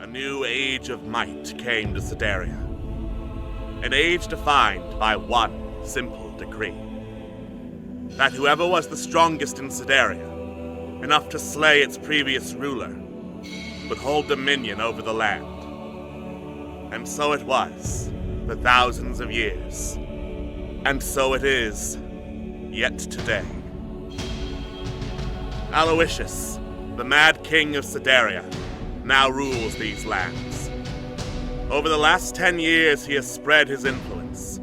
A new age of might came to Sedaria. An age defined by one simple decree. That whoever was the strongest in Sedaria, enough to slay its previous ruler, would hold dominion over the land. And so it was, for thousands of years. And so it is, yet today. Aloysius, the Mad King of Sedaria, now rules these lands. Over the last 10 years, he has spread his influence.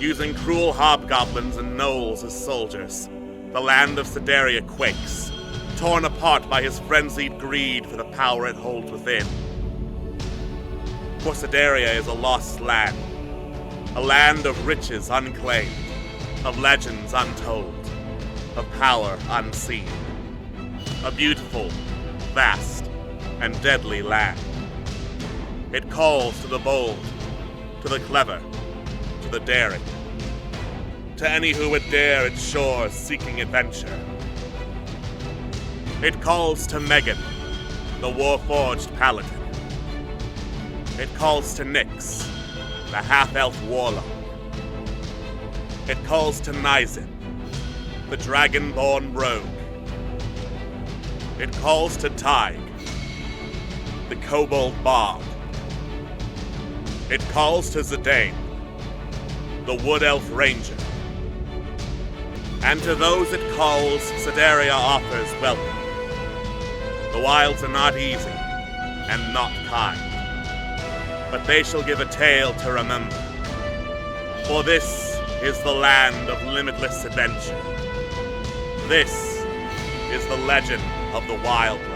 Using cruel hobgoblins and gnolls as soldiers, the land of Sedaria quakes, torn apart by his frenzied greed for the power it holds within. For Sedaria is a lost land, a land of riches unclaimed, of legends untold, of power unseen. A beautiful, vast, and deadly land. It calls to the bold, to the clever, to the daring, to any who would dare its shores seeking adventure. It calls to Megan, the war-forged paladin. It calls to Nyx, the half-elf warlock. It calls to Nizin, the dragon-born rogue. It calls to Tig, the kobold bard. It calls to Zidane, the wood elf ranger. And to those it calls, Sedaria offers welcome. The wilds are not easy, and not kind. But they shall give a tale to remember. For this is the land of limitless adventure. This is the legend of the Wildlands.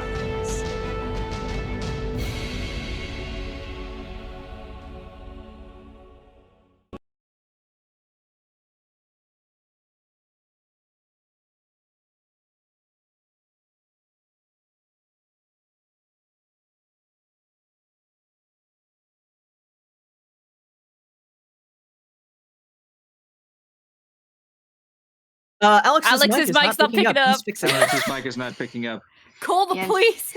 Alex's Alex's mic's not picking up. Please fix it. Alex's mic is not picking up. Call the Yeah. police.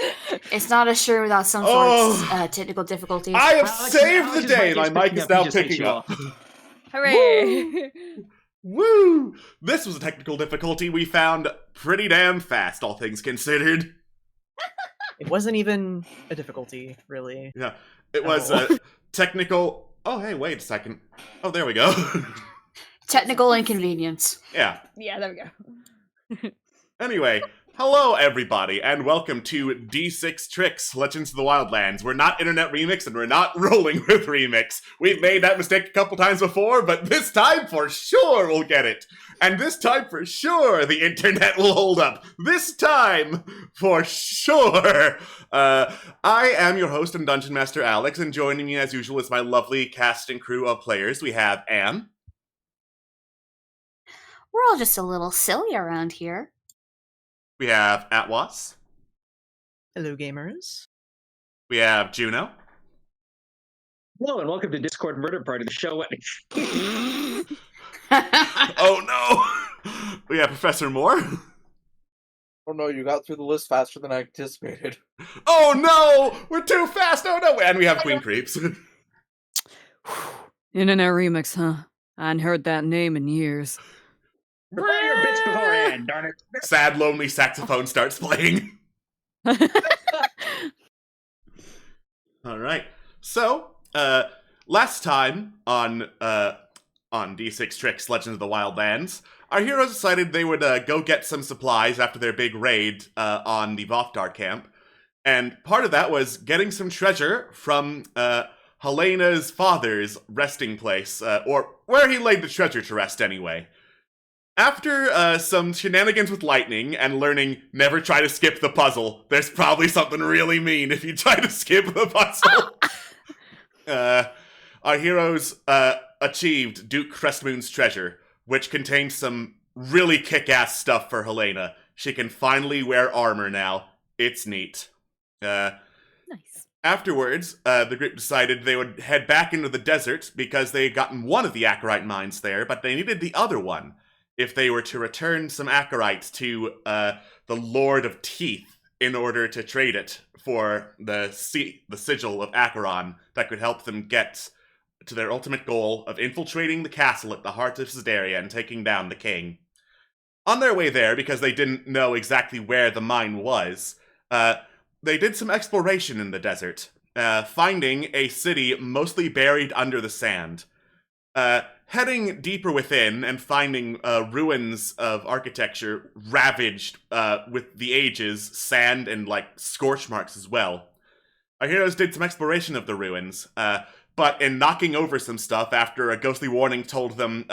It's not a stream without some sort of technical difficulties. I have Alex's saved the day! My is mic picking is up, he now just hates picking you up. all. Hooray. Woo! This was a technical difficulty we found pretty damn fast, all things considered. It wasn't even a difficulty, really. Yeah, it was a technical... Oh, hey, wait a second. Oh, there we go. Technical inconvenience. Yeah. Yeah, there we go. Anyway, hello everybody, and welcome to D6 Tricks, Legends of the Wildlands. We're not Internet Remix, and we're not rolling with Remix. We've made that mistake a couple times before, but this time for sure we'll get it. And this time for sure the Internet will hold up. This time for sure. I am your host and Dungeon Master Alex, and joining me as usual is my lovely cast and crew of players. We have Anne. We're all just a little silly around here. We have Atwas. Hello, gamers. We have Juno. Hello and welcome to Discord Murder Party, the show. Oh no! We have Professor Moore. Oh no, you got through the list faster than I anticipated. Oh no! We're too fast! Oh no! And we have Queen Creeps. Internet Remix, huh? I hadn't heard that name in years. Prepare your bits beforehand, darn it. Sad, lonely saxophone starts playing. Alright. So, last time on D6 Tricks, Legends of the Wildlands, our heroes decided they would go get some supplies after their big raid on the Vofdar camp. And part of that was getting some treasure from Helena's father's resting place, or where he laid the treasure to rest anyway. After some shenanigans with lightning and learning never try to skip the puzzle, there's probably something really mean if you try to skip the puzzle. Our heroes achieved Duke Crestmoon's treasure, which contained some really kick-ass stuff for Helena. She can finally wear armor now. It's neat. Nice. Afterwards, the group decided they would head back into the desert because they had gotten one of the Acherite mines there, but they needed the other one if they were to return some Acherites to the Lord of Teeth in order to trade it for the sigil of Acheron that could help them get to their ultimate goal of infiltrating the castle at the heart of Sedaria and taking down the king. On their way there, because they didn't know exactly where the mine was, they did some exploration in the desert, finding a city mostly buried under the sand. Heading deeper within and finding ruins of architecture ravaged with the ages, sand, and scorch marks as well. Our heroes did some exploration of the ruins, but in knocking over some stuff after a ghostly warning told them,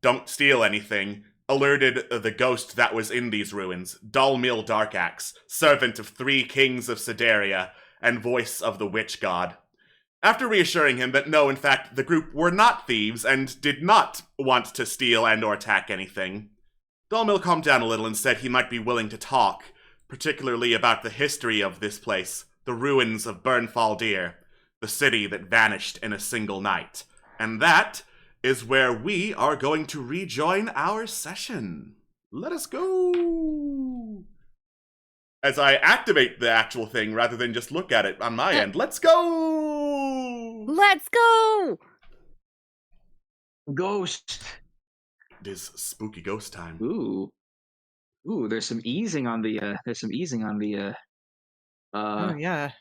don't steal anything, alerted the ghost that was in these ruins, Dalmil Darkaxe, servant of 3 kings of Sedaria and voice of the witch god. After reassuring him that no, in fact, the group were not thieves and did not want to steal and or attack anything, Dalmil calmed down a little and said he might be willing to talk, particularly about the history of this place, the ruins of Bernfaldir, the city that vanished in a single night. And that is where we are going to rejoin our session. Let us go! As I activate the actual thing rather than just look at it on my end. Let's go! Let's go! Ghost. It is spooky ghost time. Ooh. There's some easing on the Oh yeah,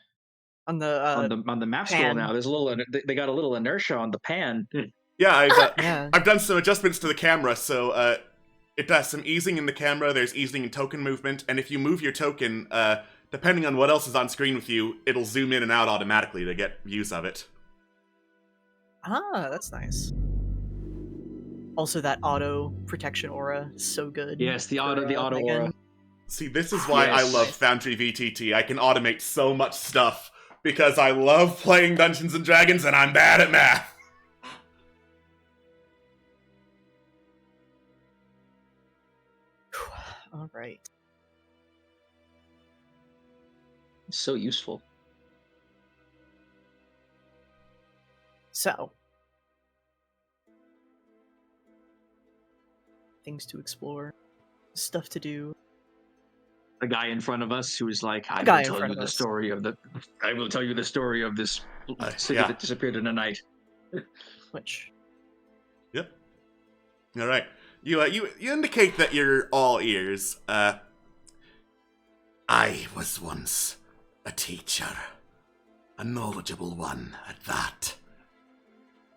on the map pan. scroll now. There's a little. They got a little inertia on the pan. Yeah, yeah. I've done some adjustments to the camera, so it does some easing in the camera. There's easing in token movement, and if you move your token, depending on what else is on screen with you, it'll zoom in and out automatically to get views of it. Ah, that's nice. Also, that auto protection aura is so good. Yes, the for, auto aura. See, this is why Yes. I love Foundry VTT. I can automate so much stuff because I love playing Dungeons and Dragons and I'm bad at math. All right. So useful. So, things to explore, stuff to do. The guy in front of us who was like, "I guy will in tell front you of the us. story of the. I will tell you the story of this city yeah. that disappeared in a night." Which, Yep. All right. You indicate that you're all ears. I was once a teacher, a knowledgeable one at that,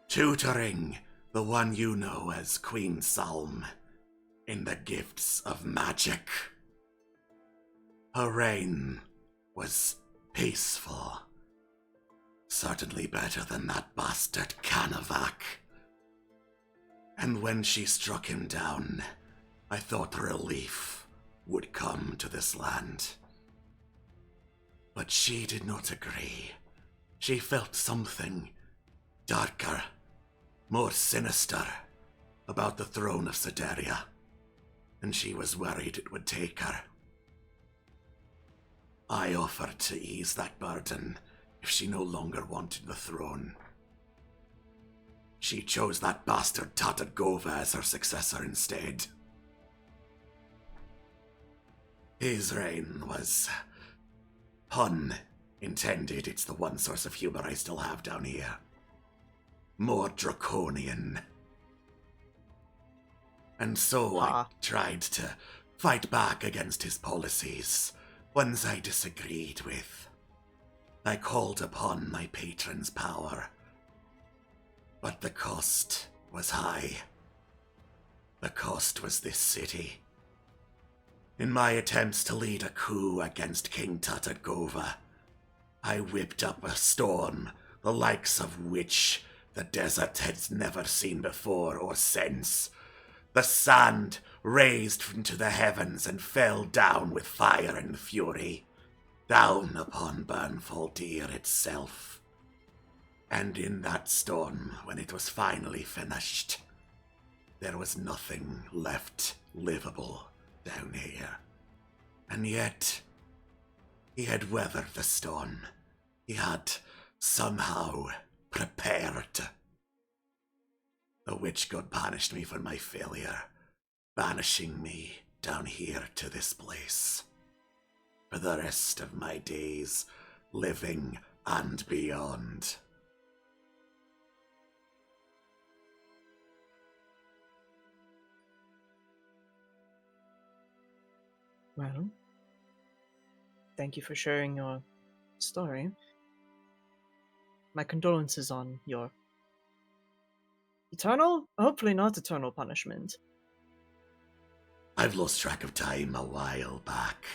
tutoring the one you know as Queen Salm in the gifts of magic. Her reign was peaceful, certainly better than that bastard Canavac. And when she struck him down, I thought relief would come to this land. But she did not agree. She felt something darker, more sinister about the throne of Sedaria, and she was worried it would take her. I offered to ease that burden if she no longer wanted the throne. She chose that bastard Tatad Gova as her successor instead. His reign was, pun intended, it's the one source of humor I still have down here, more draconian. And so I tried to fight back against his policies, ones I disagreed with. I called upon my patron's power. But the cost was high. The cost was this city. In my attempts to lead a coup against King Tatad Gova, I whipped up a storm the likes of which the desert has never seen before or since. The sand raised into the heavens and fell down with fire and fury, down upon Bernfaldir itself. And in that storm, when it was finally finished, there was nothing left livable down here. And yet, he had weathered the storm. He had somehow prepared. The witch god punished me for my failure, banishing me down here to this place. For the rest of my days, living and beyond. Well, thank you for sharing your story. My condolences on your eternal, hopefully not eternal punishment. I've lost track of time a while back.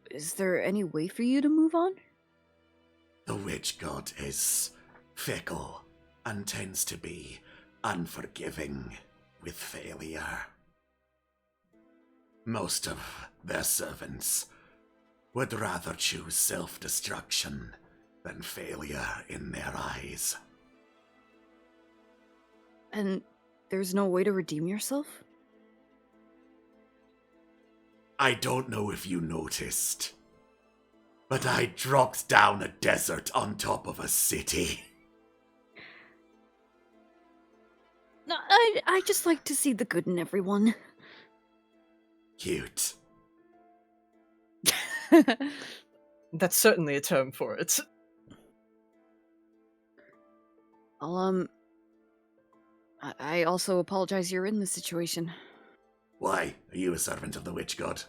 Is there any way for you to move on? The witch god is fickle and tends to be unforgiving with failure. Most of their servants would rather choose self-destruction than failure in their eyes. And there's no way to redeem yourself? I don't know if you noticed, but I dropped down a desert on top of a city. No, I just like to see the good in everyone. Cute. That's certainly a term for it. I also apologize you're in this situation. Why? Are you a servant of the witch god?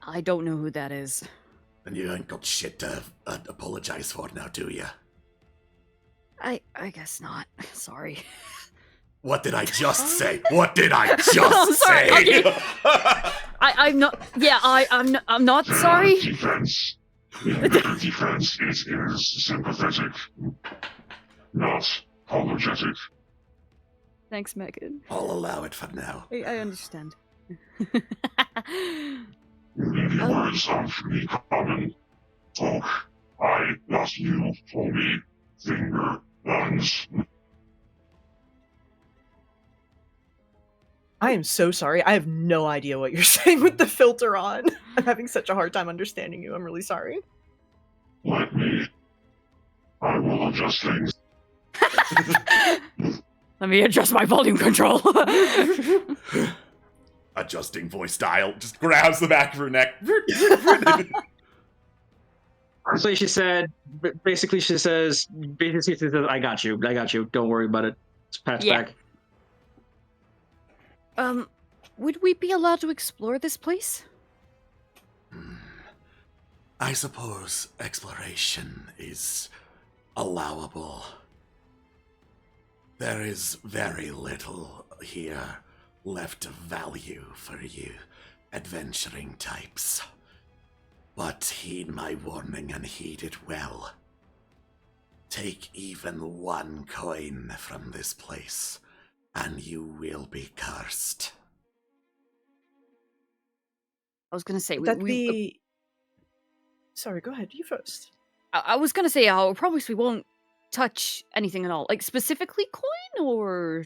I don't know who that is. And you ain't got shit to apologize for now, do ya? I guess not. Sorry. What did I just say? What did I just I'm sorry, say? okay. I'm not. Yeah, I'm not sorry. Defense. Defense is sympathetic, not apologetic. Thanks, Megan. I'll allow it for now. I understand. Maybe words aren't for me common. Talk. I, not you, for me. Finger, guns. I am so sorry. I have no idea what you're saying with the filter on. I'm having such a hard time understanding you. I'm really sorry. Let me. I will adjust things. Let me adjust my volume control. Adjusting voice dial, just grabs the back of her neck. So she said, basically she says, I got you, don't worry about it. Just patch back. Would we be allowed to explore this place? I suppose exploration is allowable. There is very little here left of value for you adventuring types. But heed my warning and heed it well. Take even one coin from this place, and you will be cursed. I was gonna say Sorry, go ahead. You first. I was gonna say I promise we won't touch anything at all. Like specifically coin or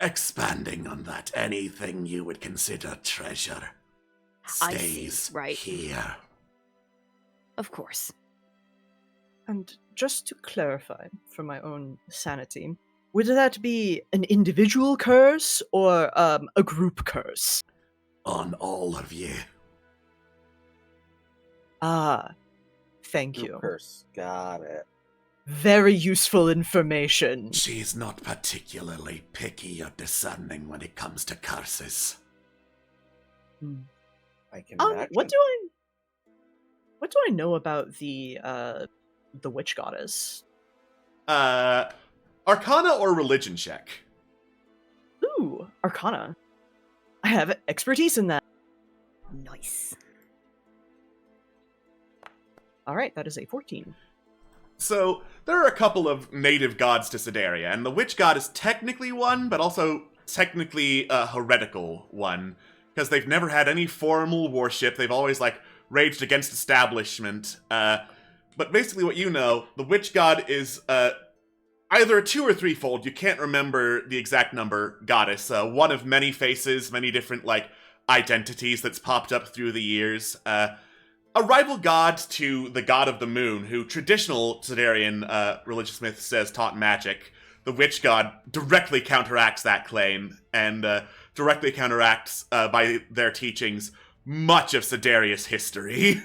Expanding on that, anything you would consider treasure stays right here. Of course. And just to clarify, for my own sanity, would that be an individual curse or a group curse? On all of you. Ah, thank you. Curse. Got it. Very useful information. She's not particularly picky or discerning when it comes to curses. I can imagine. What do I know about the witch goddess? Arcana or religion check? Ooh, Arcana. I have expertise in that. Nice. All right, that is a 14. So, there are a couple of native gods to Sedaria, and the witch god is technically one, but also technically a heretical one, because they've never had any formal worship. They've always, raged against establishment. But basically what you know, the witch god is either a 2 or 3-fold, you can't remember the exact number, goddess. One of many faces, many different, identities that's popped up through the years. A rival god to the god of the moon, who traditional Sedarian religious myth says taught magic. The witch god directly counteracts that claim, and directly counteracts, by their teachings, much of Sedaria's history.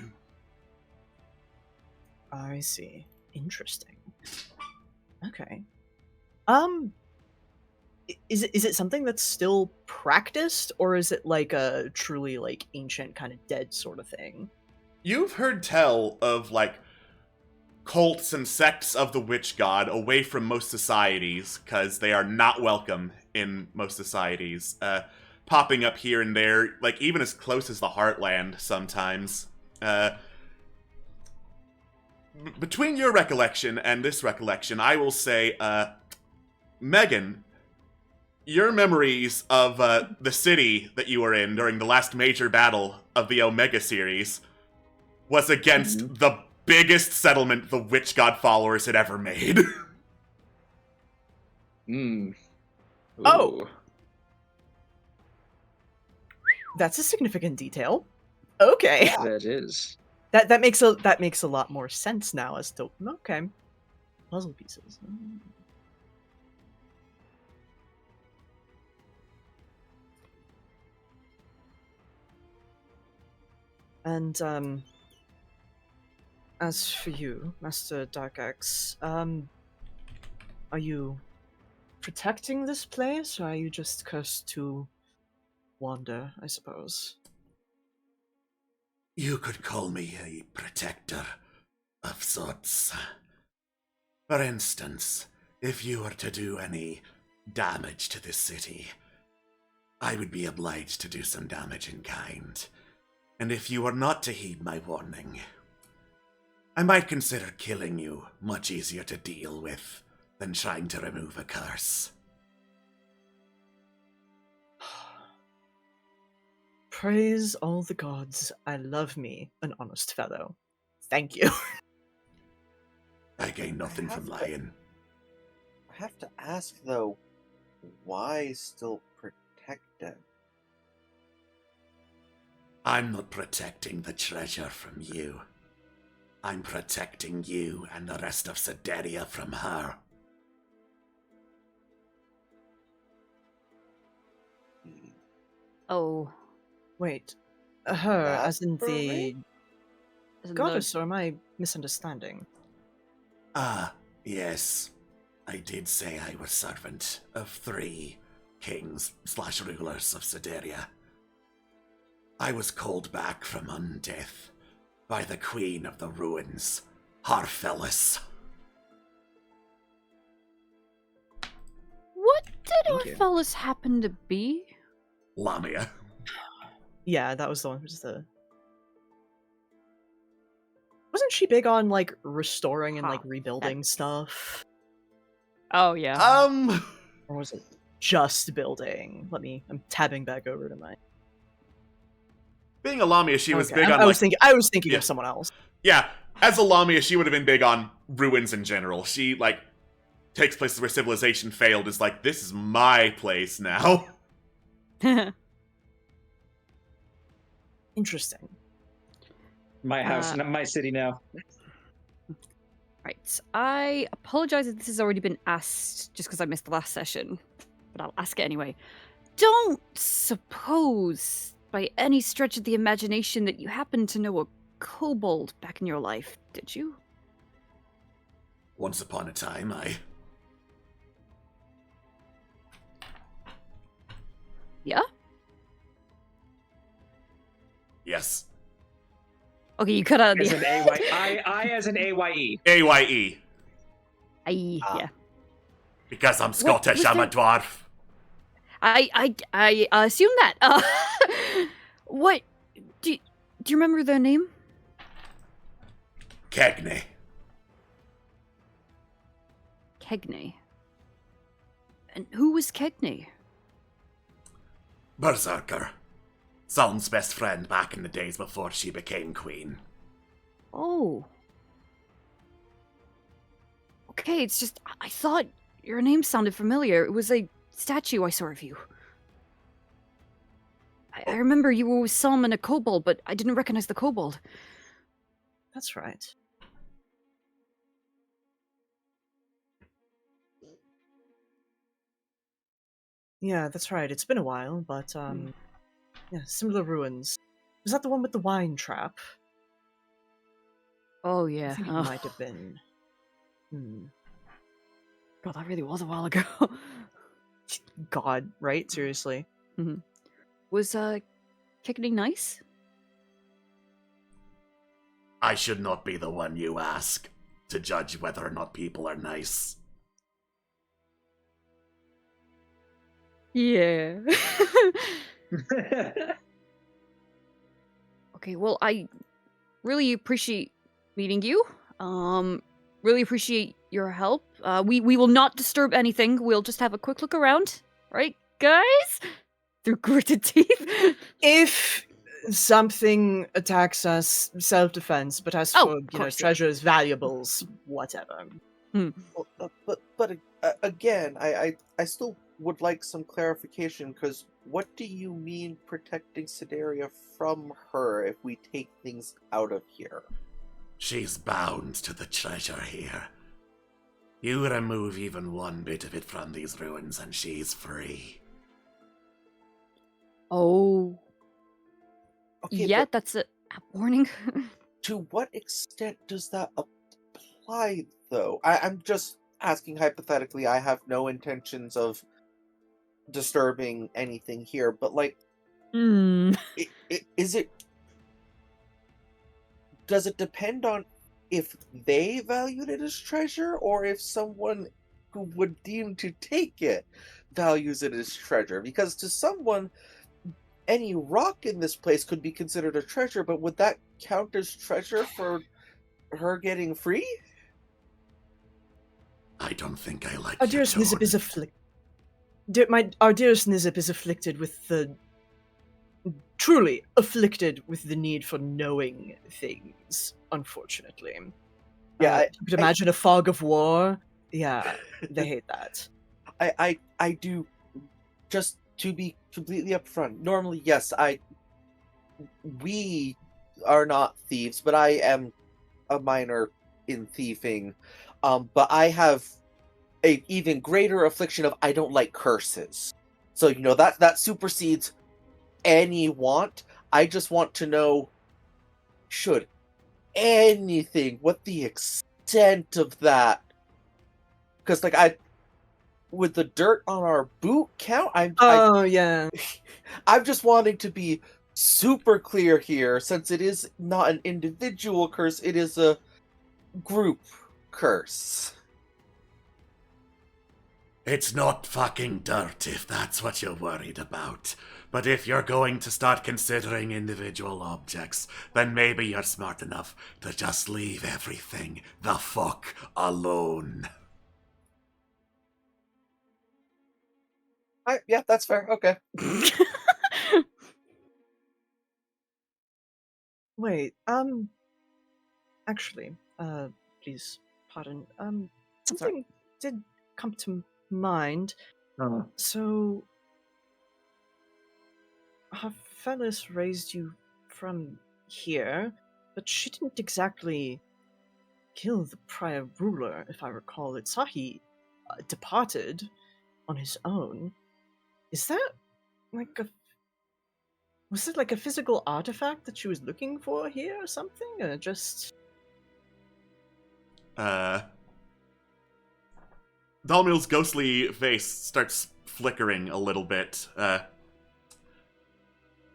I see. Interesting. Okay. Is it something that's still practiced, or is it like a truly like ancient kind of dead sort of thing? You've heard tell of, like, cults and sects of the witch god away from most societies, because they are not welcome in most societies, popping up here and there, like, even as close as the Heartland sometimes. Between your recollection and this recollection, I will say, Megan, your memories of the city that you were in during the last major battle of the Omega series was against the biggest settlement the Witch God followers had ever made. Oh! That's a significant detail. Okay. That is. That makes a lot more sense now as to okay. Puzzle pieces. And as for you, Master Darkaxe, are you protecting this place, or are you just cursed to wander, I suppose? You could call me a protector of sorts. For instance, if you were to do any damage to this city, I would be obliged to do some damage in kind. And if you were not to heed my warning, I might consider killing you much easier to deal with than trying to remove a curse. Praise all the gods, I love me an honest fellow. Thank you. I gain nothing from lying. I have to ask, though, why still protected? I'm not protecting the treasure from you. I'm protecting you and the rest of Sedaria from her. Oh. Wait, her, That as in for the me? Isn't goddess, or am I misunderstanding? Ah, yes. I did say I was servant of 3 kings/rulers of Sedaria. I was called back from undeath by the Queen of the Ruins, Harfellis. What did Thank you. Orpheus happen to be? Lamia. Yeah, that was the one who's the... Wasn't she big on, like, restoring and, like, rebuilding stuff? Oh, yeah. Or was it just building? I'm tabbing back over to my... Being a Lamia, she was Okay, big on, I like... was thinking yeah. of someone else. Yeah, as a Lamia, she would have been big on ruins in general. She, like, takes places where civilization failed, is like, this is my place now. Interesting. My house, not my city now. Right. I apologize if this has already been asked just because I missed the last session, but I'll ask it anyway. Don't suppose, by any stretch of the imagination, that you happen to know a kobold back in your life, did you? Once upon a time, Yeah? Yes. Okay, you cut out As the... an AY. I as an AYE. AYE. Yeah. Because I'm Scottish, was I'm a there- dwarf. I assume that. What? Do you remember their name? Kegney. Kegney. And who was Kegney? Berserker. Solon's best friend back in the days before she became queen. Oh. Okay, it's just, I thought your name sounded familiar. It was a statue I saw of you. I remember you were with Solomon and a kobold, but I didn't recognize the kobold. That's right. Yeah, that's right. It's been a while, but yeah, similar ruins. Was that the one with the wine trap? Oh I yeah. think it Oh. might have been. God, that really was a while ago. God, right? Seriously. Was Kickening nice? I should not be the one you ask to judge whether or not people are nice. Yeah. Okay, well, I really appreciate meeting you. Really appreciate your help. We will not disturb anything. We'll just have a quick look around, right, guys? Through gritted teeth. If something attacks us, self-defense. But as Oh, for of course, yeah. treasures, valuables, whatever. Again, I still would like some clarification, because what do you mean protecting Sedaria from her if we take things out of here? She's bound to the treasure here. You remove even one bit of it from these ruins and she's free. Oh. Okay, Yeah, but that's a warning. to what extent does that apply, though? I'm just asking hypothetically. I have no intentions of disturbing anything here, but, like, is it... Does it depend on if they valued it as treasure, or if someone who would deem to take it values it as treasure? Because to someone, any rock in this place could be considered a treasure, but would that count as treasure for her getting free? I don't think I like Our your dearest Nizip is tone. our dearest Nizip is afflicted with the... truly afflicted with the need for knowing things, unfortunately. Yeah, you could imagine a fog of war. Yeah, they hate that. I do, just to be completely upfront, normally, yes, we are not thieves, but I am a minor in thieving. But I have a even greater affliction of I don't like curses. So, that supersedes any want. I just want to know, should anything, what the extent of that. Because, like, would the dirt on our boot count? Yeah. I'm just wanting to be super clear here, since it is not an individual curse, it is a group curse. It's not fucking dirt if that's what you're worried about. But if you're going to start considering individual objects, then maybe you're smart enough to just leave everything the fuck alone. Yeah, that's fair. Okay. Wait, actually, please pardon. Something did come to mind. So, her fellas raised you from here, but she didn't exactly kill the prior ruler, if I recall. It's how he departed on his own. Is that like a... Was it like a physical artifact that she was looking for here or something? Or just... Dalmil's ghostly face starts flickering a little bit.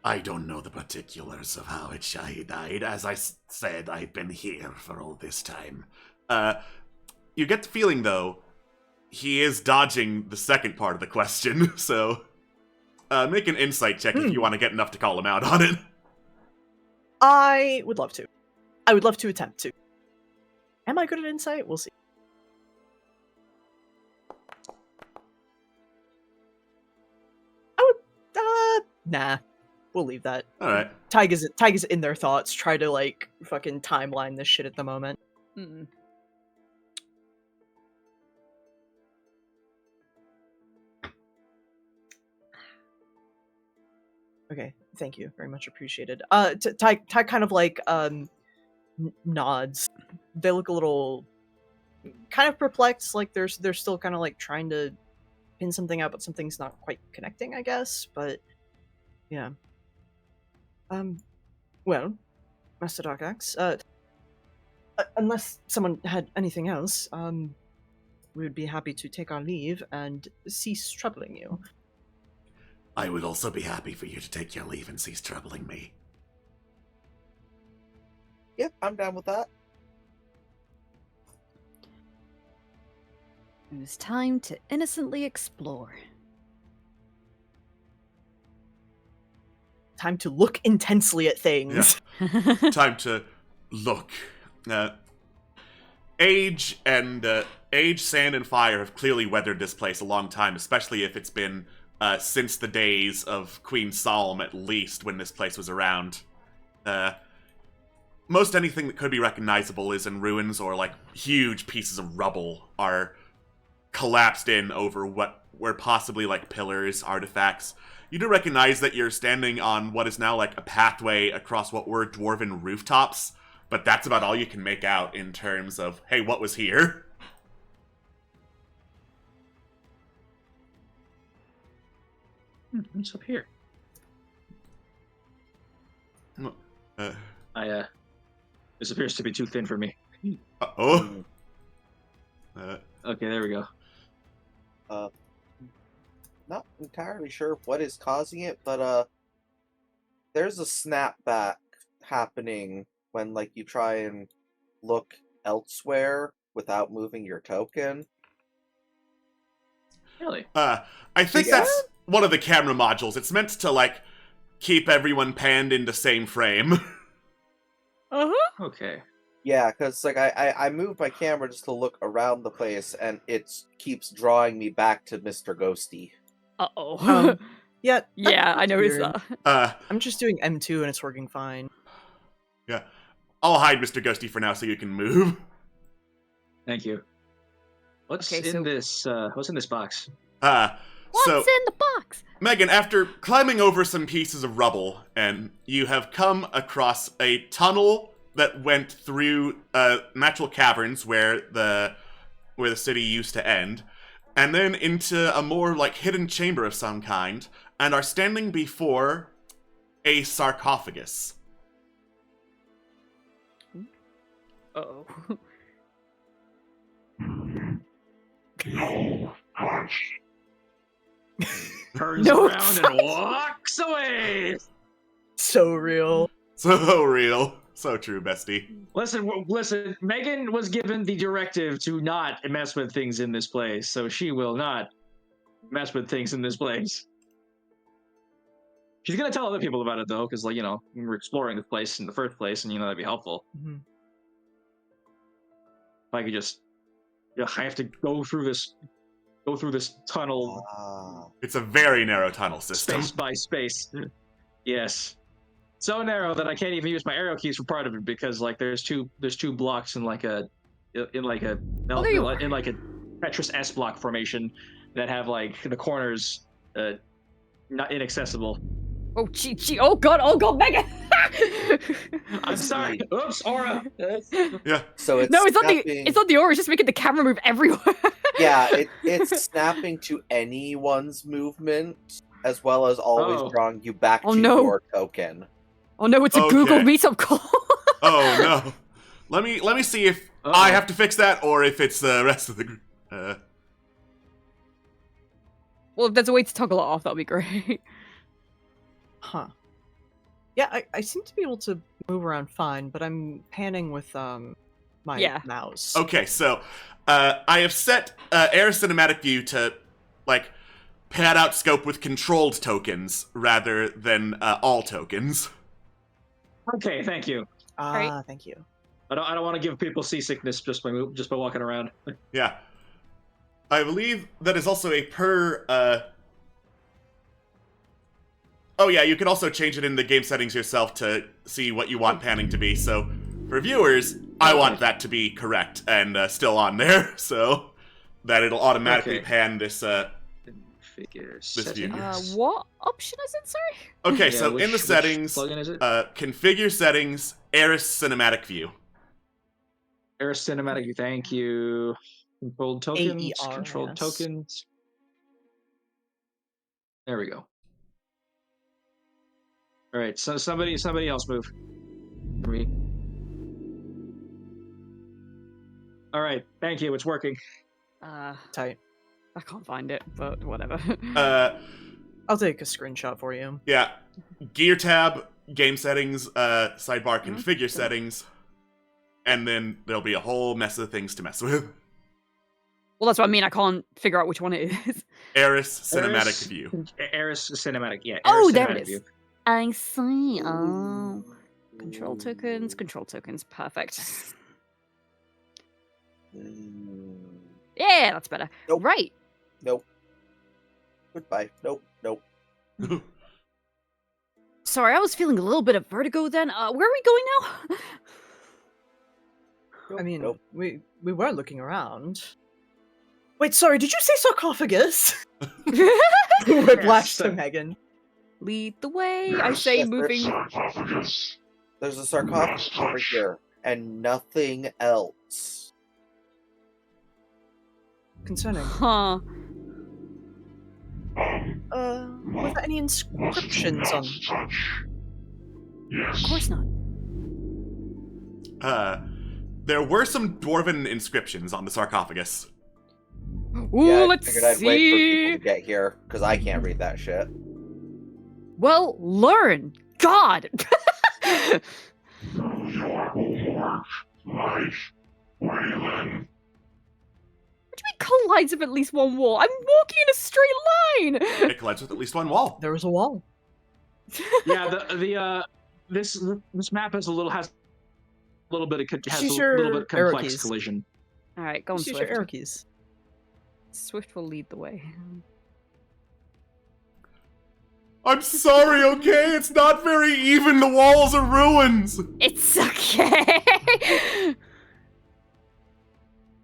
I don't know the particulars of how Shahi died. As I said, I've been here for all this time. You get the feeling, though, he is dodging the second part of the question, so... make an insight check if you want to get enough to call him out on it. I would love to. I would love to attempt to. Am I good at insight? We'll see. I would... nah. We'll leave that. Alright. Tyga's in their thoughts, try to, like, fucking timeline this shit at the moment. Okay, thank you. Very much appreciated. Ty kind of, like, nods. They look a little... kind of perplexed, like they're still kind of, like, trying to pin something out, but something's not quite connecting, I guess, but... yeah. Well, Master Darkaxe, unless someone had anything else, we would be happy to take our leave and cease troubling you. I would also be happy for you to take your leave and cease troubling me. Yep, I'm down with that. It was time to innocently explore. Time to look intensely at things. Yeah. Time to look. Age, sand, and fire have clearly weathered this place a long time, especially if it's been since the days of Queen Solm, at least, when this place was around. Most anything that could be recognizable is in ruins, or like huge pieces of rubble are collapsed in over what were possibly like pillars, artifacts. You do recognize that you're standing on what is now like a pathway across what were dwarven rooftops, but that's about all you can make out in terms of, hey, what was here? What's up here? This appears to be too thin for me. Oh. Okay, there we go. Not entirely sure what is causing it, but there's a snapback happening when like you try and look elsewhere without moving your token. Really? I think Yeah? that's one of the camera modules. It's meant to like keep everyone panned in the same frame. Okay. Yeah, because like I moved my camera just to look around the place, and it keeps drawing me back to Mr. Ghosty. Uh-oh. Yeah, yeah, I that's noticed weird. that. I'm just doing M2 and it's working fine. Yeah. I'll hide Mr. Ghosty for now so you can move. Thank you. What's Okay, in this? What's in this box? What's So, in the box? Megan, after climbing over some pieces of rubble, and you have come across a tunnel that went through natural caverns where the city used to end, and then into a more like hidden chamber of some kind, and are standing before a sarcophagus. Uh-oh. No, gosh. Turns No, around and walks away. So real. So real. So true, bestie. Listen. Megan was given the directive to not mess with things in this place, so she will not mess with things in this place. She's gonna tell other people about it though, because like we were exploring the place in the first place, and that'd be helpful. Mhm. If I could just, I have to go through this tunnel, It's a very narrow tunnel system. space by space. Yes. So narrow that I can't even use my arrow keys for part of it because like there's two blocks in like a Tetris S block formation that have like the corners not inaccessible. Oh, gee, oh god, Megan! I'm sorry. Oops, Aura. Yeah. So it's No, it's snapping... not the aura, it's just making the camera move everywhere. Yeah, it's snapping to anyone's movement, as well as always drawing you back to your token. Oh no, it's a Google Meetup call. Oh no. Let me see if I have to fix that or if it's the rest of the group. Well, if there's a way to toggle it off, that'd be great. Huh. Yeah, I seem to be able to move around fine, but I'm panning with my mouse. Okay, so I have set Air Cinematic View to like pad out scope with controlled tokens rather than all tokens. Okay, thank you. Thank you. I don't want to give people seasickness just by walking around. Yeah. I believe that is also a per Oh yeah, you can also change it in the game settings yourself to see what you want panning to be. So for viewers, I want that to be correct and still on there, so that it'll automatically pan this this view. What option is it, sorry? Okay, so in the settings, plugin is it? configure settings, Eris Cinematic View. Eris Cinematic View, thank you. Controlled tokens, AERS. controlled tokens. There we go. All right, so somebody else move for me. All right, thank you. It's working. Tight. I can't find it, but whatever. I'll take a screenshot for you. Yeah. Gear tab, game settings, sidebar configure so- settings, and then there'll be a whole mess of things to mess with. Well, that's what I mean. I can't figure out which one it is. Eris cinematic Eris- view. Eris cinematic, yeah. Oh, Eris there cinematic it is. view. I see. Oh. Control tokens. Perfect. Yeah, that's better. Nope. Right. Nope. Goodbye. Nope. Nope. Sorry, I was feeling a little bit of vertigo then. Where are we going now? I mean, Nope. we were looking around. Wait, sorry, did you say sarcophagus? Whiplash to Yes. Megan. Lead the way. I say Yes, moving. Sarcophagus. There's a sarcophagus over here, and nothing else. Concerning. Huh. Were there any inscriptions on? Touch. Yes. Of course not. There were some dwarven inscriptions on the sarcophagus. Ooh, Yeah, I let's figured I'd wait for people see. to get here, because I can't read that shit. Well, learn. God. Your homework, like Wayland. What do you mean collides with at least one wall? I'm walking in a straight line. It collides with at least one wall. There was a wall. Yeah, this map has a little bit Use your complex arrow keys. collision. All right, go on, Use your arrow Swift. keys. Swift will lead the way. I'm sorry, okay? It's not very even. The walls are ruins. It's okay.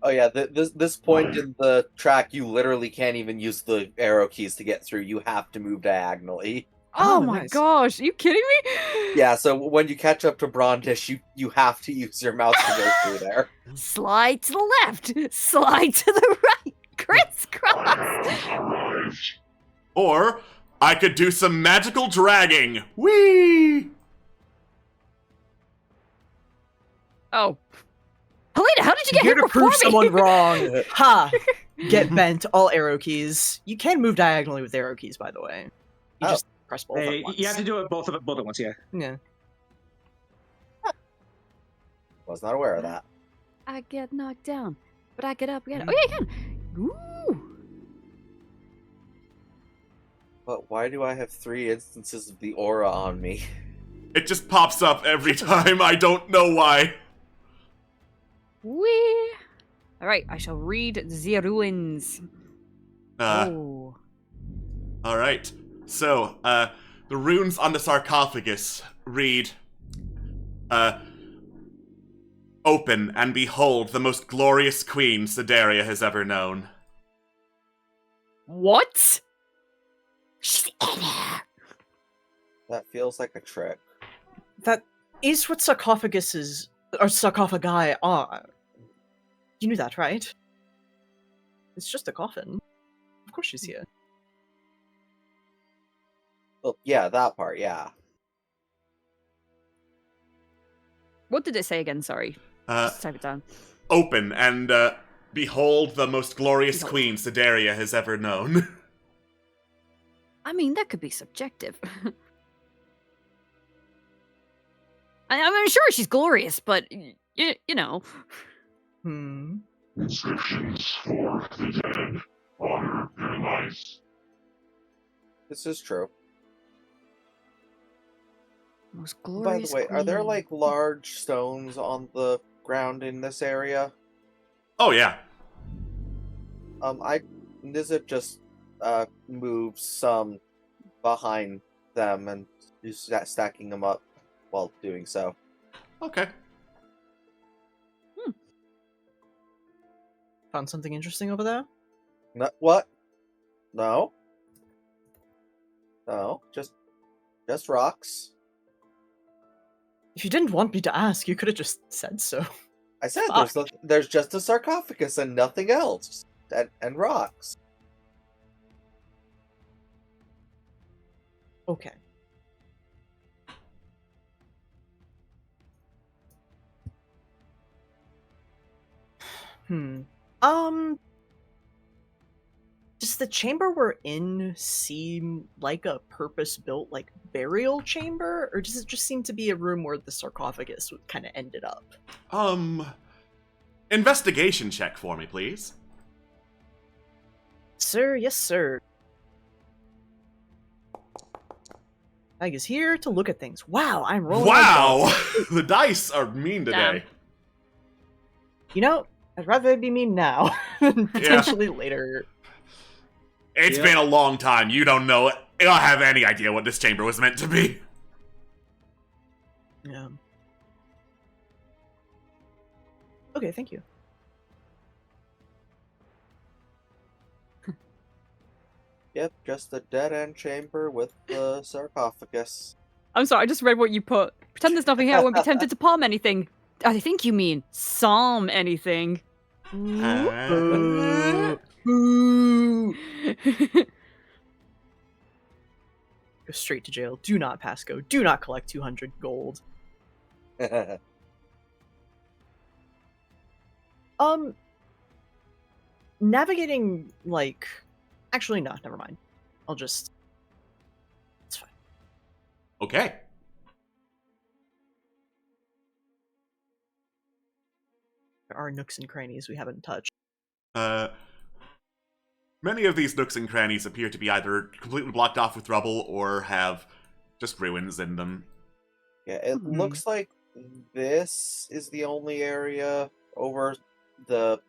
Oh yeah, this point in the track, you literally can't even use the arrow keys to get through. You have to move diagonally. Oh Oh, my nice. gosh, are you kidding me? Yeah, so when you catch up to Brondish, you have to use your mouse to go through there. Slide to the left, slide to the right, crisscross. Arrived. Or I could do some magical dragging. Whee! Oh. Helena, how did you get Here here to before prove me? someone wrong. Ha! Get bent. All arrow keys. You can move diagonally with arrow keys, by the way. You Oh. just press both Hey, at once. you have to do it both at once, yeah. Yeah. Was not aware of that. I get knocked down, but I get up again. Oh yeah, I can. Ooh. But why do I have 3 instances of the aura on me? It just pops up every time. I don't know why. Wee. All right, I shall read the ruins. Oh. All right. So, the runes on the sarcophagus read, open and behold the most glorious queen Sedaria has ever known. What? She's in here. That feels like a trick. That is what sarcophaguses or sarcophagi are. You knew that, right? It's just a coffin. Of course she's here. Well, yeah, that part, yeah. What did it say again? Sorry. Just type it down. Open and, behold the most glorious Behold. queen Sedaria has ever known. I mean, that could be subjective. I'm sure she's glorious, but you know. Hmm. Inscriptions for the dead. Honor their lives. This is true. Most By glorious. the way, are there queen. like large stones on the ground in this area? Oh, yeah. Nizza just moves some behind them and is stacking them up while doing so. Okay. Found something interesting over there? No, what? No. No, just rocks. If you didn't want me to ask, you could have just said so. I said Fuck. there's just a sarcophagus and nothing else, and rocks. Okay. Does the chamber we're in seem like a purpose-built, like, burial chamber? Or does it just seem to be a room where the sarcophagus kind of ended up? Investigation check for me, please. Sir, yes, sir. Meg is here to look at things. Wow, I'm rolling. Wow! The dice are mean today. Damn. You know, I'd rather be mean now than potentially later. It's been a long time. You don't know. You don't have any idea what this chamber was meant to be. Yeah. Okay, thank you. Yep, just a dead-end chamber with the sarcophagus. I'm sorry, I just read what you put. Pretend there's nothing here, I won't be tempted to palm anything. I think you mean psalm anything. Boo. Go straight to jail. Do not pass go. Do not collect 200 gold. Navigating, like... Actually, no, never mind. I'll just... It's fine. Okay. There are nooks and crannies we haven't touched. Many of these nooks and crannies appear to be either completely blocked off with rubble or have just ruins in them. Yeah, it looks like this is the only area over the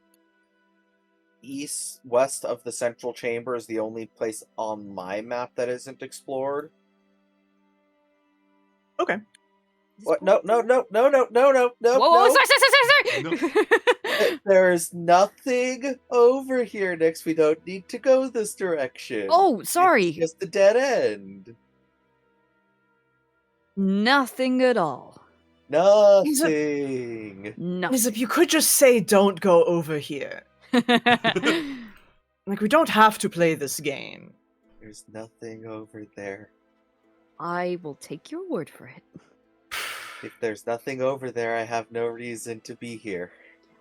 west of the central chamber is the only place on my map that isn't explored. Okay. What? No. Whoa, sorry. There's nothing over here next. We don't need to go this direction. Oh, sorry. It's just a dead end. Nothing at all. Nothing. Nothing. Nizip, you could just say don't go over here. Like, we don't have to play this game. There's nothing over there. I will take your word for it. If there's nothing over there, I have no reason to be here.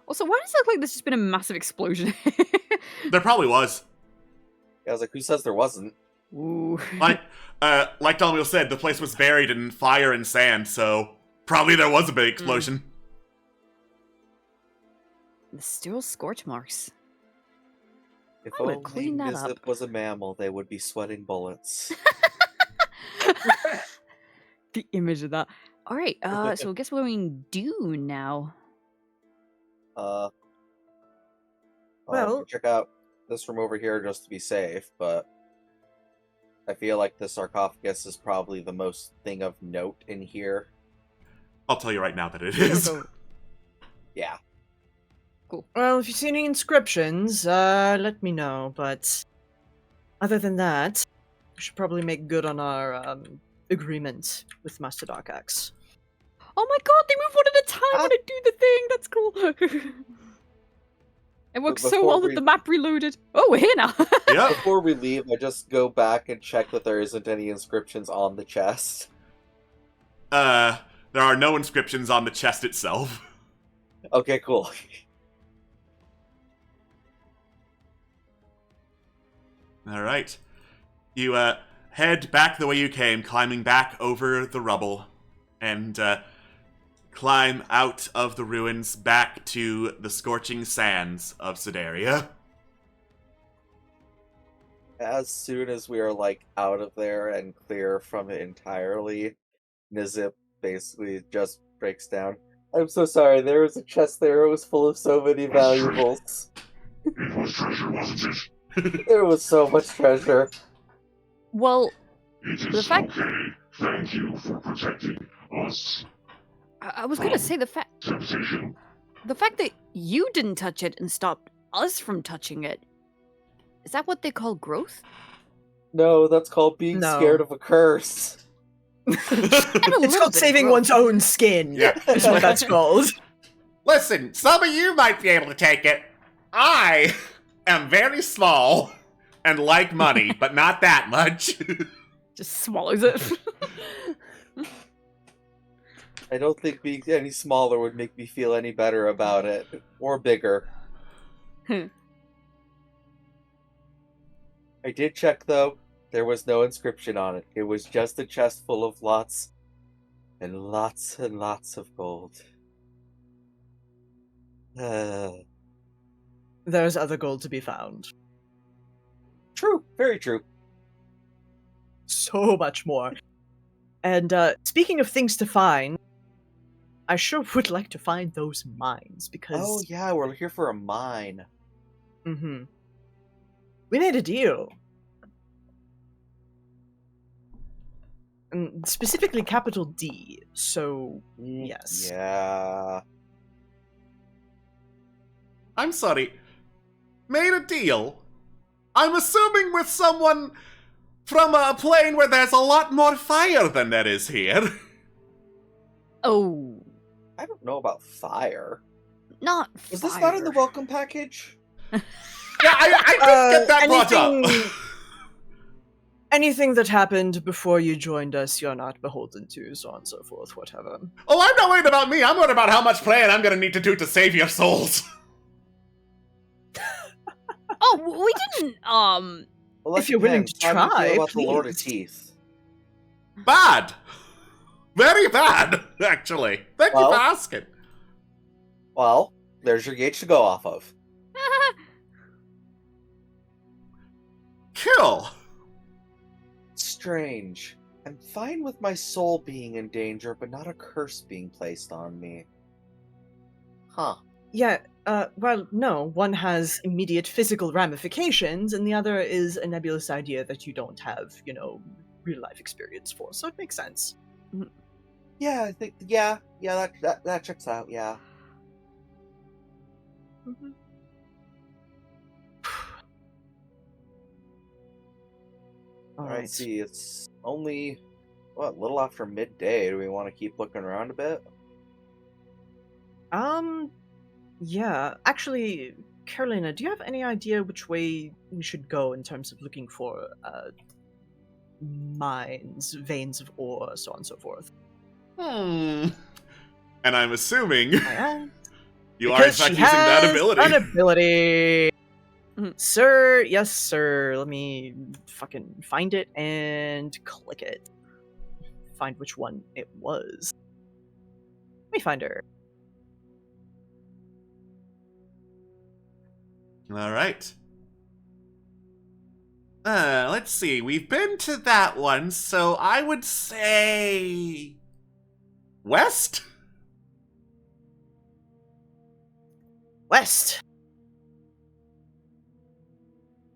Also, why does it look like there's just been a massive explosion? There probably was. I was like, who says there wasn't? Ooh. Like Dalmiel said, the place was buried in fire and sand, so probably there was a big explosion. The still scorch marks. If I would only clean that Nizip up. was a mammal, they would be sweating bullets. The image of that. Alright, so I guess we're going Dune now. Well- check out this room over here just to be safe, but I feel like the sarcophagus is probably the most thing of note in here. I'll tell you right now that it is. Yeah. Well, if you see any inscriptions, let me know, but other than that, we should probably make good on our, agreement with Master Dark Axe. Oh my god, they move one at a time when I do the thing! That's cool. It works so before well that we- the map reloaded. Oh, we're here now! Yep. Before we leave, I just go back and check that there isn't any inscriptions on the chest. There are no inscriptions on the chest itself. Okay, cool. Alright. You, head back the way you came, climbing back over the rubble, and, climb out of the ruins back to the scorching sands of Sedaria. As soon as we are, like, out of there and clear from it entirely, Nizip basically just breaks down. I'm so sorry, there was a chest there, it was full of so many valuables. It was treasure, wasn't it? There was so much treasure. Well, It The is fact- okay. Thank you for protecting us. I was gonna say the fact Temptation. that you didn't touch it and stopped us from touching it. Is that what they call growth? No, that's called being No. scared of a curse. It's little called bit saving gross. one's own skin. Yeah. That's what that's called. Listen, some of you might be able to take it. I am very small and like money, but not that much. Just swallows it. I don't think being any smaller would make me feel any better about it. Or bigger. I did check, though. There was no inscription on it. It was just a chest full of lots and lots of gold. There's other gold to be found. True. Very true. So much more. And speaking of things to find, I sure would like to find those mines, because... Oh, yeah, we're here for a mine. Mm-hmm. We made a deal. And specifically capital D, so yes. Yeah. I'm sorry. Made a deal? I'm assuming with someone from a plane where there's a lot more fire than there is here. Oh, I don't know about fire. not Was this not in the fire. welcome package? Yeah, I did get that brought up. Anything that happened before you joined us, you're not beholden to, so on and so forth, whatever. Oh, I'm not worried about me. I'm worried about how much praying I'm gonna need to do to save your souls. Oh, we didn't. Well, If you're willing to How do you try, feel about the Lord of please. Teeth? Bad. Very bad, actually. Thank you Well- for asking. Well, there's your gauge to go off of. Kill. Strange. I'm fine with my soul being in danger, but not a curse being placed on me. Huh. Yeah, well, no. One has immediate physical ramifications, and the other is a nebulous idea that you don't have, real-life experience for, so it makes sense. Yeah, I think, that checks out, yeah. Mhm. Alright, see, it's only, a little after midday. Do we want to keep looking around a bit? Yeah. Actually, Carolina, do you have any idea which way we should go in terms of looking for, mines, veins of ore, so on and so forth? And I'm assuming you are in Because fact she using that has ability. an ability. Mhm. Sir, yes, sir. Let me fucking find it and click it. Find which one it was. Let me find her. All right. Let's see. We've been to that one, so I would say west. West.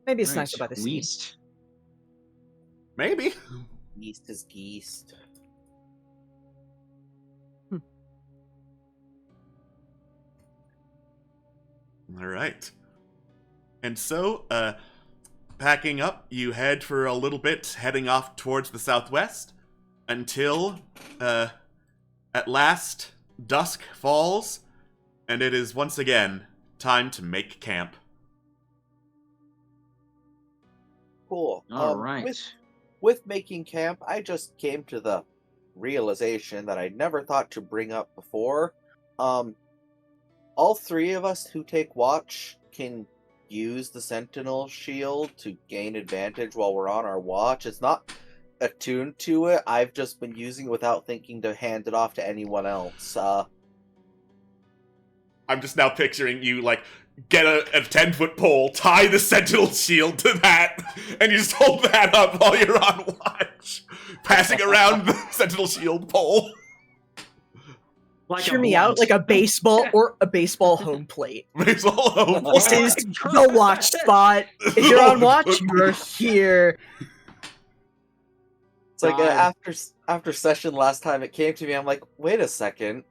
Maybe it's Right, nicer by the sea. West. Maybe. East is geest. All right. And so, packing up, you head for a little bit, heading off towards the southwest, until, at last, dusk falls, and it is once again time to make camp. Cool. All right. With making camp, I just came to the realization that I never thought to bring up before. All three of us who take watch can use the Sentinel shield to gain advantage while we're on our watch. It's not attuned to it. I've just been using it without thinking to hand it off to anyone else. I'm just now picturing you, get a 10-foot pole, tie the Sentinel shield to that, and you just hold that up while you're on watch, passing around the Sentinel shield pole. Like Hear me out, like a baseball or a baseball home plate. Baseball home. This is the watch spot. If you're on watch, you're here. It's like after session last time, it came to me. I'm like, wait a second.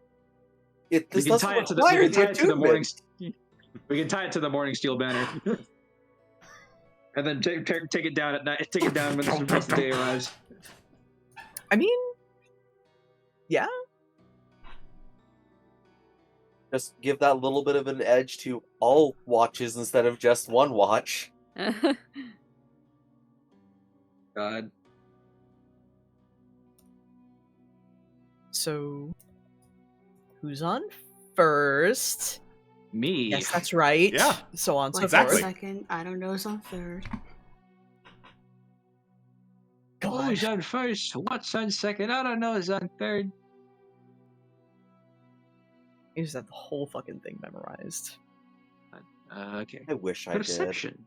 This We can doesn't tie it to require the morning. attunement. We can tie it to the morning steel banner, and then take it down at night. Take it down when the day arrives. I mean, yeah. Just give that little bit of an edge to all watches instead of just one watch. God. So, who's on first? Me. Yes, that's right. Yeah. So on and so Exactly. forth. Second, I don't know who's on third. Who's God. on first? What's on second? I don't know who's on third. I just have the whole fucking thing memorized. Okay. I wish I did. Perception.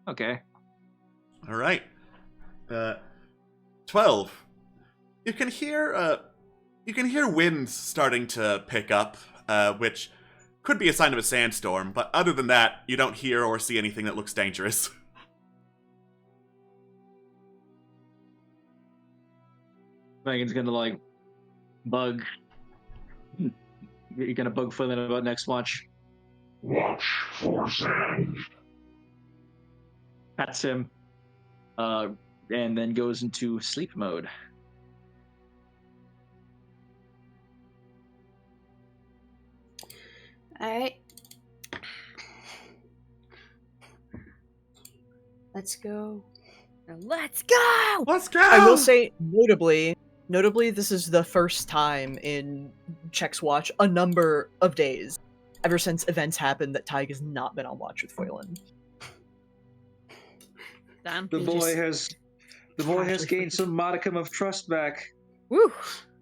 Okay. All right. 12. You can hear winds starting to pick up, which could be a sign of a sandstorm, but other than that, you don't hear or see anything that looks dangerous. Megan's gonna like bug. You're gonna bug Flynn about next watch. Watch for sand. Pats him. And then goes into sleep mode. Alright. Let's go. Let's go! Let's go! I will say, notably, this is the first time in Check's watch a number of days, ever since events happened, that Tyg has not been on watch with Foylan. Damn. The You boy just has gained some modicum of trust back. Woo!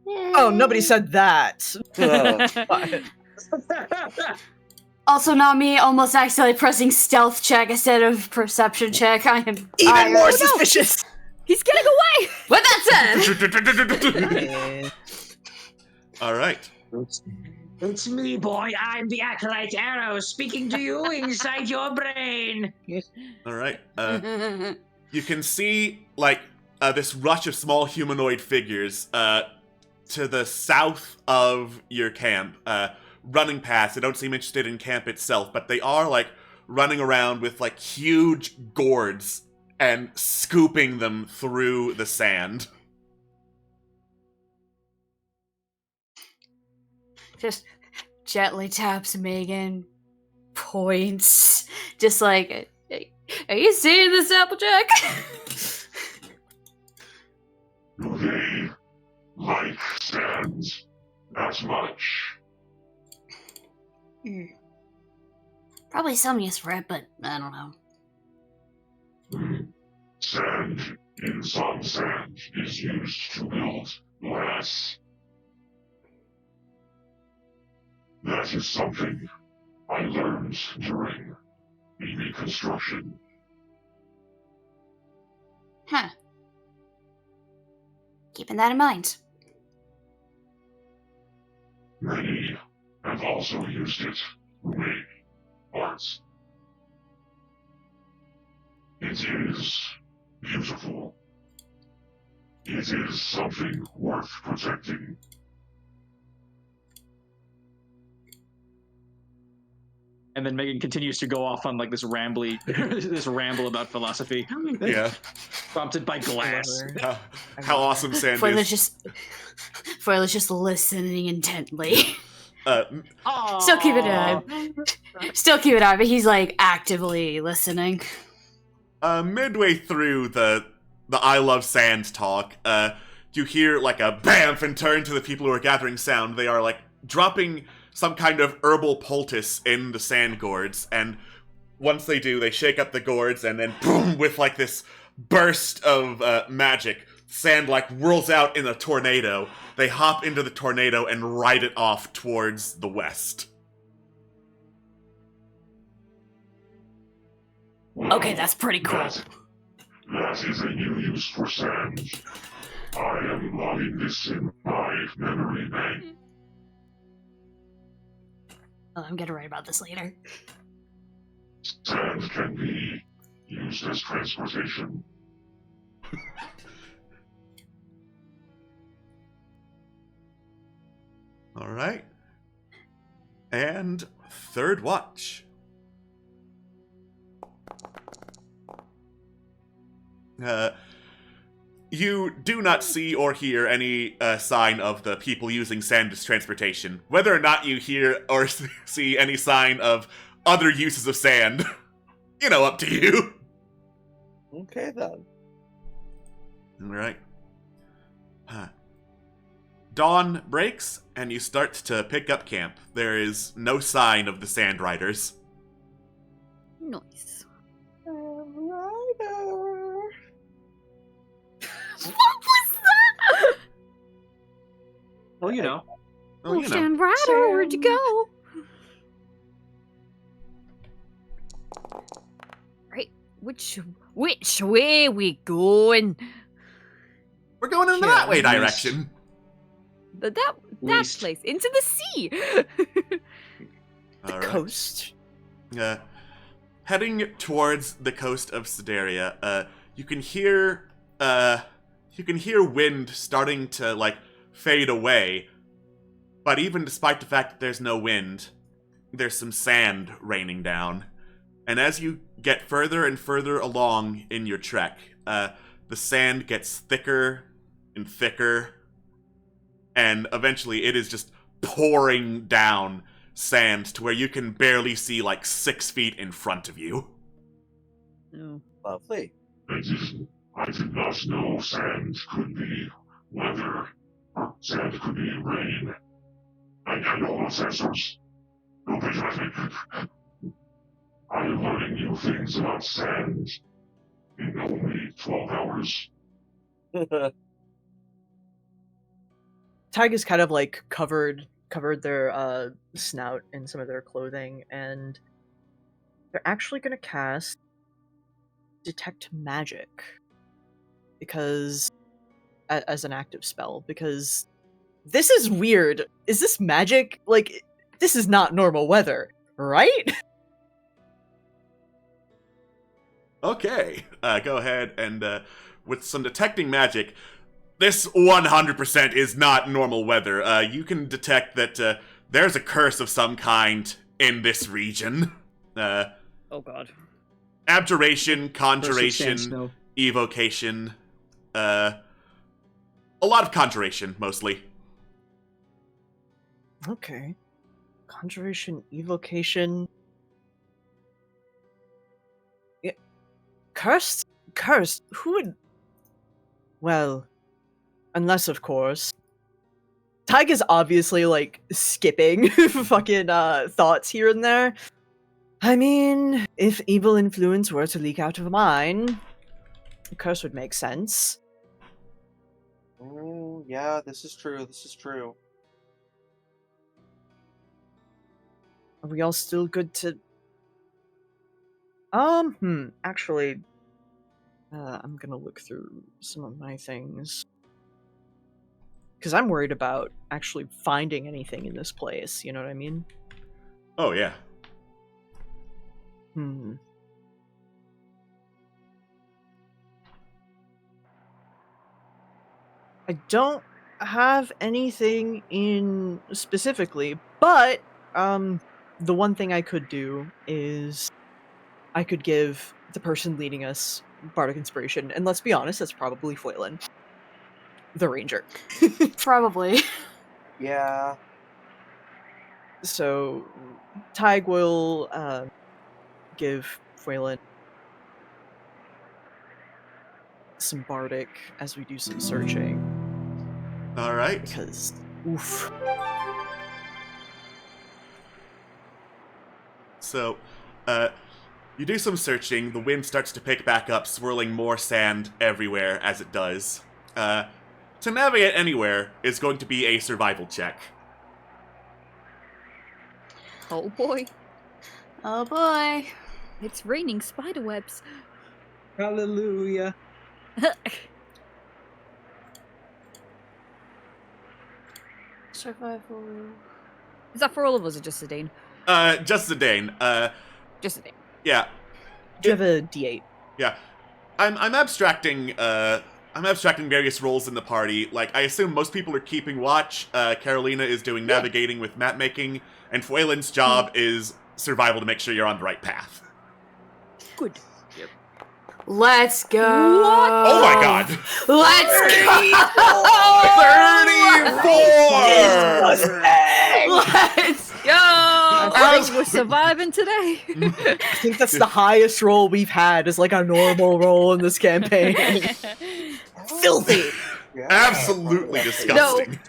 Oh, nobody said that. But- Also, not me. Almost accidentally pressing stealth check instead of perception check. I am Even tired. more suspicious. He's getting away! With that said, Eh, All right. It's me, boy. I'm the Acolyte Arrow speaking to you inside your brain. All right. You can see like this rush of small humanoid figures to the south of your camp, running past. They don't seem interested in camp itself, but they are like running around with like huge gourds and scooping them through the sand. just gently taps Megan, points, just like, are you seeing this, Applejack? Do they like sand as much? Probably some use for it, but I don't know. Sand in some sand is used to build glass. That is something I learned during the construction. Huh. Keeping that in mind. Many have also used it to make arts. It is beautiful. It is something worth protecting. And then Megan continues to go off on like this ramble about philosophy. Yeah. Prompted by glass. How awesome sand Foyla's is. just listening intently. Still keep it Still keep it on, but he's like actively listening. Midway through the I love sand talk, you hear like a bamf and turn to the people who are gathering sound. They are like dropping some kind of herbal poultice in the sand gourds, and once they do, they shake up the gourds, and then boom, with like this burst of magic, sand like whirls out in a tornado. They hop into the tornado and ride it off towards the west. Okay, that's pretty cool. That is a new use for sand. I am logging this in my memory bank. Oh, I'm gonna write about this later. Sand can be used as transportation. All right. And third watch. You do not see or hear any sign of the people using sand as transportation. Whether or not you hear or see any sign of other uses of sand, up to you. Okay then. All right. dawn breaks, and you start to pick up camp. There is no sign of the Sand Riders. Nice. Well, you know. Well, you know. Sand Rider, where'd you go? Right, which way we going? We're going in that way direction. That Least. place, into the sea. All right. Coast. Heading towards the coast of Sedaria, you can hear wind starting to like fade away. But even despite the fact that there's no wind, there's some sand raining down. And as you get further and further along in your trek, the sand gets thicker and thicker, and eventually it is just pouring down sand to where you can barely see like 6 feet in front of you. Oh. Lovely. I did not know sand could be weather, or sand could be rain. I had all those answers. No patriotic. I am learning new things about sand in only 12 hours. Tiger's kind of like covered their snout in some of their clothing, and they're actually going to cast Detect Magic because as an active spell, because this is weird. Is this magic? Like, this is not normal weather, right? Okay, go ahead and with some detecting magic, this 100% is not normal weather. You can detect that there's a curse of some kind in this region. Oh god. Abjuration, conjuration, evocation. A lot of conjuration, mostly. Okay. Conjuration, evocation. Yeah. Cursed? Who would... Well, unless, of course... Tyga's obviously, like, skipping fucking thoughts here and there. I mean, if evil influence were to leak out of mine, a curse would make sense. Oh, yeah, this is true. Are we all still good to... actually... I'm gonna look through some of my things. Because I'm worried about actually finding anything in this place, you know what I mean? Oh, yeah. I don't have anything in specifically, but the one thing I could do is I could give the person leading us bardic inspiration, and let's be honest, that's probably Foylin, the ranger. Probably. Yeah. So Tig will give Foylin some bardic as we do some searching. All right. Because, oof. So, you do some searching, the wind starts to pick back up, swirling more sand everywhere as it does. To navigate anywhere is going to be a survival check. Oh boy. Oh boy. It's raining spiderwebs. Hallelujah. Survival. Is that for all of us or just Zidane? Just Zidane. Just Zidane. Yeah. Do you have a D8? Yeah. I'm abstracting various roles in the party. Like, I assume most people are keeping watch. Carolina is doing navigating with map making, and Foylin's job is survival to make sure you're on the right path. Good. Let's go. What? Oh my god! Let's go. 34! Let's go. I think we're surviving today. I think that's the highest roll we've had as like a normal roll in this campaign. Filthy. Yeah. Absolutely disgusting.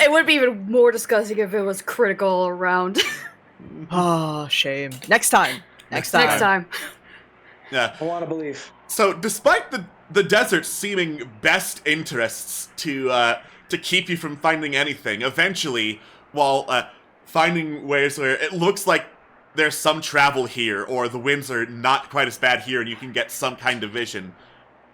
It would be even more disgusting if it was critical all around. Oh, shame. Next time. Next time. Next time. Yeah. I want to believe. So, despite the desert seeming best interests to keep you from finding anything, eventually, while finding ways where it looks like there's some travel here, or the winds are not quite as bad here, and you can get some kind of vision,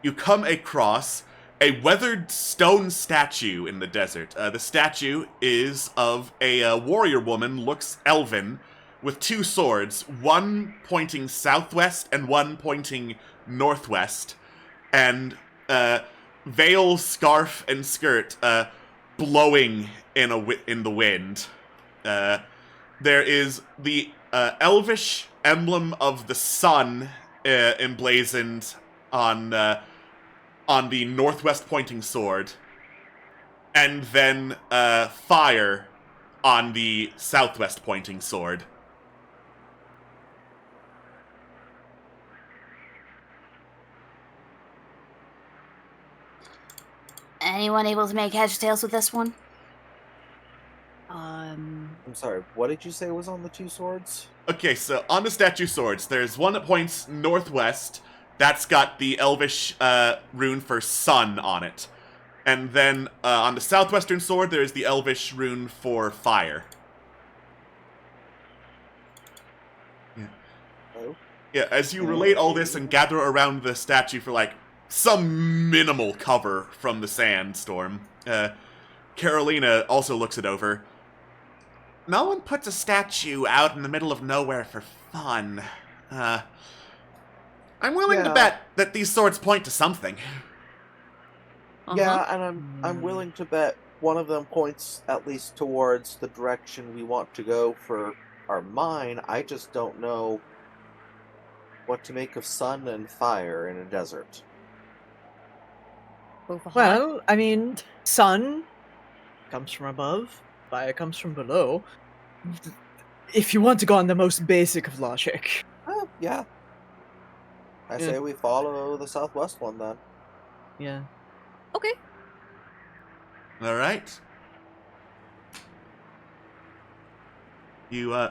you come across a weathered stone statue in the desert. The statue is of a warrior woman, looks elven, with two swords, one pointing southwest and one pointing northwest, and veil, scarf, and skirt blowing in the wind. There is the elvish emblem of the sun emblazoned on the northwest pointing sword, and then fire on the southwest pointing sword. Anyone able to make heads or tails with this one? I'm sorry, what did you say was on the two swords? Okay, so on the statue swords, there's one that points northwest. That's got the elvish rune for sun on it. And then on the southwestern sword, there's the elvish rune for fire. Yeah. Oh. Yeah, as you relate all this and gather around the statue for, like, some minimal cover from the sandstorm, Carolina also looks it over. No one puts a statue out in the middle of nowhere for fun. I'm willing to bet that these swords point to something. Yeah, and I'm willing to bet one of them points at least towards the direction we want to go for our mine. I just don't know what to make of sun and fire in a desert. Well, I mean, sun comes from above, fire comes from below. If you want to go on the most basic of logic. Oh, yeah. I say we follow the southwest one then. Yeah. Okay. All right. You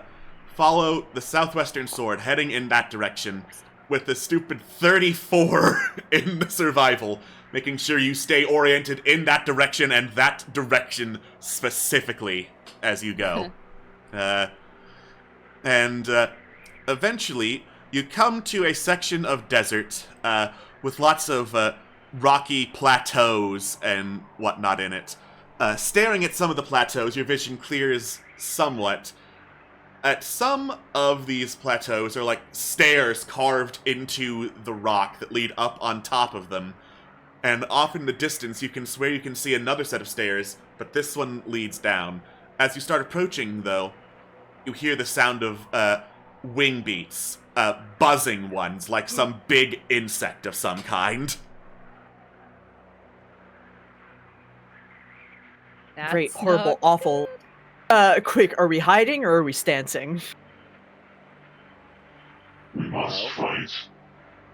follow the southwestern sword, heading in that direction, with the stupid 34 in the survival, making sure you stay oriented in that direction and that direction specifically as you go. And eventually, you come to a section of desert with lots of rocky plateaus and whatnot in it. Staring at some of the plateaus, your vision clears somewhat. At some of these plateaus are like stairs carved into the rock that lead up on top of them. And off in the distance, you can swear you can see another set of stairs, but this one leads down. As you start approaching, though, you hear the sound of wing beats, buzzing ones, like some big insect of some kind. That's Great, horrible, not awful. Quick, are we hiding or are we stancing? We must fight.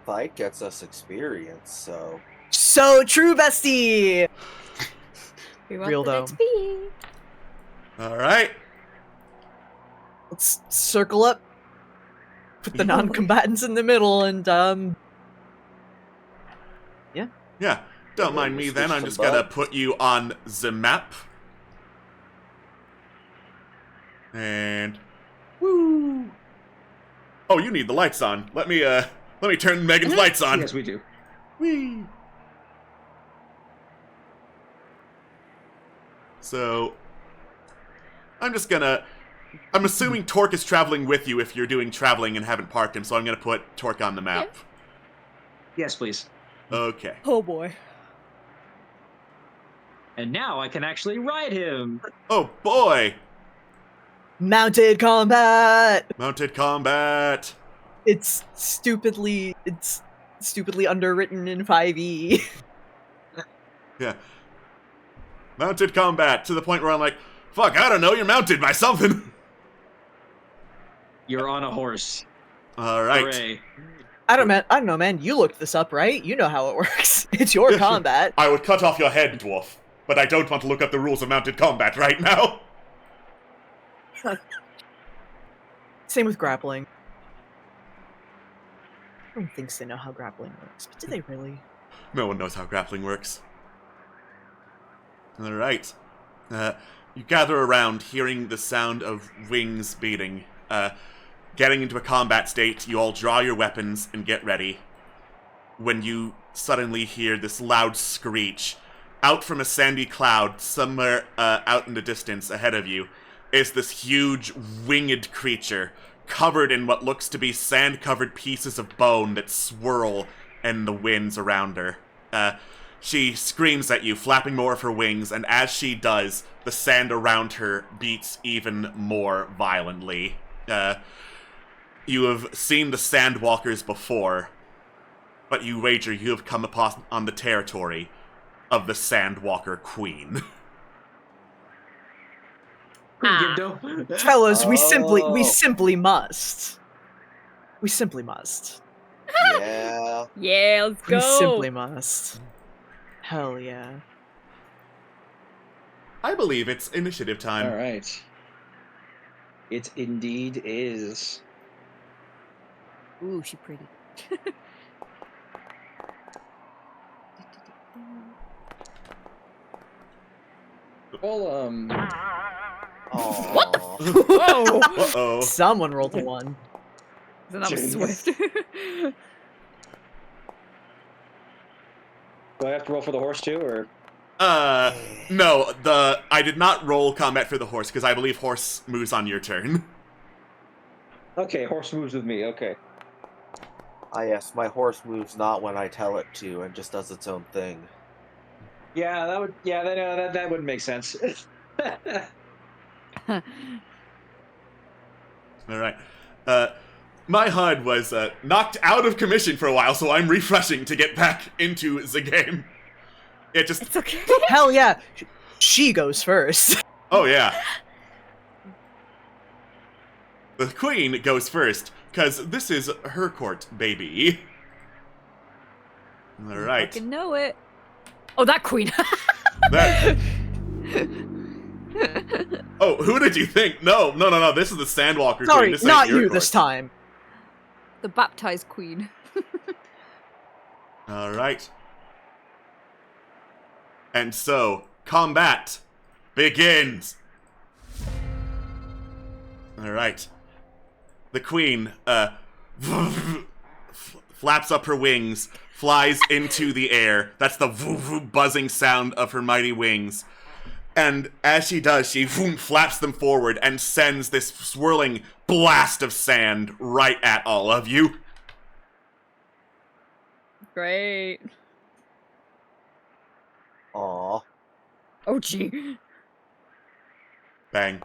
Fight gets us experience, so... So true, bestie! We want Real the though. XP. All right. Let's circle up, put the non-combatants in the middle, and Yeah, don't mind me then. I'm just gonna put you on the map. And woo! Oh, you need the lights on. Let me turn Megan's lights on. Yes, we do. Whee! So I'm assuming Torque is traveling with you if you're doing traveling and haven't parked him, so I'm gonna put Torque on the map. Yes, please. Okay. oh boy. And now I can actually ride him. Oh boy! Mounted combat! Mounted combat! It's stupidly underwritten in 5e. Yeah. Mounted combat, to the point where I'm like, fuck, I don't know, you're mounted by something! You're on a horse. Alright. Hooray. I don't know, man. You looked this up, right? You know how it works. It's your combat. I would cut off your head, dwarf. but I don't want to look up the rules of mounted combat right now. Same with grappling. Everyone thinks they know how grappling works, but do they really? No one knows how grappling works. Alright. You gather around, hearing the sound of wings beating. Getting into a combat state, you all draw your weapons and get ready. When you suddenly hear this loud screech, out from a sandy cloud, somewhere out in the distance ahead of you, is this huge winged creature, covered in what looks to be sand-covered pieces of bone that swirl in the winds around her. She screams at you, flapping more of her wings, and as she does, the sand around her beats even more violently. You have seen the Sandwalkers before, but you wager you have come upon on the territory of the Sandwalker Queen. Fellas, we simply must. We simply must. Yeah. Yeah, let's go. We simply must. Hell yeah. I believe it's initiative time. All right. It indeed is. Ooh, she pretty. Well, What the Whoa! Uh-oh. Someone rolled a 1. Then that was Genius. swift. Do I have to roll for the horse too, or? No, I did not roll combat for the horse, because I believe horse moves on your turn. Okay, horse moves with me, okay. Ah, yes, my horse moves not when I tell it to, and just does its own thing. Yeah, that would make sense. Alright. My HUD was knocked out of commission for a while, so I'm refreshing to get back into the game. It just... It's okay. Hell yeah! She goes first. Oh, yeah. The queen goes first, because this is her court, baby. Alright. I fucking know it. Oh, that queen. That... Oh, who did you think? No, this is the Sandwalker Sorry, queen. This not ain't your you court. this time. The baptized queen. Alright. And so, combat begins! Alright. The queen, flaps up her wings, flies into the air. That's the buzzing sound of her mighty wings. And as she does, she flaps them forward and sends this swirling blast of sand right at all of you. Great. Aw. Oh, gee. Bang.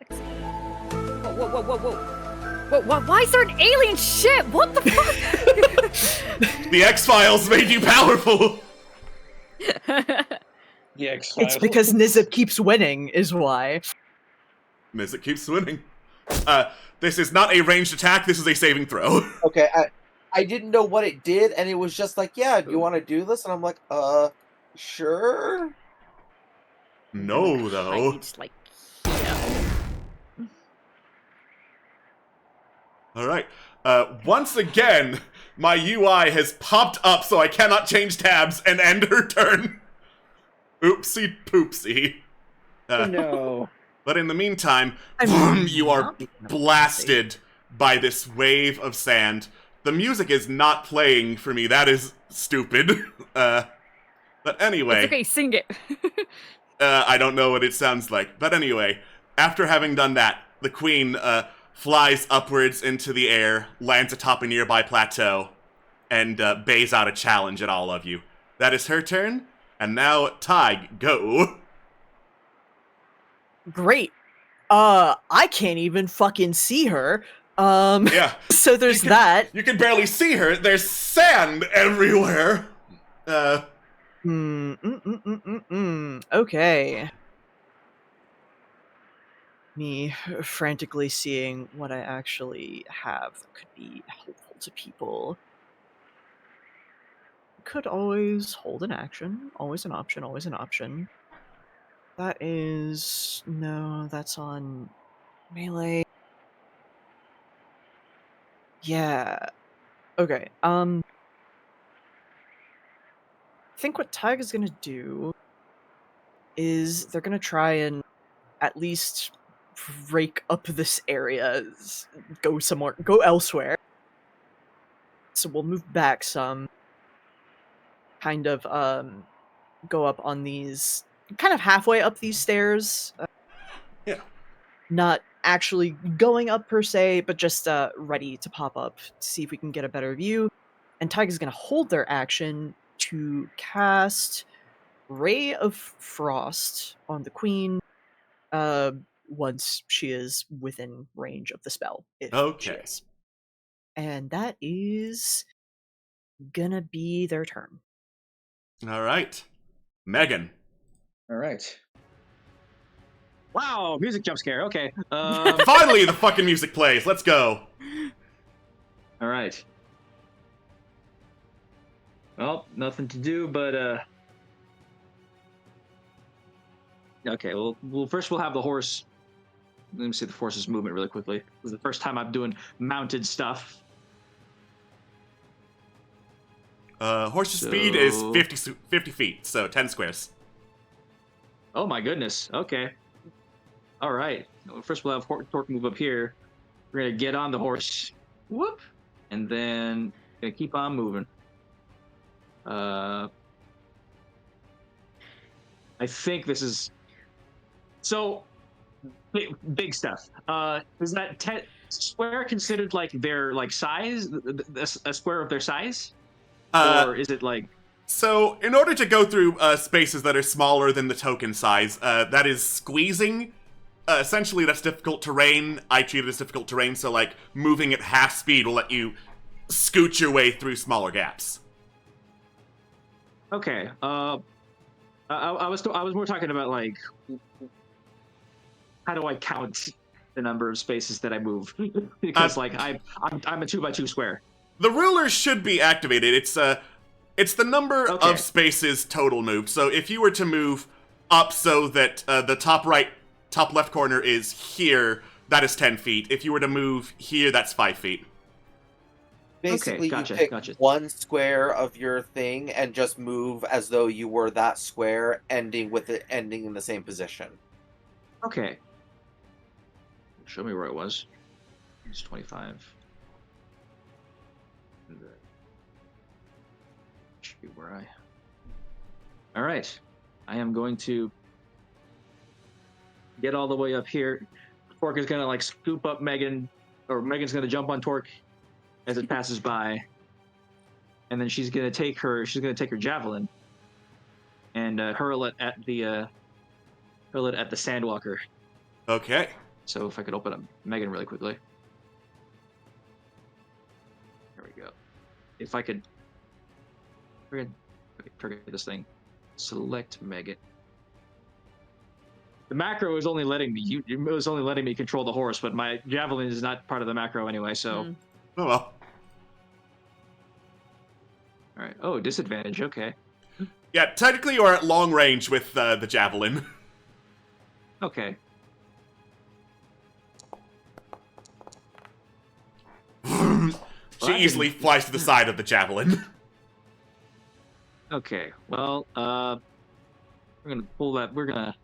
Whoa. Why is there an alien ship? What the fuck? The X-Files made you powerful! Yeah, It's because Nizip keeps winning, is why. Nizip keeps winning. This is not a ranged attack, this is a saving throw. Okay, I didn't know what it did, and it was just like, yeah, do you want to do this? And I'm like, sure? No, though. Just like, Alright. Once again, my UI has popped up so I cannot change tabs and end her turn. Oopsie poopsie. No. But in the meantime, I mean, you are not even a blasted by this wave of sand. The music is not playing for me. That is stupid. But anyway. it's okay, sing it. I don't know what it sounds like. But anyway, after having done that, the queen flies upwards into the air, lands atop a nearby plateau, and bays out a challenge at all of you. That is her turn, and now, Tig, go. Great. I can't even fucking see her. Yeah. So there's that. You can barely see her. There's sand everywhere. Okay. Me frantically seeing what I actually have that could be helpful to people. could always hold an action. Always an option, always an option. That is... No, that's on melee. Yeah. Okay, I think what Tyga's gonna do is they're gonna try and at least break up this area, go somewhere, go elsewhere. So we'll move back some, kind of go up on these, kind of halfway up these stairs. Yeah. Not actually going up per se, but just ready to pop up to see if we can get a better view. And Tyga's gonna hold their action to cast Ray of Frost on the queen once she is within range of the spell, if she Okay. is. And that is gonna be their turn. All right. Megan. All right. Wow, music jump scare. Okay. Finally, the fucking music plays. Let's go. All right. Well, nothing to do, but okay. Well, first we'll have the horse. Let me see the horse's movement really quickly. This is the first time I'm doing mounted stuff. Horse's speed is 50 feet, so 10 squares. Oh my goodness. Okay. All right. Well, first we'll have Torque move up here. We're gonna get on the horse. Whoop. And then gonna keep on moving. I think this is so big stuff. Is that square considered like their like size, a square of their size, or is it like? So, in order to go through spaces that are smaller than the token size, that is squeezing. Essentially, that's difficult terrain. I treat it as difficult terrain, so like moving at half speed will let you scoot your way through smaller gaps. Okay. I was more talking about like how do I count the number of spaces that I move because like I'm a 2x2 square. The ruler should be activated. It's the number Okay. of spaces total moved. So if you were to move up so that the top left corner is here, that is 10 feet. If you were to move here, that's 5 feet. Basically, gotcha, you pick gotcha. one square of your thing and just move as though you were that square, ending in the same position. Okay. Show me where I was. It's 25. Should be where I. All right. I am going to get all the way up here. Torque is gonna like scoop up Megan, or Megan's gonna jump on Torque as it passes by, and then she's gonna take her javelin and hurl it at the Sandwalker. Okay. So if I could open up Megan really quickly. There we go. If I could trigger this thing. Select Megan. The macro is only letting me control the horse, but my javelin is not part of the macro anyway, so. Oh well. Alright. Oh, disadvantage, okay. Yeah, technically you are at long range with the javelin. Okay. She easily flies to the side of the javelin. Okay, well, we're gonna pull that. We're gonna.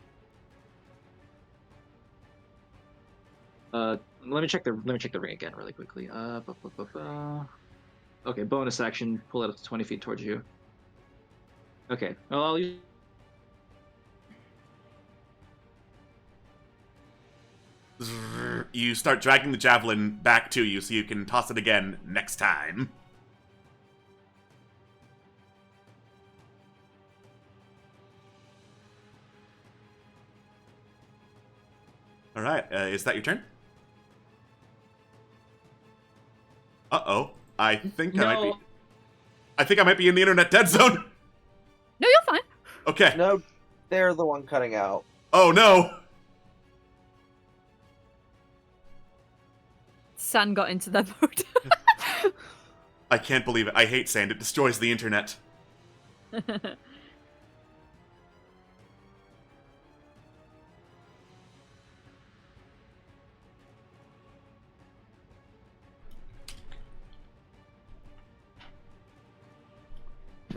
Let me check the ring again really quickly. Okay, bonus action. Pull it up to 20 feet towards you. Okay. Well, I'll use. You start dragging the javelin back to you so you can toss it again next time. All right, is that your turn? Uh-oh. I think I might be in the internet dead zone. No, you're fine. Okay. No, they're the one cutting out. Oh no. Sand got into their mode. I can't believe it. I hate sand. It destroys the internet. All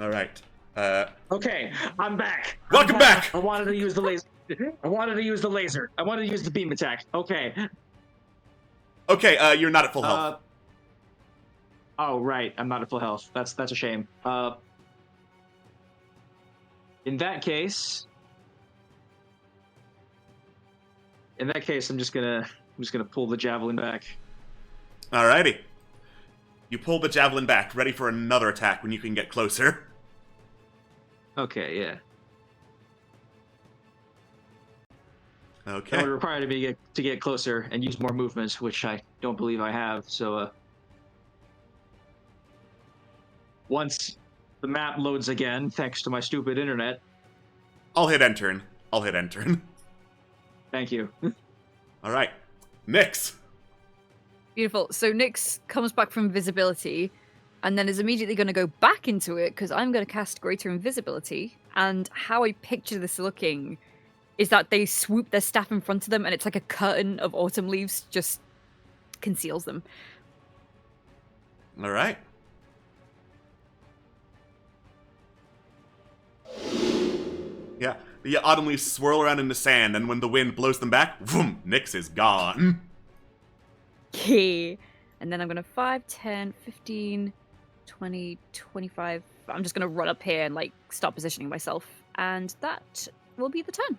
right. Okay, I'm back. Welcome back! I wanted to use the laser. I wanted to use the beam attack. Okay. Okay, you're not at full health. Oh, right. I'm not at full health. That's a shame. In that case, I'm just gonna pull the javelin back. Alrighty. You pull the javelin back, ready for another attack when you can get closer. Okay, yeah. Okay. That would require me to get closer and use more movements, which I don't believe I have. So, once the map loads again, thanks to my stupid internet. I'll hit enter. Thank you. All right. Nyx. Beautiful. So Nyx comes back from invisibility and then is immediately going to go back into it because I'm going to cast Greater Invisibility. And how I picture this looking is that they swoop their staff in front of them and it's like a curtain of autumn leaves just conceals them. All right. Yeah, the autumn leaves swirl around in the sand, and when the wind blows them back, vroom, Nyx is gone. Okay. And then I'm going to 5, 10, 15, 20, 25. I'm just going to run up here and, like, start positioning myself. And that will be the turn.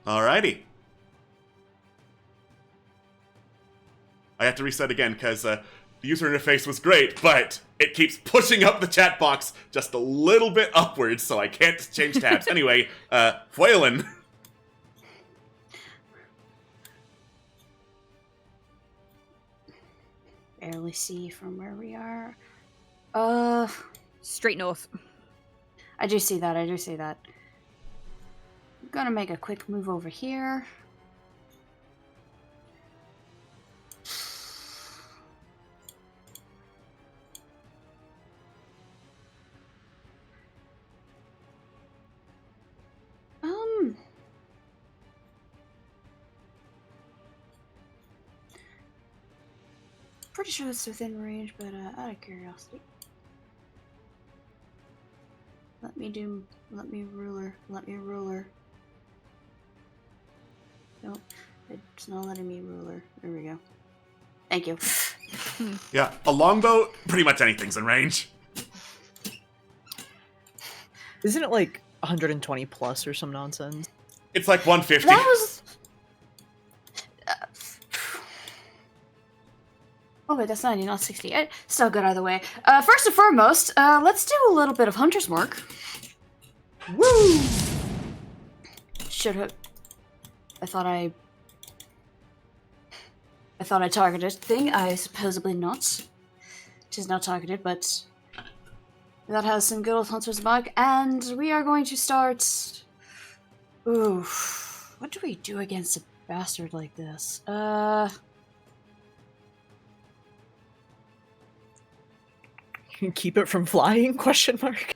Alrighty. I have to reset again, because the user interface was great, but it keeps pushing up the chat box just a little bit upwards, so I can't change tabs. Anyway, Whalen. Barely see from where we are. Straight north. I do see that. I'm gonna make a quick move over here. Pretty sure it's within range, but out of curiosity. Let me ruler. Nope, it's not letting me ruler. There we go. Thank you. Yeah, a longbow, pretty much anything's in range. Isn't it like 120 plus or some nonsense? It's like 150. That was... Oh wait, that's 90, not 60. Still good either way. First and foremost, let's do a little bit of hunter's mark. Woo! Should have... I thought I targeted thing. I supposedly not. It is not targeted, but that has some good old hunter's mark. And we are going to start... Ooh. What do we do against a bastard like this? Keep it from flying? Question mark.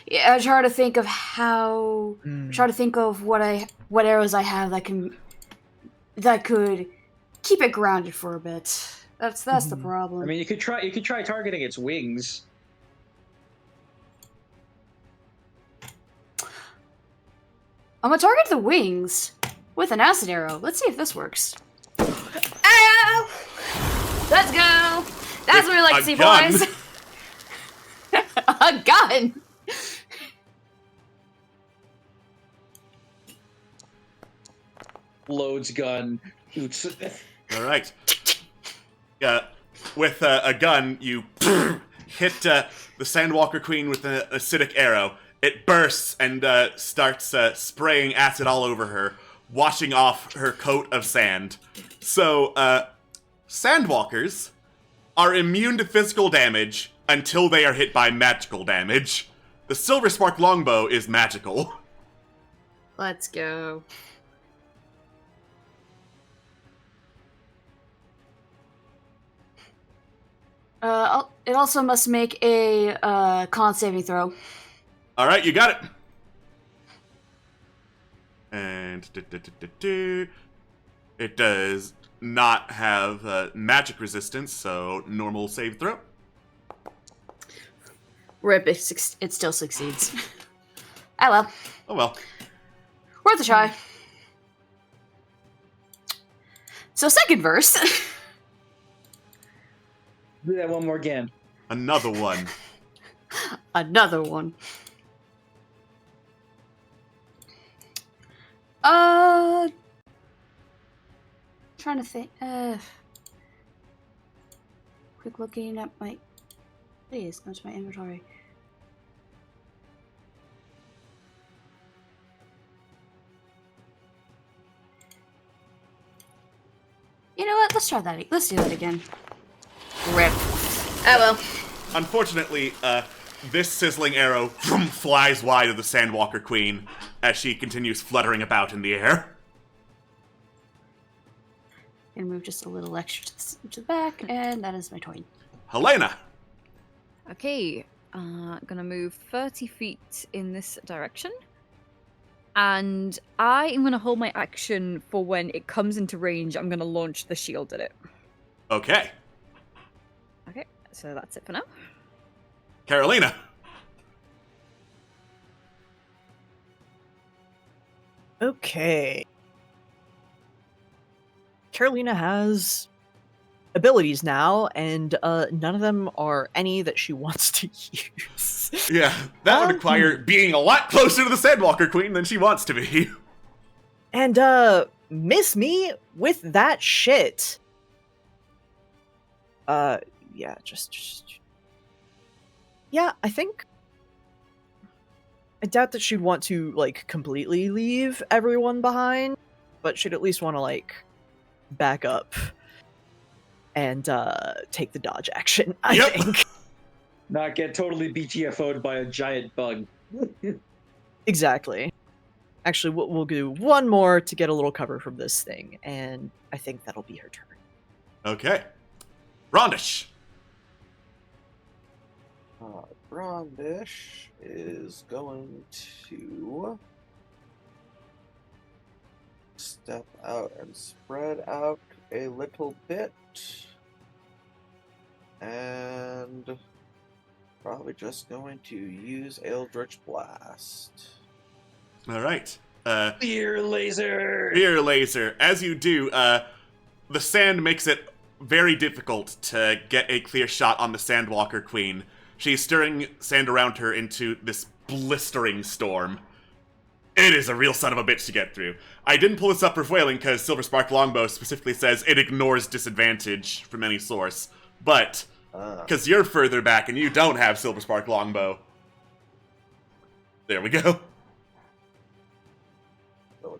Yeah, I try to think of how. Try to think of what arrows I have that could keep it grounded for a bit. That's the problem. I mean, you could try targeting its wings. I'm gonna target the wings with an acid arrow. Let's see if this works. Ow! Let's go. That's what we like to see, boys. A gun! Loads gun. Alright. With a gun, you hit the Sandwalker Queen with an acidic arrow. It bursts and starts spraying acid all over her, washing off her coat of sand. So, Sandwalkers are immune to physical damage until they are hit by magical damage. The Silver Spark Longbow is magical. Let's go. It also must make a con saving throw. All right, you got it. And it does not have magic resistance, so normal save throw. Rip, it still succeeds. Oh well. Oh well. Worth a try. So second verse. Do that one more again. Another one. Another one. Trying to think. Quick looking at my. Please go to my inventory. You know what? Let's try that. Let's do that again. Rip. Oh well. Unfortunately, this sizzling arrow flies wide of the Sandwalker Queen as she continues fluttering about in the air. Gonna move just a little extra to the back, and that is my turn. Helena! Okay, gonna move 30 feet in this direction. And I am gonna hold my action for when it comes into range, I'm gonna launch the shield at it. Okay. Okay, so that's it for now. Carolina! Okay. Carolina has abilities now, and none of them are any that she wants to use. Yeah, that would require being a lot closer to the Sandwalker Queen than she wants to be. And, miss me with that shit. Yeah, just... Yeah, I think... I doubt that she'd want to, like, completely leave everyone behind, but she'd at least want to, like, back up and, take the dodge action, I think. Not get totally BTFO'd by a giant bug. Exactly. Actually, we'll do one more to get a little cover from this thing, and I think that'll be her turn. Okay. Rondish! Brondish is going to step out and spread out a little bit, and probably just going to use Eldritch Blast. All right. Fear laser! Fear laser. As you do, the sand makes it very difficult to get a clear shot on the Sandwalker Queen. She's stirring sand around her into this blistering storm. It is a real son of a bitch to get through. I didn't pull this up for Whaling because Silver Spark Longbow specifically says it ignores disadvantage from any source. But, because you're further back and you don't have Silver Spark Longbow. There we go.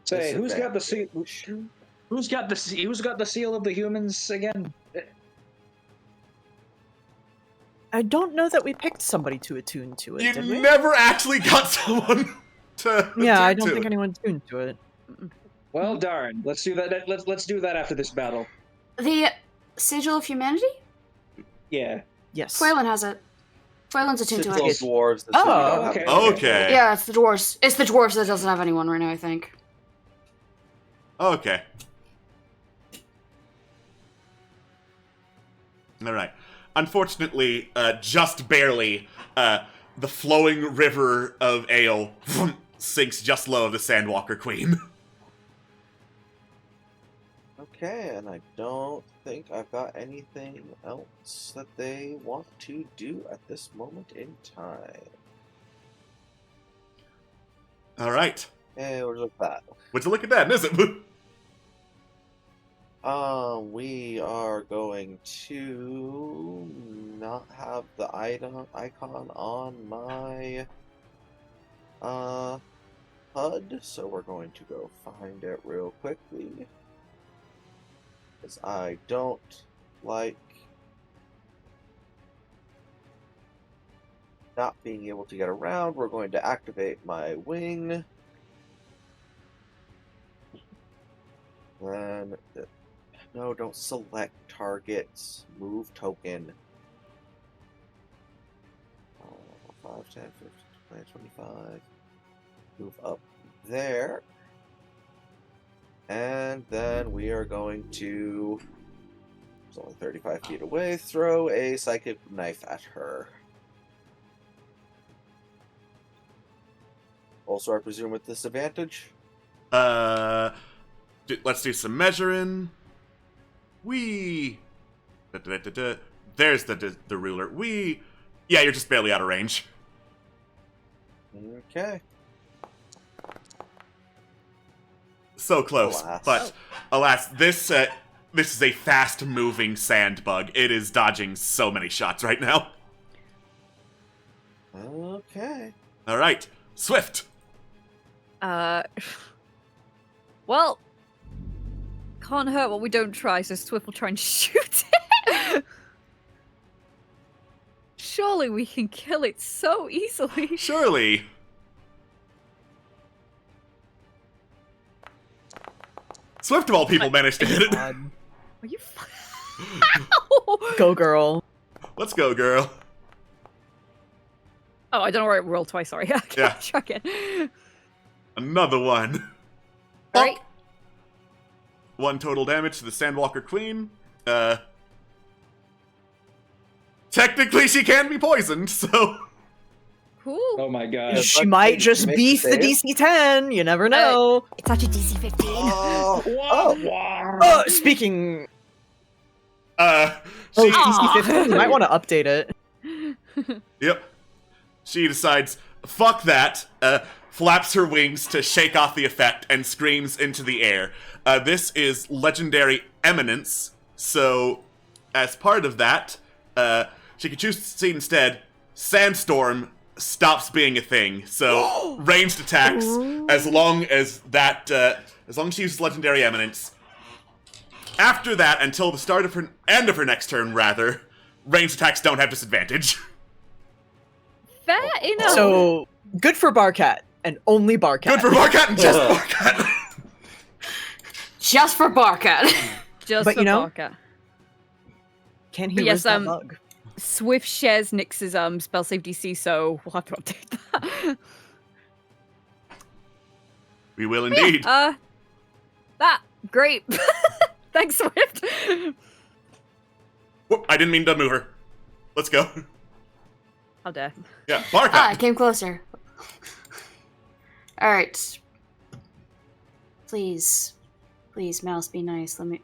Say, who's got the seal? Who's got the seal of the humans again? I don't know that we picked somebody to attune to it, You did we? never actually got someone to Yeah, I attune don't to think it. anyone tuned to it. Well, darn. Let's do that. Let's do that after this battle. The Sigil of Humanity? Yeah. Yes. Foylin has it. Foylin's attuned to Typical it. dwarves. Oh, okay. Okay. Yeah, it's the dwarves. It's the dwarves that doesn't have anyone right now, I think. Okay. Alright. Unfortunately, just barely, the flowing river of ale sinks just low of the Sandwalker Queen. Okay, and I don't think I've got anything else that they want to do at this moment in time. Alright. Hey, where's the that? Would you look at that, is it? We are going to not have the icon on my HUD, so we're going to go find it real quickly. Because I don't like not being able to get around. We're going to activate my wing. Then, no, don't select targets. Move token. 5, 10, 15. 25. Move up there. And then we are going to, it's only 35 feet away, throw a psychic knife at her. Also, I presume with disadvantage? Let's do some measuring. There's the ruler. Yeah, you're just barely out of range. Okay. So close, Alas. but alas, this is a fast-moving sand bug. It is dodging so many shots right now. Okay. All right, Swift. Well, can't hurt what we don't try, so Swift will try and shoot it. Surely we can kill it so easily. Surely. Swift of all people managed to hit it. God. Are you? Go, girl. Let's go, girl. Oh, I don't know where it rolled twice. Sorry. Okay, Yeah. try again. Another one. All right. 1 total damage to the Sandwalker Queen. Technically, she can be poisoned, so. Cool. Oh my god. She but might make- just make beef the the DC 10. You never know. It's actually DC 15. Oh, Speaking. She, DC 15. You might want to update it. Yep. She decides, fuck that, flaps her wings to shake off the effect, and screams into the air. This is legendary eminence, so as part of that, she can choose to see instead, Sandstorm stops being a thing. So ranged attacks, as long as she uses legendary eminence. After that, until the end of her next turn, rather, ranged attacks don't have disadvantage. Fair enough. So, good for Barcat, and only Barcat. Good for Barcat and just Barcat. Just for Barcat. Just but for you know- Barker. Can he But yes, risk that bug? Swift shares Nyx's spell save DC, so we'll have to update that. We will indeed. Great. Thanks, Swift. Whoop, I didn't mean to move her. Let's go. How dare. Yeah, Barcat. I came closer. Alright. Please. Please, mouse, be nice. Let me...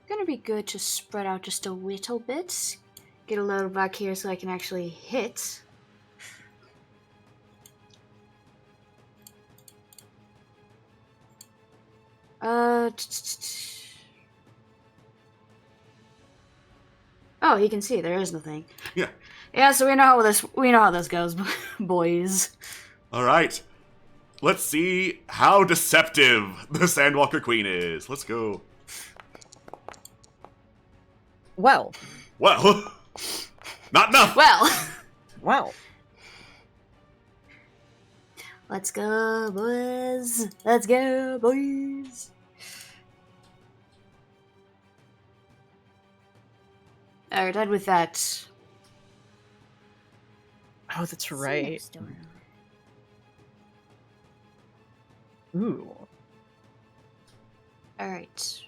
Gonna be good to spread out just a little bit. Get a little back here so I can actually hit. Oh, you can see there is nothing. Yeah. Yeah, so we know how this goes, boys. All right. Let's see how deceptive the Sandwalker Queen is. Let's go. Well. Well, not enough. Well, Wow. let's go, boys. Let's go, boys. Alright, done with that. Oh, that's right. Ooh. Alright.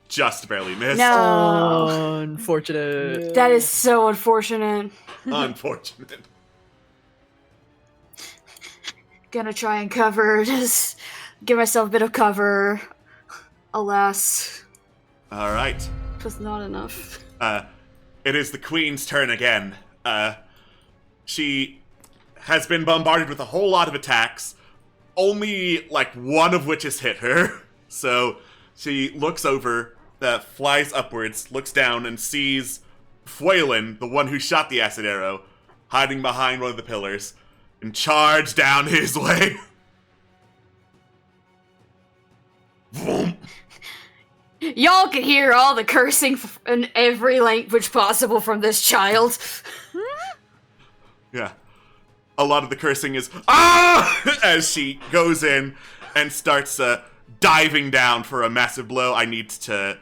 Just barely missed. No. Unfortunate. That is so unfortunate. Unfortunate. Gonna try and cover, just give myself a bit of cover. Alas, All right. just not enough. It is the Queen's turn again. She has been bombarded with a whole lot of attacks, only like one of which has hit her. So she looks over, flies upwards, looks down, and sees Fuelin, the one who shot the acid arrow, hiding behind one of the pillars, and charge down his way. Vroom. Y'all can hear all the cursing in every language possible from this child. Yeah. a lot of the cursing is ah as she goes in and starts diving down for a massive blow. I need to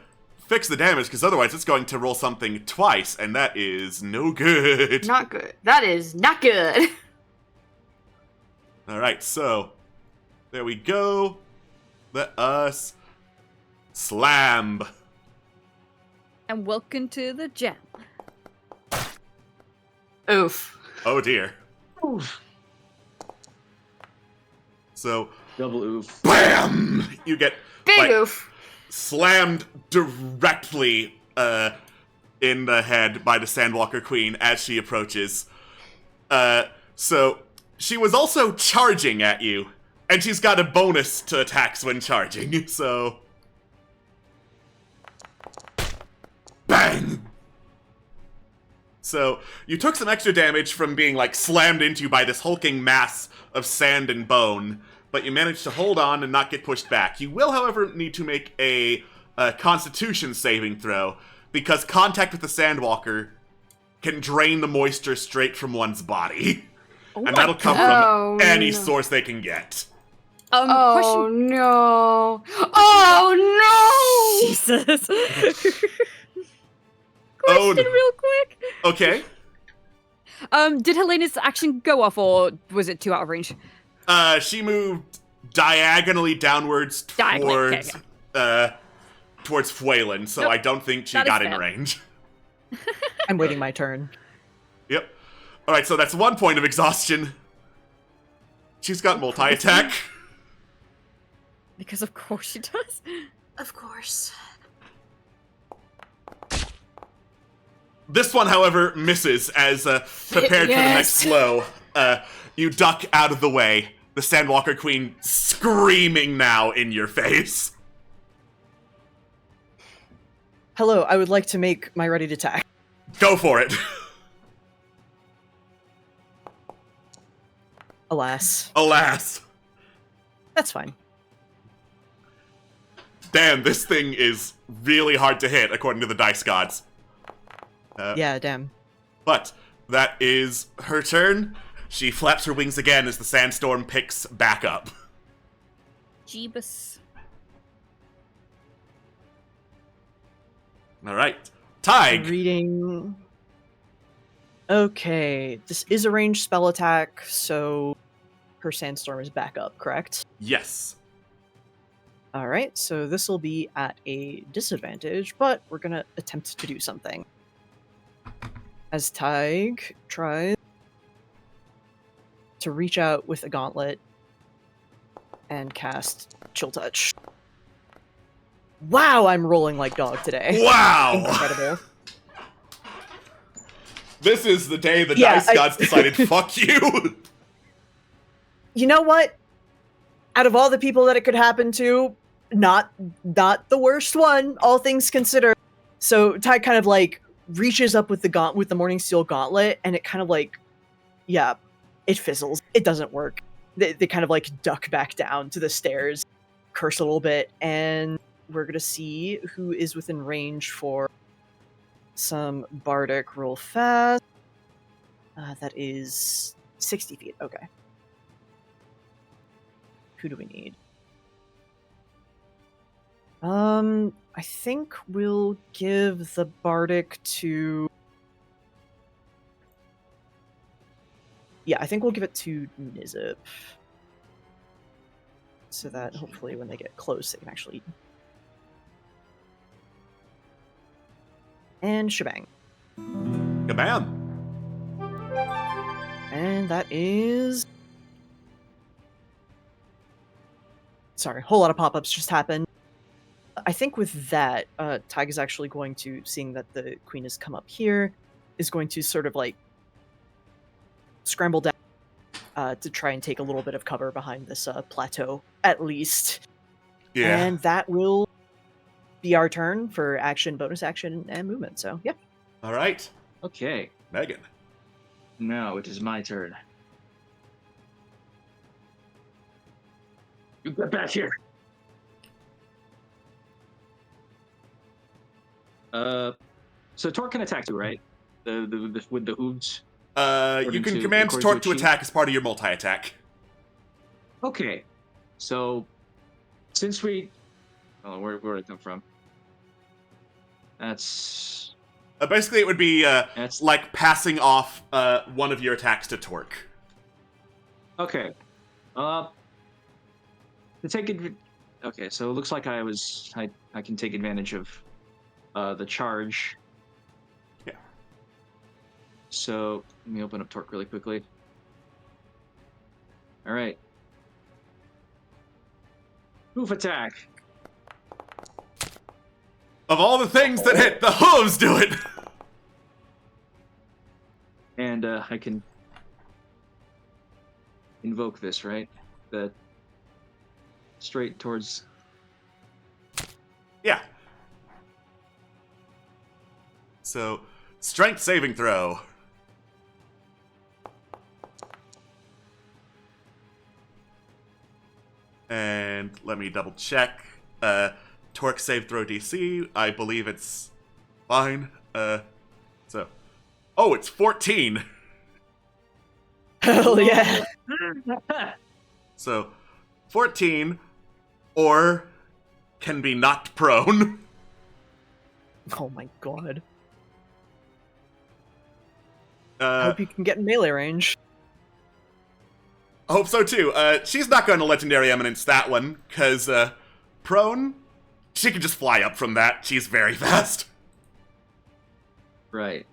fix the damage because otherwise it's going to roll something twice, and that is no good. Not good. That is not good. All right, so there we go. Let us slam. And welcome to the jam. Oof. Oh dear. Oof. So Double oof. BAM! You get Big oof. slammed directly in the head by the Sandwalker Queen as she approaches. So she was also charging at you, and she's got a bonus to attacks when charging, so... Bang! So, you took some extra damage from being, slammed into by this hulking mass of sand and bone, but you managed to hold on and not get pushed back. You will, however, need to make a Constitution saving throw, because contact with the Sandwalker can drain the moisture straight from one's body. Oh And my that'll come God. from any Oh, no. source they can get. Oh Question. no. Oh no. Jesus. Oh, Question no. real quick. Okay. Did Helena's action go off, or was it too out of range? She moved diagonally downwards Diagonally, towards okay, towards Fuelen, so Nope. I don't think she That is got in fair. range. I'm waiting my turn. Yep. Alright, so that's 1 point of exhaustion. She's got multi-attack. Because of course she does. Of course. This one, however, misses as prepared for the next Yes. blow. You duck out of the way. The Sandwalker Queen screaming now in your face. Hello, I would like to make my ready to attack. Go for it. Alas. Alas. That's fine. Damn, this thing is really hard to hit, according to the dice gods. Yeah, damn. But that is her turn. She flaps her wings again as the sandstorm picks back up. Jeebus. All right. Tig. Reading. Okay, this is a ranged spell attack, so her sandstorm is back up, correct? Yes. Alright, so this will be at a disadvantage, but we're gonna attempt to do something. As Tig tries to reach out with a gauntlet and cast Chill Touch. Wow, I'm rolling like dog today. Wow. Incredible. This is the day the Yeah, dice gods decided, fuck you. You know what? Out of all the people that it could happen to, not the worst one, all things considered. So Ty kind of reaches up with the Morning Steel gauntlet, and it kind of it fizzles. It doesn't work. They kind of duck back down to the stairs, curse a little bit, and we're gonna see who is within range for some bardic real fast. That is 60 feet. Okay. Who do we need? I think we'll give the bardic to... Yeah, I think we'll give it to Nizip. So that hopefully when they get close, they can actually... And shebang. Kabam. And that is... Sorry, a whole lot of pop-ups just happened. I think with that, Tig is actually going to, seeing that the queen has come up here, is going to sort of scramble down to try and take a little bit of cover behind this plateau, at least. Yeah. And that will be our turn for action, bonus action, and movement. So, yeah. All right. Okay, Megan. now it is my turn. You get back here. So Torque can attack you, right? The with the hooves. You can command Torque to attack as part of your multi-attack. Okay, so since we, where did it come from? That's basically it would be that's like passing off one of your attacks to Torque. okay. To take it. Okay, so it looks like I can take advantage of the charge. Yeah. So let me open up Torque really quickly. All right. Hoof attack. Of all the things that hit, the hooves do it! And I can invoke this, right? The straight towards. Yeah. So, strength saving throw. And let me double check. Torque save throw DC. I believe it's fine. So. Oh, it's 14. Hell yeah. So, 14, or can be knocked prone. Oh my god. I Hope you can get in melee range. hope so too. She's not going to Legendary Eminence that one, because prone, she can just fly up from that. She's very fast. Right.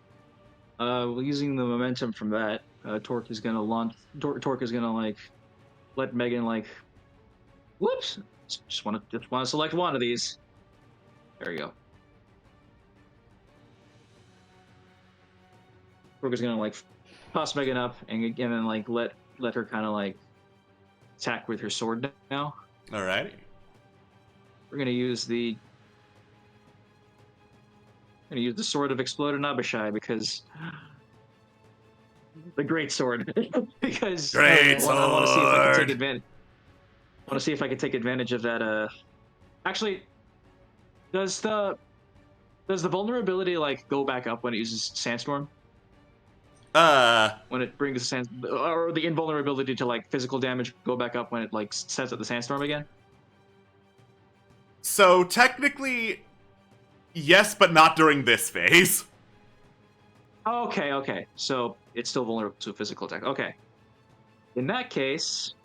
Well, using the momentum from that, Torque is gonna launch. Torque is gonna like let Megan like. Whoops! Just want to select one of these. There you go. Torque is gonna like toss Megan up and then like let her kind of like attack with her sword now. Alrighty. We're gonna use the sword of exploded Abishai because the great sword because Great I want to see if I can sword. take advantage. I want to see if I can take advantage of that. Actually, does the vulnerability like go back up when it uses Sandstorm? When it brings sand, or the invulnerability to like physical damage go back up when it like sets up the Sandstorm again? So technically, yes, but not during this phase. Okay. So it's still vulnerable to a physical attack. Okay. In that case,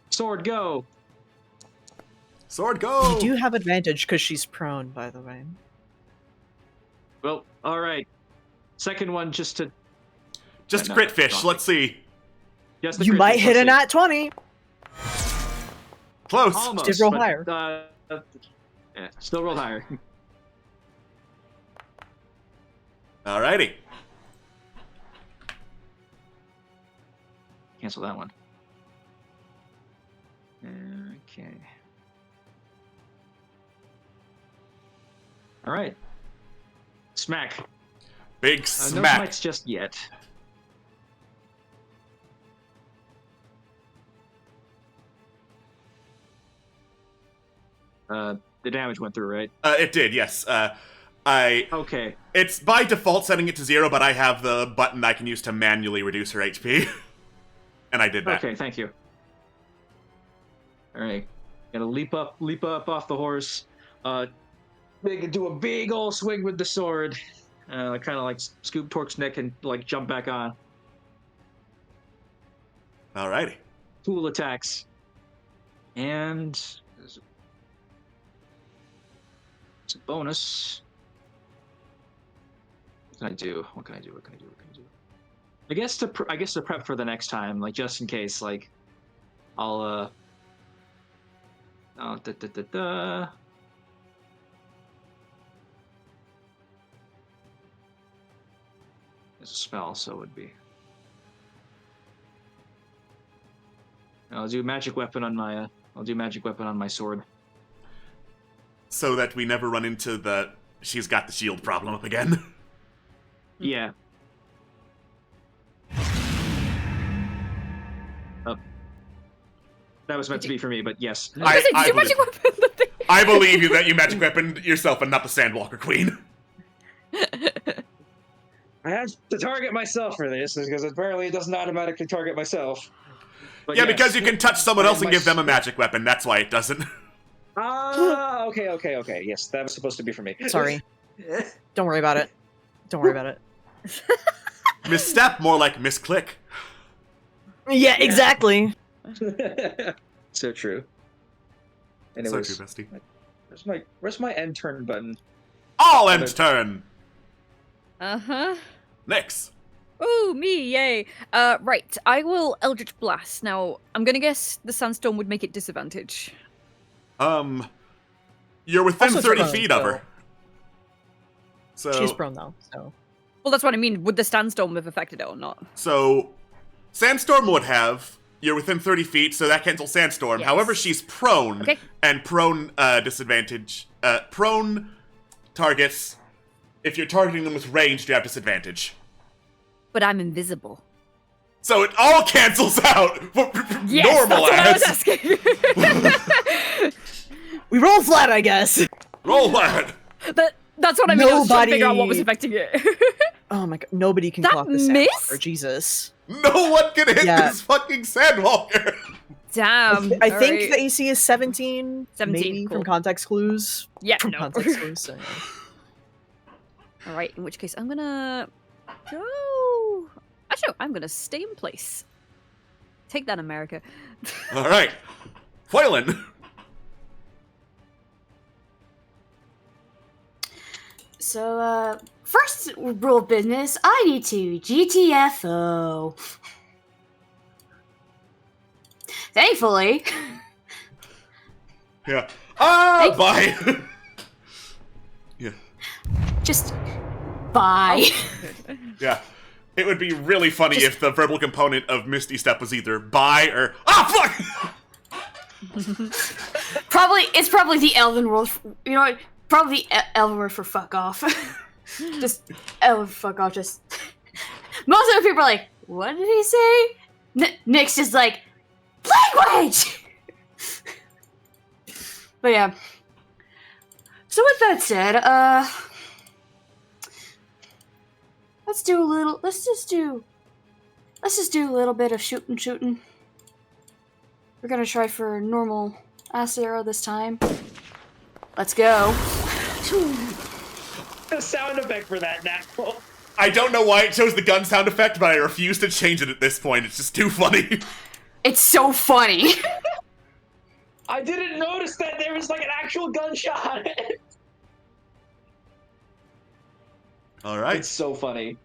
sword go. Sword go. You do have advantage because she's prone, by the way. Well, all right. Second one, just a no, crit fish. wrong. Let's see. just the You crit might fish, hit a let's see. nat 20. Close. Almost. Did roll but, higher. Yeah, still rolled higher. Alrighty. Cancel that one. Okay. All right. Smack. Big No smack. smites just yet. The damage went through, right? It did, yes. Okay. It's by default setting it to 0, but I have the button I can use to manually reduce her HP. And I did that. Okay, thank you. All right. Gotta leap up off the horse. Do a big old swing with the sword. Kind of like scoop Torque's neck and like jump back on. Alrighty. Tool attacks. And it's a bonus. What can I do? I guess to prep for the next time, like just in case, like I'll It's a spell, so it would be. I'll do magic weapon on my. I'll do magic weapon on my sword. So that we never run into the she's got the shield problem up again. Yeah. That was meant to be for me, but yes. I believe you that you magic weaponed yourself and not the Sandwalker Queen. I had to target myself for this because apparently it doesn't automatically target myself. But Yeah, yes. because you can touch someone else and My give them a magic weapon. That's why it doesn't. Ah, okay. Yes, that was supposed to be for me. Sorry. Don't worry about it. Don't worry about it. Misstep, more like misclick. Yeah, exactly. So true. Anyways, So true, bestie. where's my end turn button? All end turn. Uh-huh. Next. Ooh, me, yay. Right, I will Eldritch Blast. Now, I'm gonna guess the Sandstorm would make it disadvantage. You're within Also 30 prone, feet of her. So She's prone though, so. Well, that's what I mean. Would the Sandstorm have affected it or not? So, Sandstorm would have. You're within 30 feet, so that cancels Sandstorm. Yes. However, she's prone, Okay. and prone disadvantage. Prone targets, if you're targeting them with ranged, you have disadvantage. But I'm invisible. So it all cancels out. Yes, Normal that's what ass. I was asking. We roll flat, I guess. Roll lad. That's what I mean. I was trying to figure out what was Nobody- affecting it. Oh my god, nobody can That clock this miss? Sandwalker, Jesus. No one can hit Yeah. this fucking Sandwalker. Damn. I think alright. the AC is 17. 17, maybe cool. from context clues. Yeah, From no. context clues. So, yeah. Alright, in which case I'm gonna go. Actually, no, I'm gonna stay in place. Take that, America. All right, Foylan. So, first rule of business, I need to GTFO. Thankfully. Yeah. Bye. Yeah. Just bye. Yeah. It would be really funny if the verbal component of Misty Step was either bye or fuck. It's probably the Elven word. You know what? Probably the Elven word for fuck off. Just Elven fuck off. Just most of the people are like, "What did he say?" Nick's just like, "Language." But yeah. So with that said, let's just do a little bit of shooting. We're gonna try for normal acid arrow this time. Let's go. The sound effect for that, Knuckle. I don't know why it chose the gun sound effect, but I refuse to change it at this point. It's just too funny. It's so funny. I didn't notice that there was like an actual gunshot. All right. It's so funny.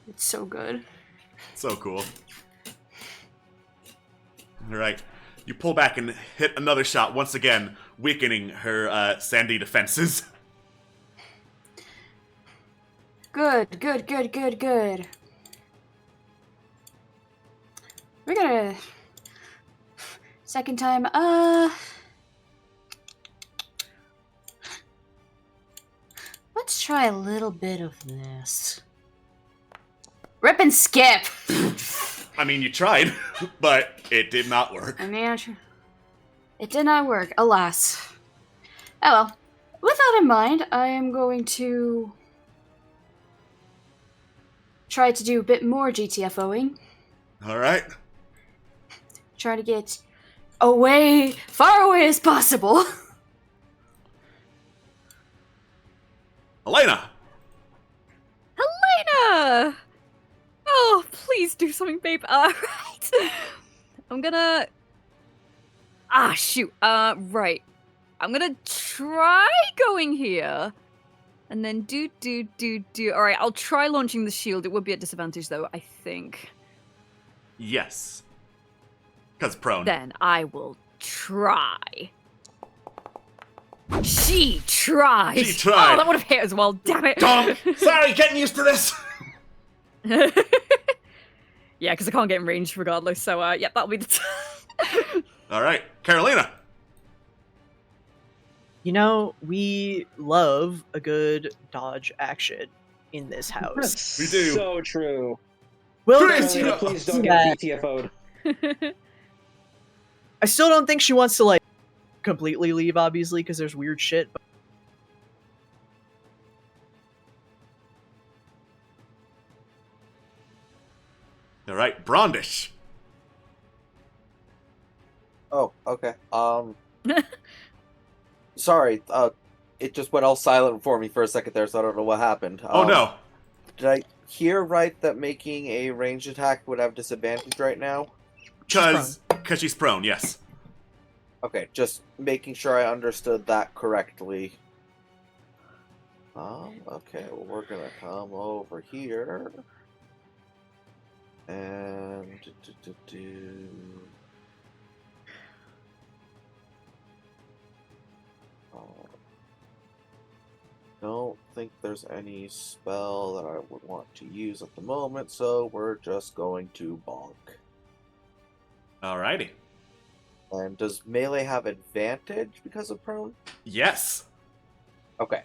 It's so good. So cool. All right. You pull back and hit another shot, once again, weakening her sandy defenses. Good. We're gonna... Second time, let's try a little bit of this. Rip and skip! I mean, you tried, but it did not work. I mean, it did not work, alas. Oh well. With that in mind, I am going to try to do a bit more GTFOing. All right. Try to get far away as possible. Elena! Helena! Oh, please do something, babe. Right. I'm gonna... shoot. Right. I'm gonna try going here. And then do. Alright, I'll try launching the shield. It would be at disadvantage, though, I think. Yes. Because prone. Then I will try. She tried. She tried. Oh, that would have hit as well. Damn it. Donk! Sorry, getting used to this! Yeah, because I can't get in range regardless, so yeah, that'll be the time. Alright, Carolina! You know, we love a good dodge action in this house. We do. So true. Will Chris, continue Carolina, please don't Yeah. get GTFO'd. I still don't think she wants to, like, completely leave, obviously, because there's weird shit. But Alright, Brondish. Oh, okay. Sorry, it just went all silent for me for a second there, so I don't know what happened. Oh no. Did I hear right that making a ranged attack would have disadvantage right now? Because she's prone, yes. Okay, just making sure I understood that correctly. Okay, well, we're gonna come over here. And... Don't think there's any spell that I would want to use at the moment, so we're just going to bonk. Alrighty. And does melee have advantage because of prone? Yes. Okay.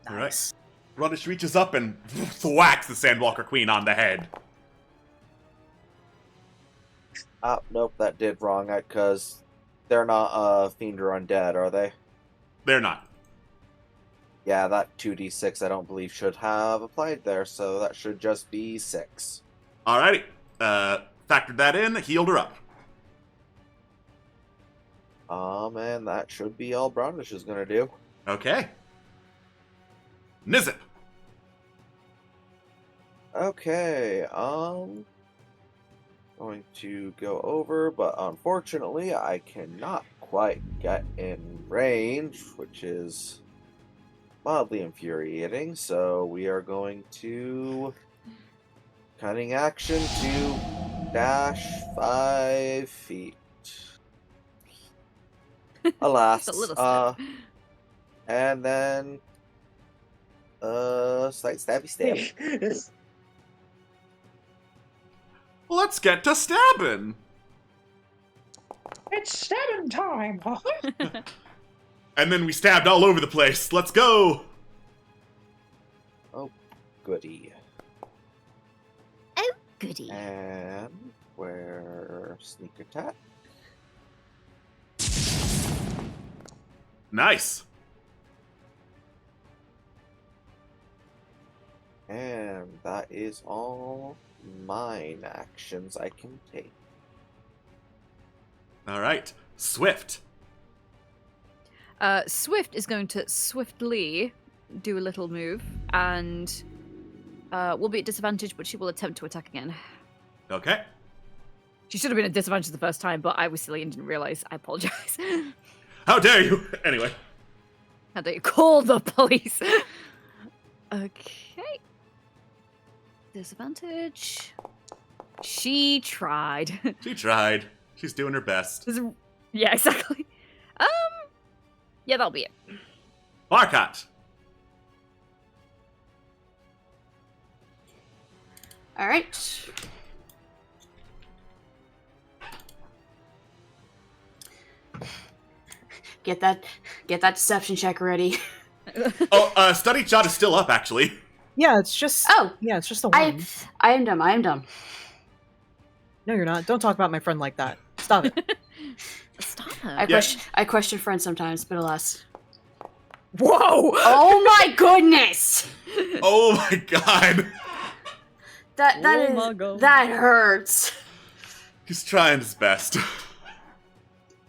Nice. Brondish reaches up and thwacks the Sandwalker Queen on the head. Nope, that did wrong, because they're not fiend or undead, are they? They're not. Yeah, that 2d6 I don't believe should have applied there, so that should just be 6. Alrighty. Factored that in, healed her up. And that should be all Brownish is gonna do. Okay. Nizip. Okay, going to go over, but unfortunately I cannot quite get in range, which is mildly infuriating, so we are going to cunning action to dash 5 feet. Alas. Just a little step. And then slight stabby stab. Let's get to stabbing. It's stabbing time. And then we stabbed all over the place. Let's go. Oh, goody. Oh, goody. And where sneak attack? Nice. And that is all mine actions I can take. Alright. Swift. Swift is going to swiftly do a little move and will be at disadvantage, but she will attempt to attack again. Okay. She should have been at disadvantage the first time, but I was silly and didn't realize. I apologize. How dare you? Anyway. How dare you call the police? Okay. Disadvantage. She tried. She tried. She's doing her best. Yeah, exactly. Yeah, that'll be it. Marcotte. All right. Get that deception check ready. Oh, study shot is still up, actually. Yeah, it's just. Oh. Yeah, it's just a one. I am dumb. No, you're not. Don't talk about my friend like that. Stop it. Stop her. I question friends sometimes, but alas. Whoa! Oh my goodness! Oh my god. That hurts. He's trying his best.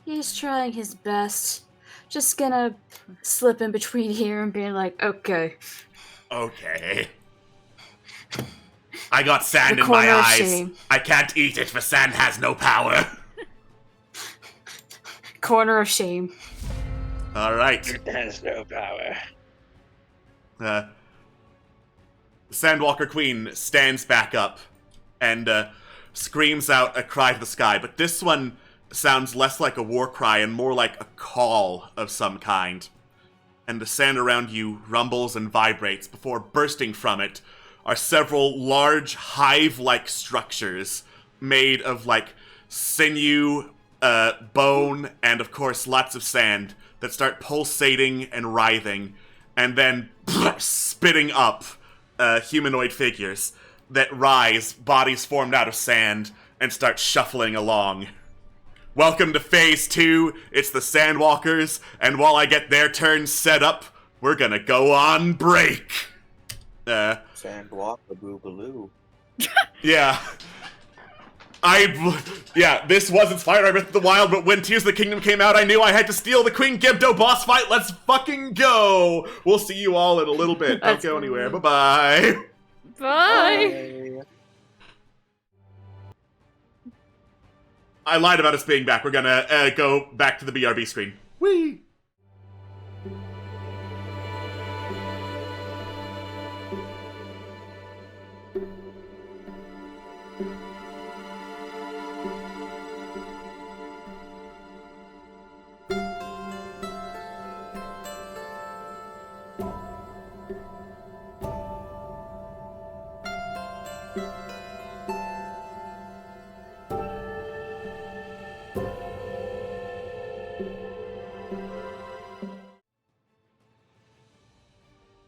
He's trying his best. Just gonna slip in between here and being like, okay. Okay. I got sand The in my corner of eyes. shame. I can't eat it, for sand has no power. Corner of shame. Alright. It has no power. The Sandwalker Queen stands back up and screams out a cry to the sky, but this one sounds less like a war cry and more like a call of some kind. And the sand around you rumbles and vibrates before bursting from it are several large hive-like structures made of like sinew, bone, and of course lots of sand that start pulsating and writhing and then spitting up humanoid figures that rise, bodies formed out of sand, and start shuffling along. Welcome to Phase 2, it's the Sandwalkers, and while I get their turn set up, we're gonna go on break! Sandwalker boogaloo. Yeah. This was inspired by Breath of the Wild, but when Tears of the Kingdom came out, I knew I had to steal the Queen Gibdo boss fight. Let's fucking go! We'll see you all in a little bit. Don't go anywhere. Bye-bye. Bye. I lied about us being back. We're gonna go back to the BRB screen. Whee!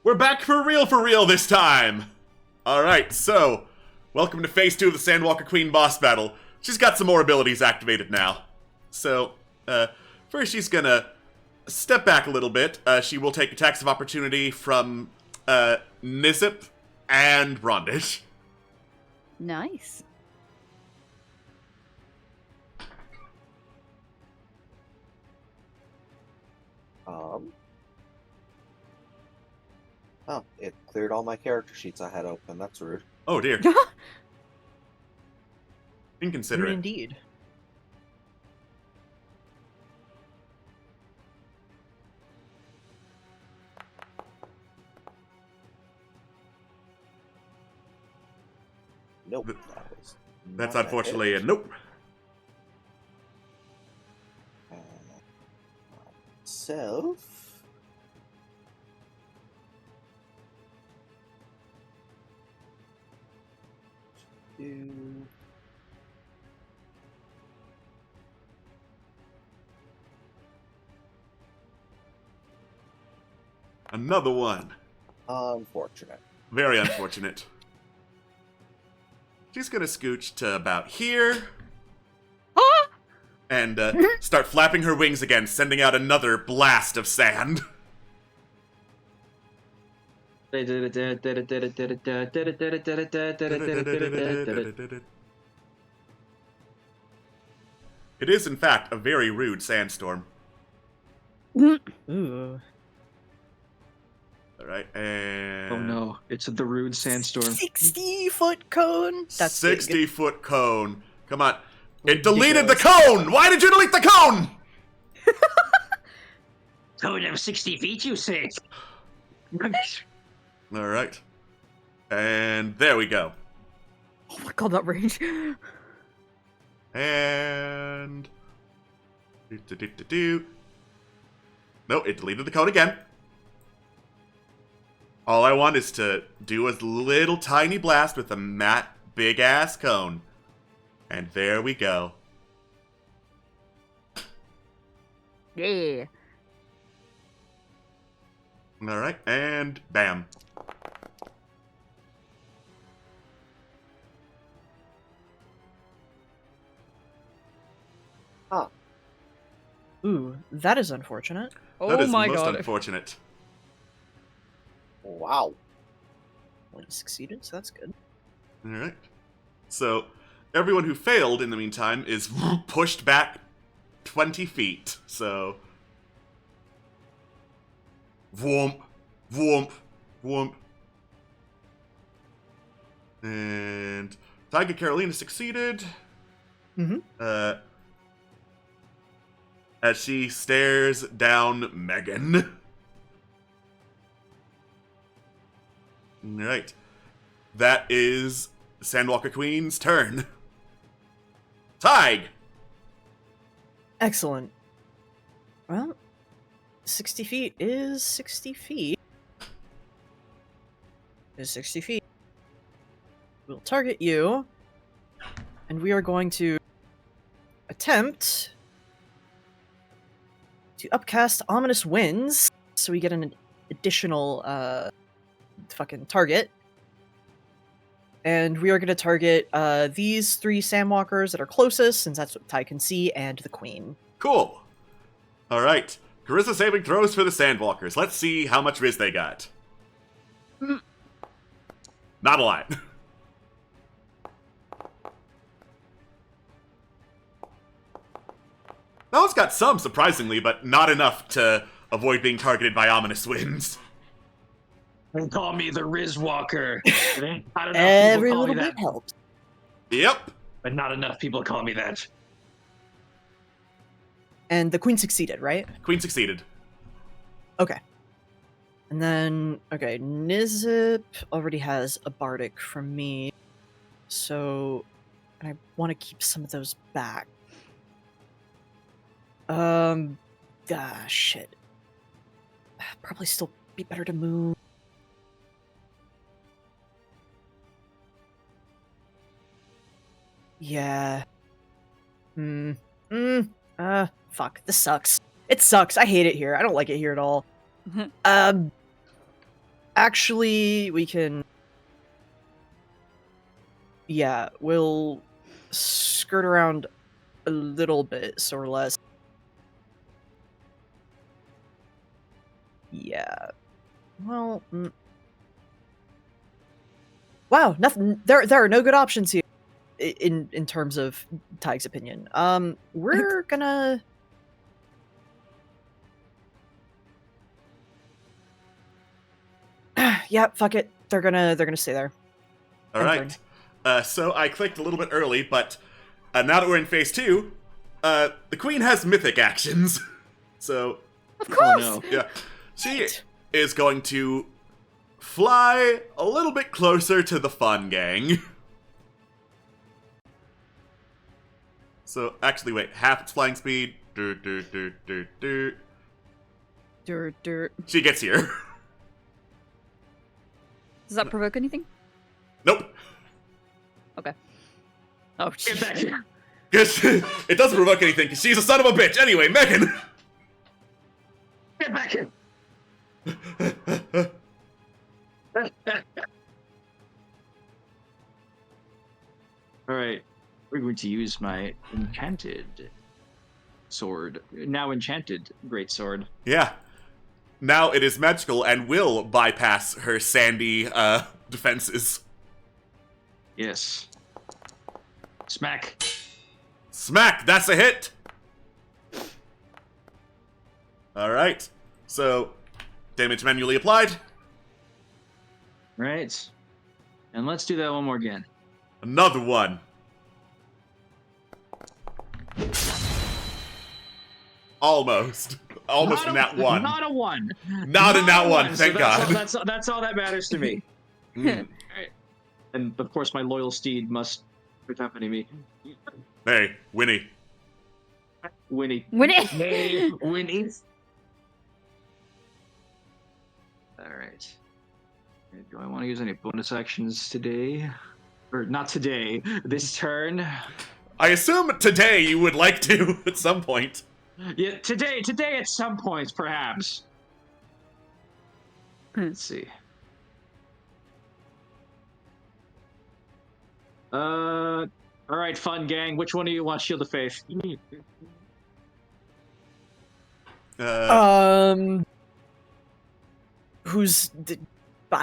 We're back for real this time! Alright, so, welcome to Phase 2 of the Sandwalker Queen boss battle. She's got some more abilities activated now. So, first she's gonna step back a little bit. She will take attacks of opportunity from, Nizip and Brondish. Nice. Oh, it cleared all my character sheets I had open. That's rude. Oh dear. Inconsiderate. Indeed. Nope. That's not unfortunately it. a nope. Self. Another one. Unfortunate. Very unfortunate. She's gonna scooch to about here. And start flapping her wings again, sending out another blast of sand. It is, in fact, a very rude sandstorm. Ooh. Alright, and... Oh no, it's the rude sandstorm. 60-foot cone? That's 60-foot cone. Come on. It deleted the cone! Why did you delete the cone? Cone of 60 feet, you say? Alright. And there we go. Oh my god, that range. And... No, it deleted the cone again. All I want is to do a little tiny blast with a matte big-ass cone. And there we go. Yeah. Alright, and bam. Ooh, that is unfortunate. Oh That is my most god. unfortunate. Wow. Well, you succeeded, so that's good. Alright. So, everyone who failed, in the meantime, is pushed back 20 feet. So... Whoomp. Whoomp. Whoomp. And... Tiger Carolina succeeded. Mm-hmm. As she stares down Megan. Alright. That is Sandwalker Queen's turn. Tig! Excellent. Well, 60 feet is 60 feet. Is 60 feet. We'll target you. And we are going to attempt to upcast Ominous Winds, so we get an additional fucking target. And we are going to target these 3 Sandwalkers that are closest, since that's what Ty can see, and the Queen. Cool. Alright. Charisma saving throws for the Sandwalkers. Let's see how much Riz they got. Not a lot. That one's got some, surprisingly, but not enough to avoid being targeted by ominous winds. They call me the Rizwalker. I don't know. Every little bit helps. Yep. But not enough people call me that. And the queen succeeded, right? Queen succeeded. Okay. And then, okay, Nizip already has a bardic from me. So, I want to keep some of those back. Shit. Probably still be better to move. Yeah. Fuck. This sucks. It sucks. I hate it here. I don't like it here at all. Actually, we can... Yeah, we'll skirt around a little bit, so or less. Yeah. Well, wow, nothing. There are no good options here in terms of Tyke's opinion. We're gonna. Yeah, fuck it. They're gonna stay there. All right. So I clicked a little bit early, but now that we're in phase 2, the queen has mythic actions. So, of course. Oh, no. Yeah, she is going to fly a little bit closer to the fun gang. So actually, wait, half its flying speed. Dirt. She gets here. Does that provoke anything? Nope. Okay. Oh, Get back here. It doesn't provoke anything, because she's a son of a bitch. Anyway, Megan. Get back here. All right. We're going to use my enchanted sword. Now enchanted great sword. Yeah. Now it is magical and will bypass her sandy defenses. Yes. Smack. Smack! That's a hit! Alright. So, damage manually applied. Right. And let's do that one more again. Another one. Almost. Almost in that one. Not a one. Not in that one, thank God. That's all that matters to me. Right. And of course, my loyal steed must accompany me. Hey, Winnie. Winnie. Winnie. Hey, Winnie. All right. Do I want to use any bonus actions today? Or not today, this turn? I assume today you would like to at some point. Yeah, today at some points, perhaps. Let's see. All right, fun gang. Which one do you want Shield of Faith? I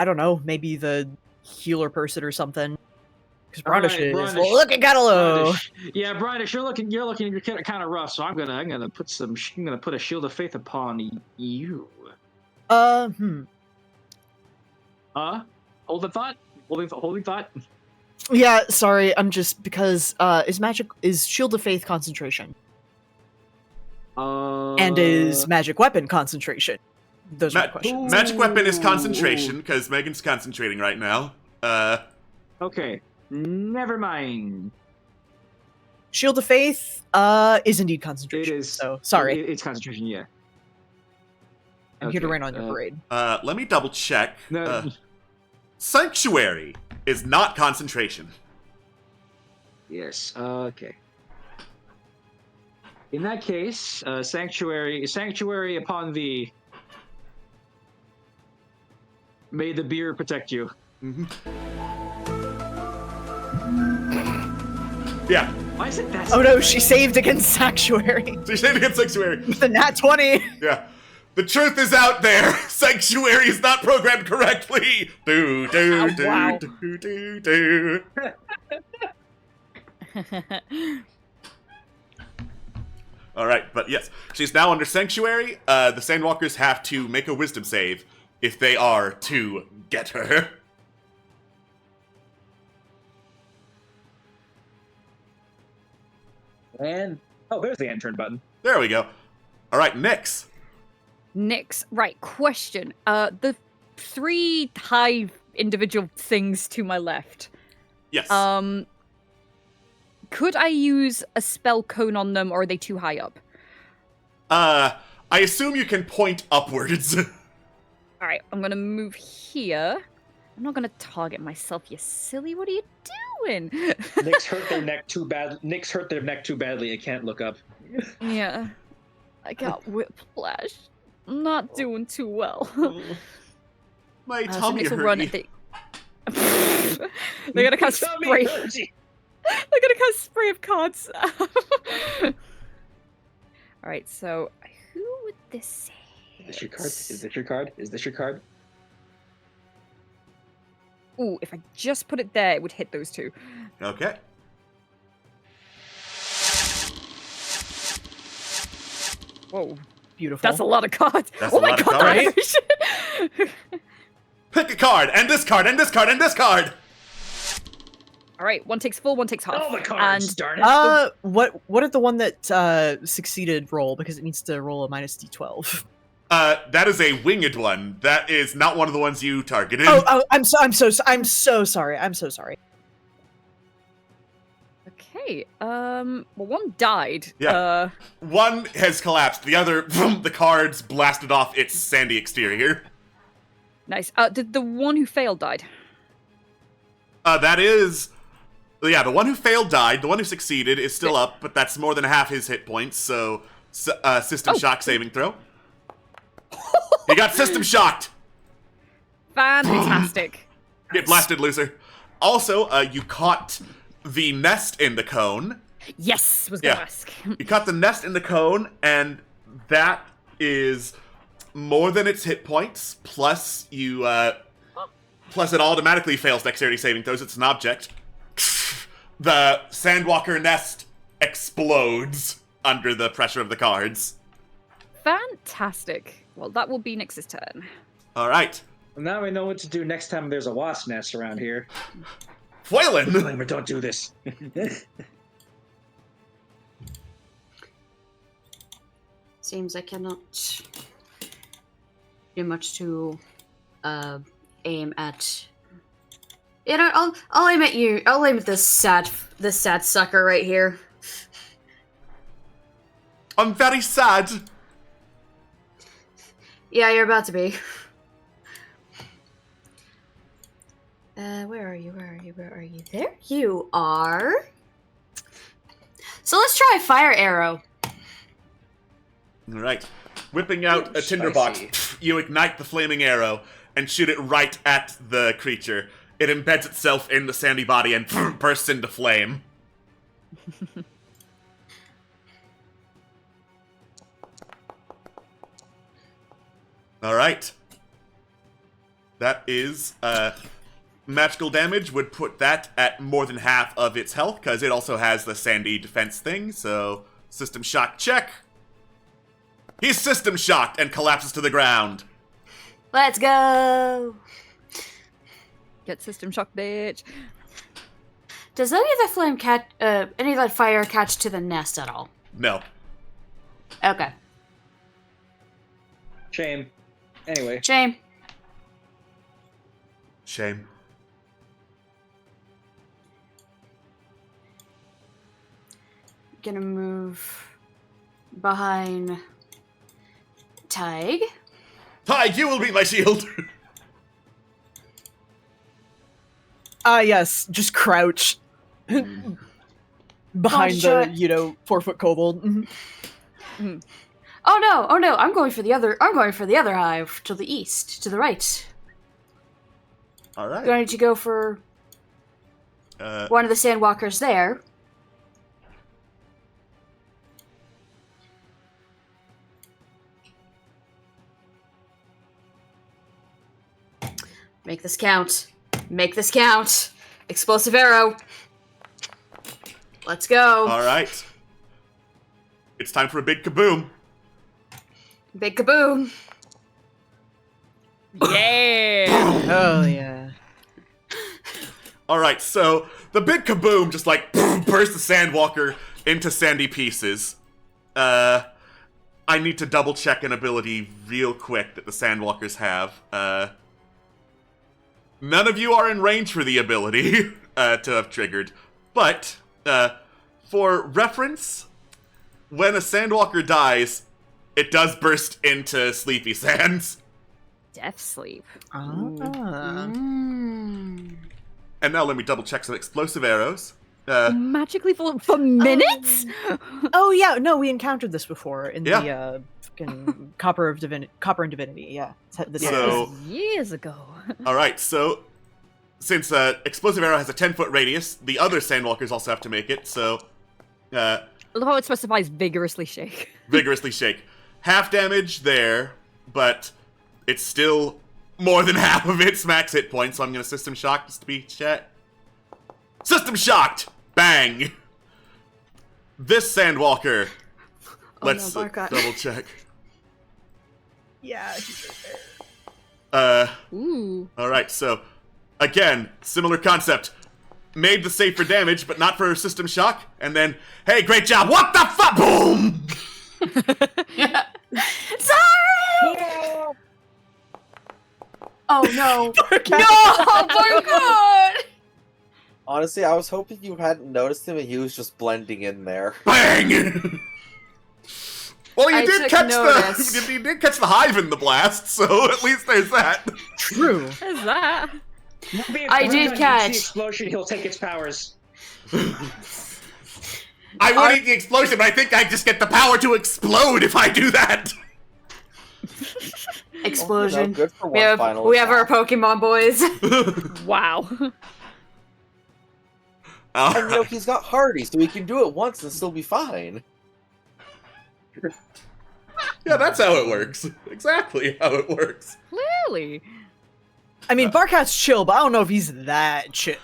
don't know, maybe the healer person or something. Because Alright, Brandish is Brandish. looking kind of low. Brandish. Yeah, Brandish, you're looking kind of rough. So I'm gonna put a Shield of Faith upon you. Hold the thought. Holding thought. Yeah, sorry, I'm just because is Shield of Faith concentration? And is magic weapon concentration? Those are the questions. Magic weapon is concentration, because Megan's concentrating right now. Okay, never mind. Shield of Faith is indeed concentration. It is. So sorry, It's concentration. Yeah. I'm here to rain on your parade. Let me double check. No. Sanctuary is not concentration. Yes. Okay. In that case, sanctuary upon thee. May the beer protect you. Mm-hmm. Yeah. Why is it that? Oh no, she saved against Sanctuary. She saved against Sanctuary. The nat 20. Yeah. The truth is out there. Sanctuary is not programmed correctly. Do do do Wow. do do do. All right, but yes, she's now under Sanctuary. The Sandwalkers have to make a Wisdom save if they are to get her. And there's the end turn button. There we go. All right, Nyx. Nyx, right, question. The 3 hive individual things to my left. Yes. Could I use a spell cone on them, or are they too high up? I assume you can point upwards. Alright, I'm gonna move here. I'm not gonna target myself, you silly. What are you doing? Nyx hurt their neck too bad. Nyx hurt their neck too badly. I can't look up. Yeah. I got whiplash. I'm not doing too well. My So tummy Nyx will hurt run me. at the... They're gonna cast spray. They're gonna cast spray of cards. Alright, so who would this say? Is this your card? Is this your card? Is this your card? Ooh, if I just put it there, it would hit those 2. Okay. Whoa, beautiful. That's a lot of cards. That's oh a my lot of god, cards. that animation! Pick a card, and this card, and this card, and this card! Alright, one takes full, one takes half. All the cards, And darn it. What did the one that succeeded roll? Because it needs to roll a minus d12. That is a winged one. That is not one of the ones you targeted. Oh, I'm so sorry. I'm so sorry. okay, well, one died. Yeah. One has collapsed. The other, the cards blasted off its sandy exterior. Nice. Did the one who failed died? That is... Yeah, the one who failed died. The one who succeeded is still up, but that's more than half his hit points, so... System shock saving throw. He got system shocked! Fantastic. Get blasted, loser. Also, you caught the nest in the cone. Yes, was gonna Yeah. ask. You caught the nest in the cone, and that is more than its hit points, plus you, plus it automatically fails dexterity saving throws. It's an object. The Sandwalker nest explodes under the pressure of the cards. Fantastic. Well, that will be Nyx's turn. Alright. Well, now we know what to do next time there's a wasp nest around here. Foilin! Flamer, don't do this. Seems I cannot do much to aim at. You know, I'll aim at you. I'll aim at this sad sucker right here. I'm very sad. Yeah, you're about to be. Where are you? Where are you? Where are you? There you are. So let's try a fire arrow. Alright. Whipping out a tinderbox, you ignite the flaming arrow and shoot it right at the creature. It embeds itself in the sandy body and bursts into flame. Alright. That is, magical damage would put that at more than half of its health, because it also has the sandy defense thing, so system shock check. He's system shocked and collapses to the ground. Let's go. Get system shock, bitch. Does any of the flame catch? Any of that fire catch to the nest at all? No. Okay. Shame. Anyway. Shame. Shame. Gonna move behind Tig. Tig, you will be my shield! Yes, just crouch. Behind sure. the, 4-foot kobold. Mhm. Oh no, I'm going for the other hive to the east, to the right. Alright. Going to go for one of the Sandwalkers there. Make this count. Make this count. Explosive arrow. Let's go. All right. It's time for a big kaboom. Big kaboom. Yeah. Hell yeah. All right, so the big kaboom just like bursts the Sandwalker into sandy pieces. I need to double check an ability real quick that the Sandwalkers have. None of you are in range for the ability to have triggered, but for reference, when a Sandwalker dies, it does burst into sleepy sands. Death sleep. Ah. And now let me double check some explosive arrows. Magically for minutes? Oh yeah, no, we encountered this before in Yeah. the fucking Copper and Divinity. Yeah, So- Years ago. All right, so since explosive arrow has a 10-foot radius, the other Sandwalkers also have to make it. So I love how it specifies vigorously shake. vigorously shake. Half damage there, but it's still more than half of its max hit points. So I'm gonna system shock just to be chat. System shocked. Bang. This Sandwalker. Let's no, Barkat. double check. Yeah. he's right there. Ooh. All right, so again, similar concept. Made the save for damage, but not for system shock. And then, hey, great job. What the fuck? Boom! Sorry! Oh no. Barkat. No! Oh my god! Honestly, I was hoping you hadn't noticed him and he was just blending in there. Bang! Well, you I did took catch notice. you did catch the hive in the blast, so at least there's that. True. What's that? I did catch. The explosion, he'll take its powers. I would eat the explosion, but I think I just get the power to explode if I do that. Explosion. No, good for We one have, final we have our attack. Pokemon boys. Wow. All And right. he's got Hardy, so he can do it once and still be fine. Yeah, that's how it works. Exactly how it works. Clearly. I mean, Barkat's chill, but I don't know if he's that chill.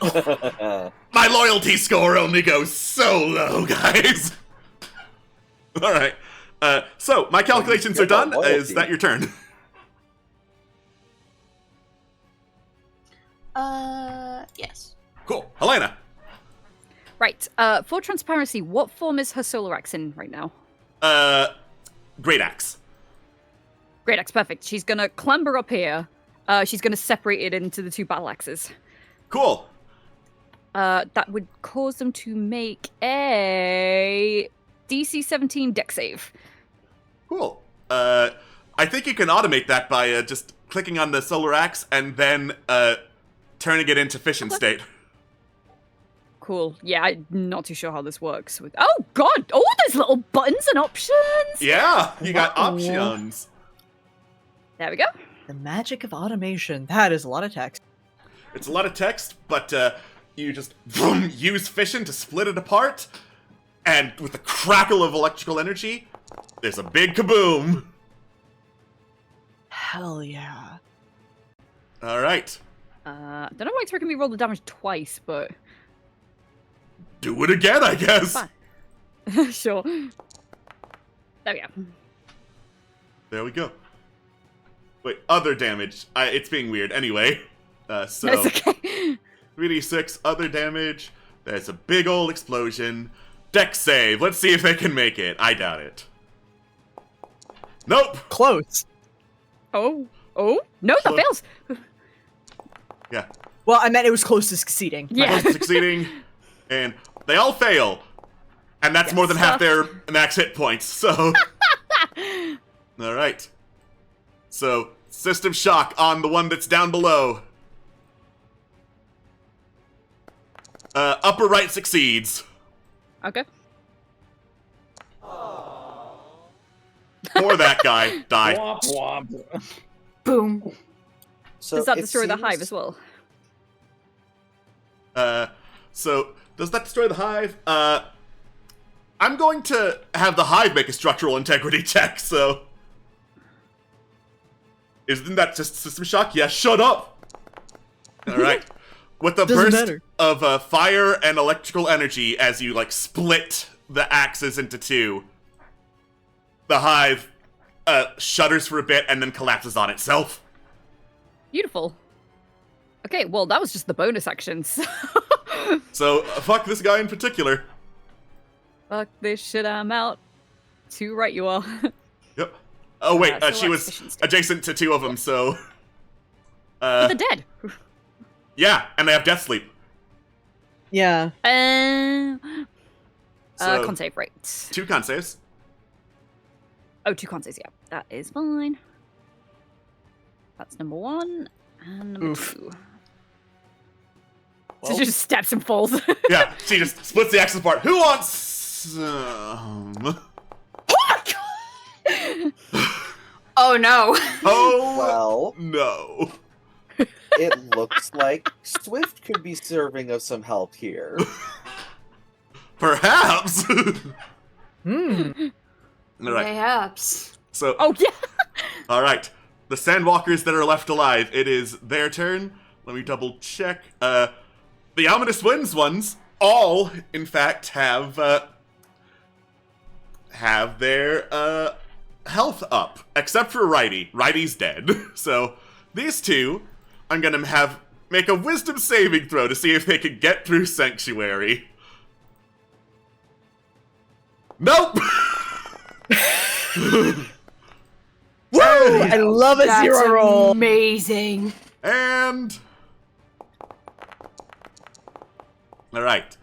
My loyalty score only goes so low, guys. All right. So my calculations are done. Is that your turn? Yes. Cool. Helena. Right. For transparency, what form is her solar axe in right now? Great axe. Great axe, perfect. She's gonna clamber up here. She's gonna separate it into the two battle axes. Cool. That would cause them to make a DC 17 deck save. Cool. I think you can automate that by just clicking on the solar axe and then turning it into fission state. Cool. Yeah, I'm not too sure how this works. With oh god! Oh, there's little buttons and options. Yeah, you got options. There we go. The magic of automation. That is a lot of text. It's a lot of text, but you just use fission to split it apart, and with the crackle of electrical energy, there's a big kaboom. Hell yeah. All right, I don't know why it's making me roll the damage twice, but do it again, I guess. fine. Sure. There we go. There we go. Wait, other damage. It's being weird. Anyway, so It's okay. 3d6 other damage. There's a big old explosion. Deck save. Let's see if they can make it. I doubt it. Nope. Close. Oh, no, that Look. fails. Yeah. Well, I meant it was close to succeeding. Yeah. Succeeding, and they all fail, and that's more than half their max hit points. So, all right. So, system shock on the one that's down below. Upper right succeeds. Okay. Or that guy die. Womp womp. Boom. So Does that it destroy the hive seems- as well? So does that destroy the hive? I'm going to have the hive make a structural integrity check. So, isn't that just system shock? Yeah, shut up. All right. With the Doesn't burst matter. of fire and electrical energy as you like split the axes into two, the hive shudders for a bit and then collapses on itself. Beautiful. Okay, well, that was just the bonus actions. So, fuck this guy in particular. Fuck this shit, I'm out. Too right you are. Yep. Oh, wait, So she was efficiency. adjacent to two of them, so... But they're dead. Yeah, and they have death sleep. Yeah. So- Con save, right. 2 con saves. Oh, 2 con saves, yeah. That is fine. That's number 1. And number Oof. 2. Well. So she just steps and falls. Yeah, she just splits the axes apart. Who wants... Oh no. Oh, Well, no. it looks like Swift could be serving of some help here. Perhaps. Hmm. All right. Perhaps. So, Oh, yeah. all right. The Sandwalkers that are left alive, it is their turn. Let me double check. The Ominous Winds ones all, in fact, have their health up, except for Righty. Righty's dead. So these two, I'm gonna make a Wisdom saving throw to see if they can get through Sanctuary. Nope. Woo! I love a That's zero roll. amazing. And all right.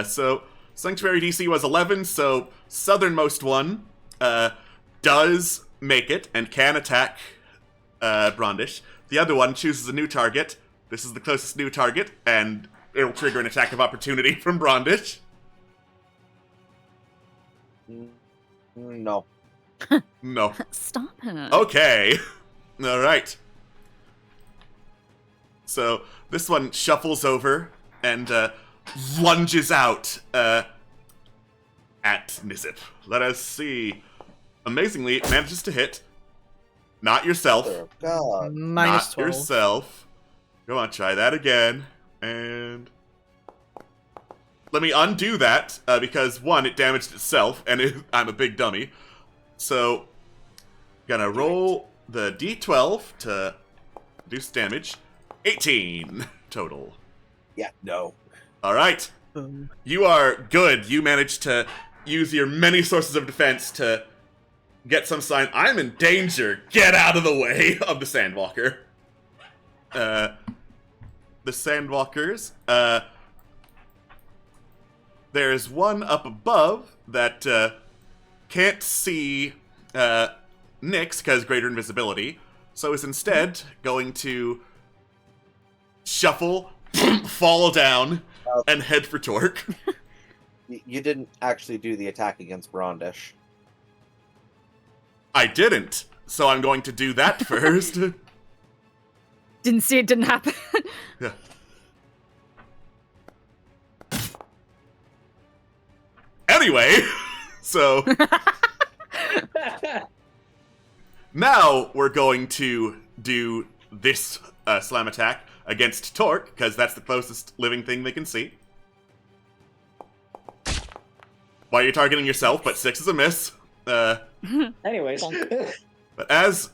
So Sanctuary DC was 11, so southernmost one does make it and can attack Brondish. The other one chooses a new target. This is the closest new target, and it'll trigger an attack of opportunity from Brondish. No. No. Stop it. Okay. All right. So this one shuffles over and lunges out at Nizip. Let us see. Amazingly, it manages to hit. Not yourself. Oh, God. Minus Not 12. yourself. Go on, try that again. And let me undo that, because one, it damaged itself, and I'm a big dummy. So, gonna roll the d12 to reduce damage. 18 total. Yeah, no. Alright. Boom. You are good. You managed to use your many sources of defense to get some sign. I'm in danger. Get out of the way of the Sandwalker. The Sandwalkers. There's one up above that can't see Nyx because greater invisibility. So is instead going to shuffle, fall down, and head for Torque. You didn't actually do the attack against Brondish. I didn't, so I'm going to do that first. Didn't see it, didn't happen. Yeah. Anyway, so now we're going to do this slam attack against Torque, because that's the closest living thing they can see. While you're targeting yourself, but 6 is a miss. Anyways. But as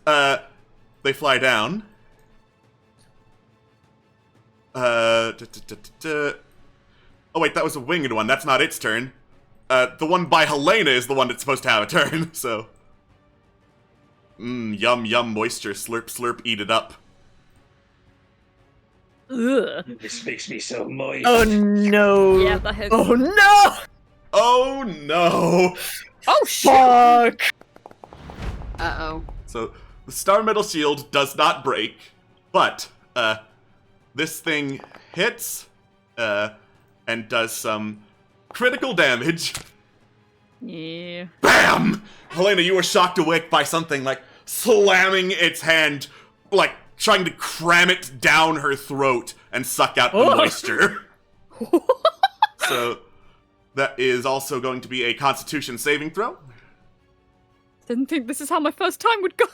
they fly down, oh wait, that was a winged one. That's not its turn. The one by Helena is the one that's supposed to have a turn. So, yum yum moisture, slurp slurp, eat it up. Ugh. This makes me so moist. Oh no. Yeah, that hits. Oh no! Oh no! Oh, shit! Fuck! Uh-oh. So the Star Metal Shield does not break, but this thing hits and does some critical damage. Yeah. BAM! Helena, you were shocked awake by something like slamming its hand, like trying to cram it down her throat and suck out the Oh. moisture. So that is also going to be a Constitution saving throw. Didn't think this is how my first time would go.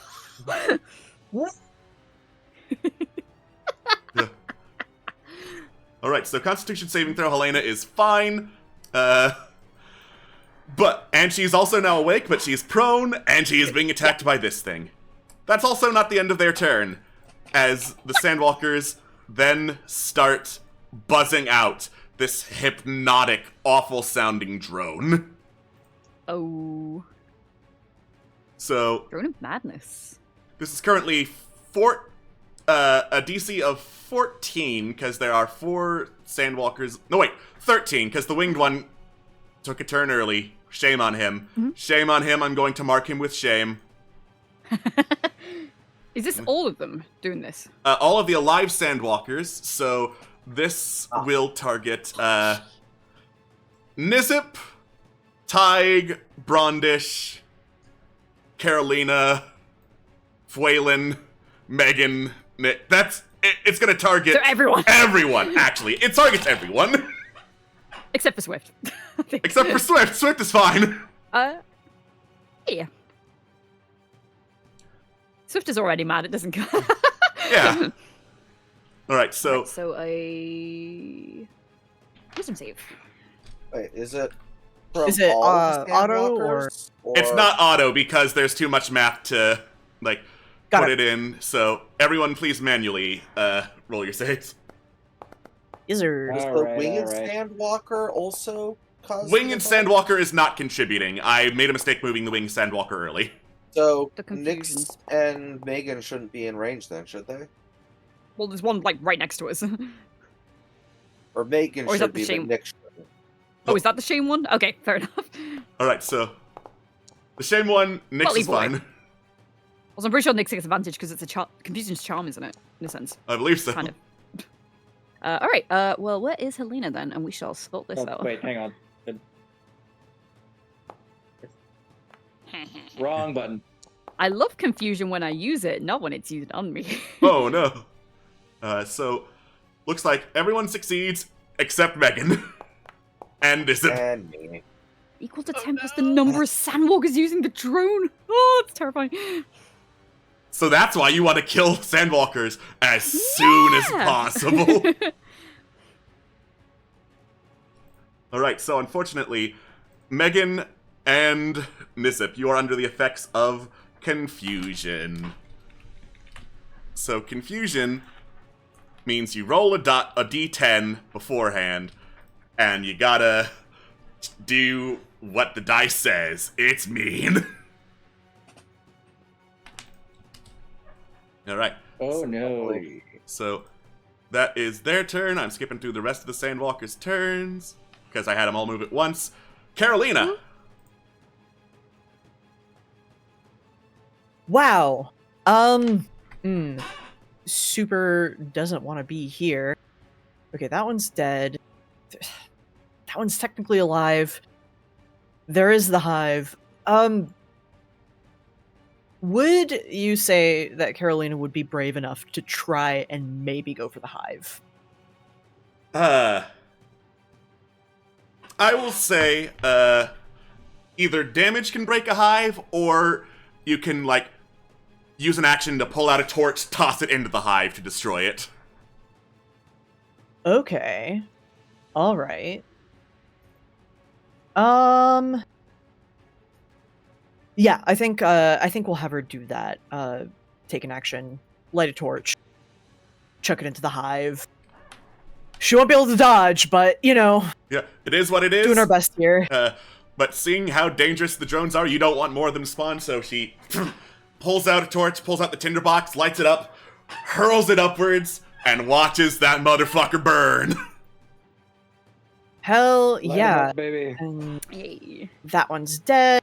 Yeah. Alright, so Constitution saving throw, Helena is fine. And she's also now awake, but she's prone, and she is being attacked by this thing. That's also not the end of their turn, as the Sandwalkers then start buzzing out this hypnotic, awful-sounding drone. Oh. So... Drone of madness. This is currently a DC of 14, because there are 4 Sandwalkers... No, wait, 13, because the winged one took a turn early. Shame on him. Mm-hmm. Shame on him, I'm going to mark him with shame. Is this all of them doing this? All of the alive Sandwalkers, so this will target Nizip, Tig, Brondish, Carolina, Fuelin, Megan, Nick. It's gonna target So everyone. Everyone, actually. It targets everyone. Except for Swift. Except for Swift. Swift is fine. Yeah. Swift is already mad, it doesn't count. Yeah. Alright, so... Right, so a... Wisdom save. Wait, is it from Is it all of the auto Sandwalkers, It's not auto because there's too much math to, like, Got put it. it in. So, everyone please manually roll your saves. Izzard. Does the Alright, Winged alright. Sandwalker also cause Winged the Sandwalker is not contributing. I made a mistake moving the Winged Sandwalker early. So The confusion. Nyx and Megan shouldn't be in range then, should they? Well, there's one, like, right next to us. Or Megan Or is should that the be, same- but Nyx shouldn't. Oh, is that the shame one? Okay, fair enough. Alright, so... The shame one, Nyx Buttley is boy. fine. Also, I'm pretty sure Nick takes advantage because it's a Confusion's charm, isn't it? In a sense. I believe so. Kind of. Alright, well, where is Helena then? And we shall sort this out. Wait, hang on. Wrong button. I love confusion when I use it, not when it's used on me. Oh, no. So, looks like everyone succeeds except Megan. And is it... And me. Equal to 10 plus the number of Sandwalkers using the drone. Oh, it's terrifying. So that's why you want to kill Sandwalkers as soon as Yeah. possible. Alright, so unfortunately, Megan and Nizip, you are under the effects of confusion. So confusion means you roll a d10 beforehand, and you gotta do what the dice says. It's mean. Alright, Oh no. so that is their turn. I'm skipping through the rest of the Sandwalkers' turns, because I had them all move at once. Carolina! Wow. Super doesn't want to be here. Okay, that one's dead. That one's technically alive. There is the hive. Would you say that Carolina would be brave enough to try and maybe go for the hive? I will say, either damage can break a hive, or you can, like, use an action to pull out a torch, toss it into the hive to destroy it. Okay. All right. Yeah, I think we'll have her do that. Take an action, light a torch, chuck it into the hive. She won't be able to dodge, but you know, Yeah, it is what it is. doing our best here. But seeing how dangerous the drones are, you don't want more of them to spawn, so she pulls out a torch, pulls out the tinderbox, lights it up, hurls it upwards, and watches that motherfucker burn. Hell Light 'em yeah! up, baby. And Yay. that one's dead.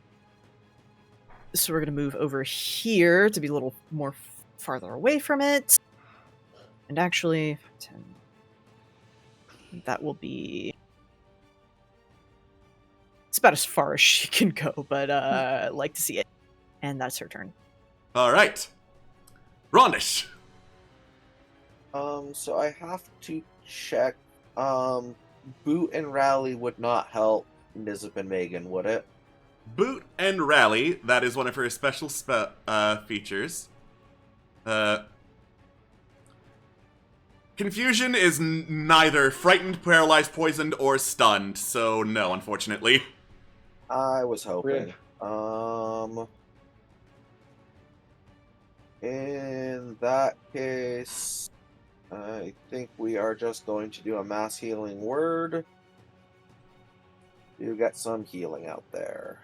So we're gonna move over here to be a little more farther away from it. And actually, 10. That will be. It's about as far as she can go, but I'd like to see it. And that's her turn. Alright. Rondish. So I have to check. Boot and Rally would not help Nizip and Megan, would it? Boot and Rally, that is one of her special features. Confusion is neither frightened, paralyzed, poisoned, or stunned, so no, unfortunately. I was hoping. Really? In that case, I think we are just going to do a mass healing word. You get some healing out there.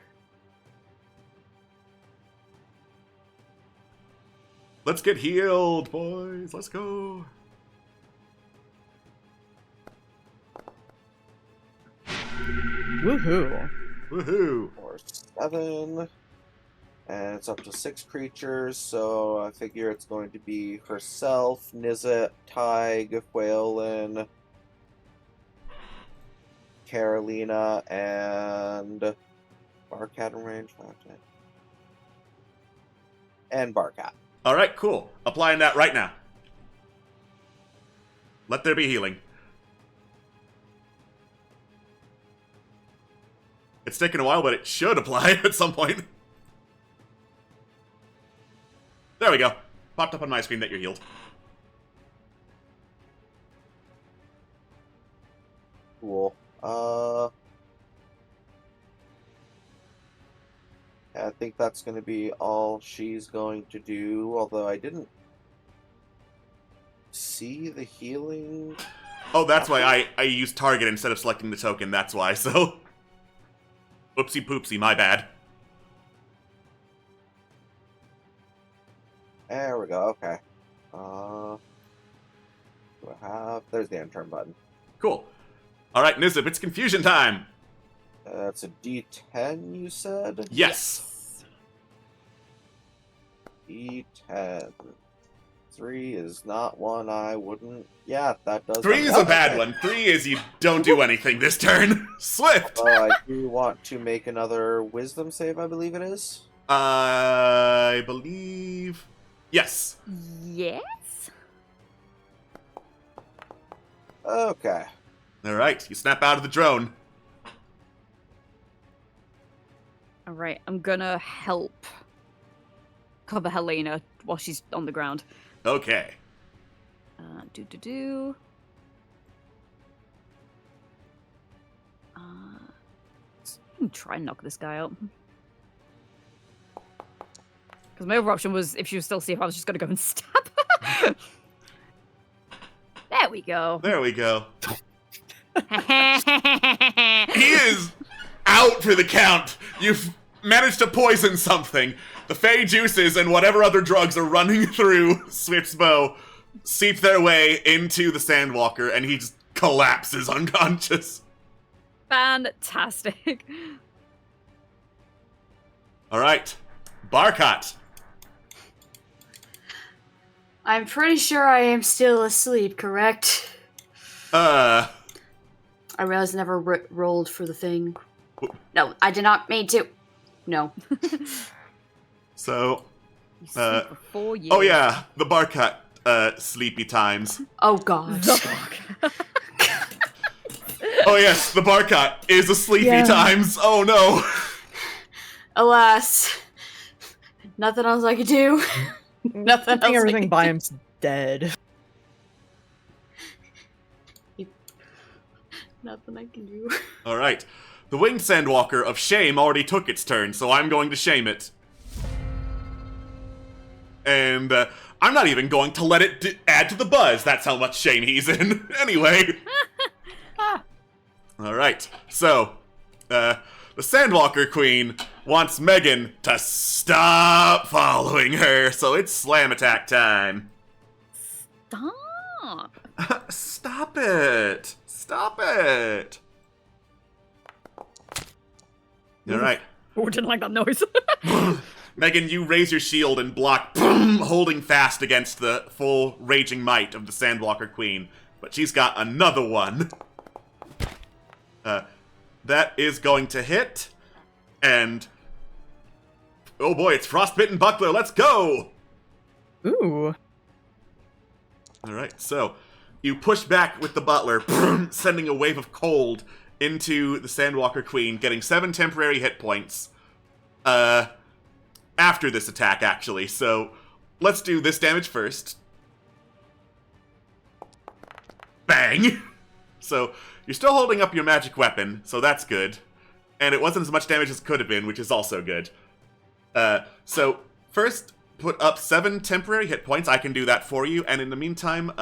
Let's get healed, boys. Let's go. Woohoo! Woohoo! Or 7. And it's up to 6 creatures, so I figure it's going to be herself, Nizet, Tig, Whalen, Carolina, and Barcat in range. And Barcat. Alright, cool. Applying that right now. Let there be healing. It's taken a while, but it should apply at some point. There we go. Popped up on my screen that you're healed. Cool. I think that's going to be all she's going to do, although I didn't see the healing. Oh, that's why I used target instead of selecting the token, that's why, so... Oopsie poopsie, my bad. There we go, okay. Do I have... There's the end turn button. Cool. Alright, Nizip, it's confusion time! That's a D10, you said? Yes! D10. 3 is not one I wouldn't... Yeah, that does... 3 is a bad one. 3 is you don't do anything this turn. Swift! I do want to make another wisdom save, I believe it is. I believe... Yes. Yes? Okay. Alright, you snap out of the drone. Alright, I'm gonna help cover Helena while she's on the ground. Okay. Try and knock this guy out. Because my other option was, if she was still safe, I was just gonna go and stab her. There we go. There we go. He is out for the count. You've managed to poison something. The fey juices and whatever other drugs are running through Swift's bow seep their way into the Sandwalker, and he just collapses unconscious. Fantastic. All right, Barkat. I'm pretty sure I am still asleep, correct? I I realized I never rolled for the thing. No, I did not mean to. No. So, You sleep for 4 years. oh yeah, the Barkat sleepy times. Oh god. Oh yes, the Barkat is a sleepy times. Oh no. Alas. Nothing else I could do. Nothing I think else. everything by him's dead. Nothing I can do. All right, the winged Sandwalker of shame already took its turn, so I'm going to shame it. And I'm not even going to let it add to the buzz. That's how much shame he's in. Anyway. All right, so the Sandwalker Queen wants Megan to stop following her, so it's slam attack time. Stop. Stop it. Stop it. All right. Oh, didn't like that noise. Megan, you raise your shield and block, holding fast against the full raging might of the Sandwalker Queen. But she's got another one. That is going to hit. And... oh boy, it's Frostbitten Buckler. Let's go! Ooh. Alright, so you push back with the butler, sending a wave of cold into the Sandwalker Queen, getting 7 temporary hit points. After this attack, actually. So let's do this damage first. Bang! So, you're still holding up your magic weapon, so that's good. And it wasn't as much damage as it could have been, which is also good. So, first, put up 7 temporary hit points. I can do that for you. And in the meantime,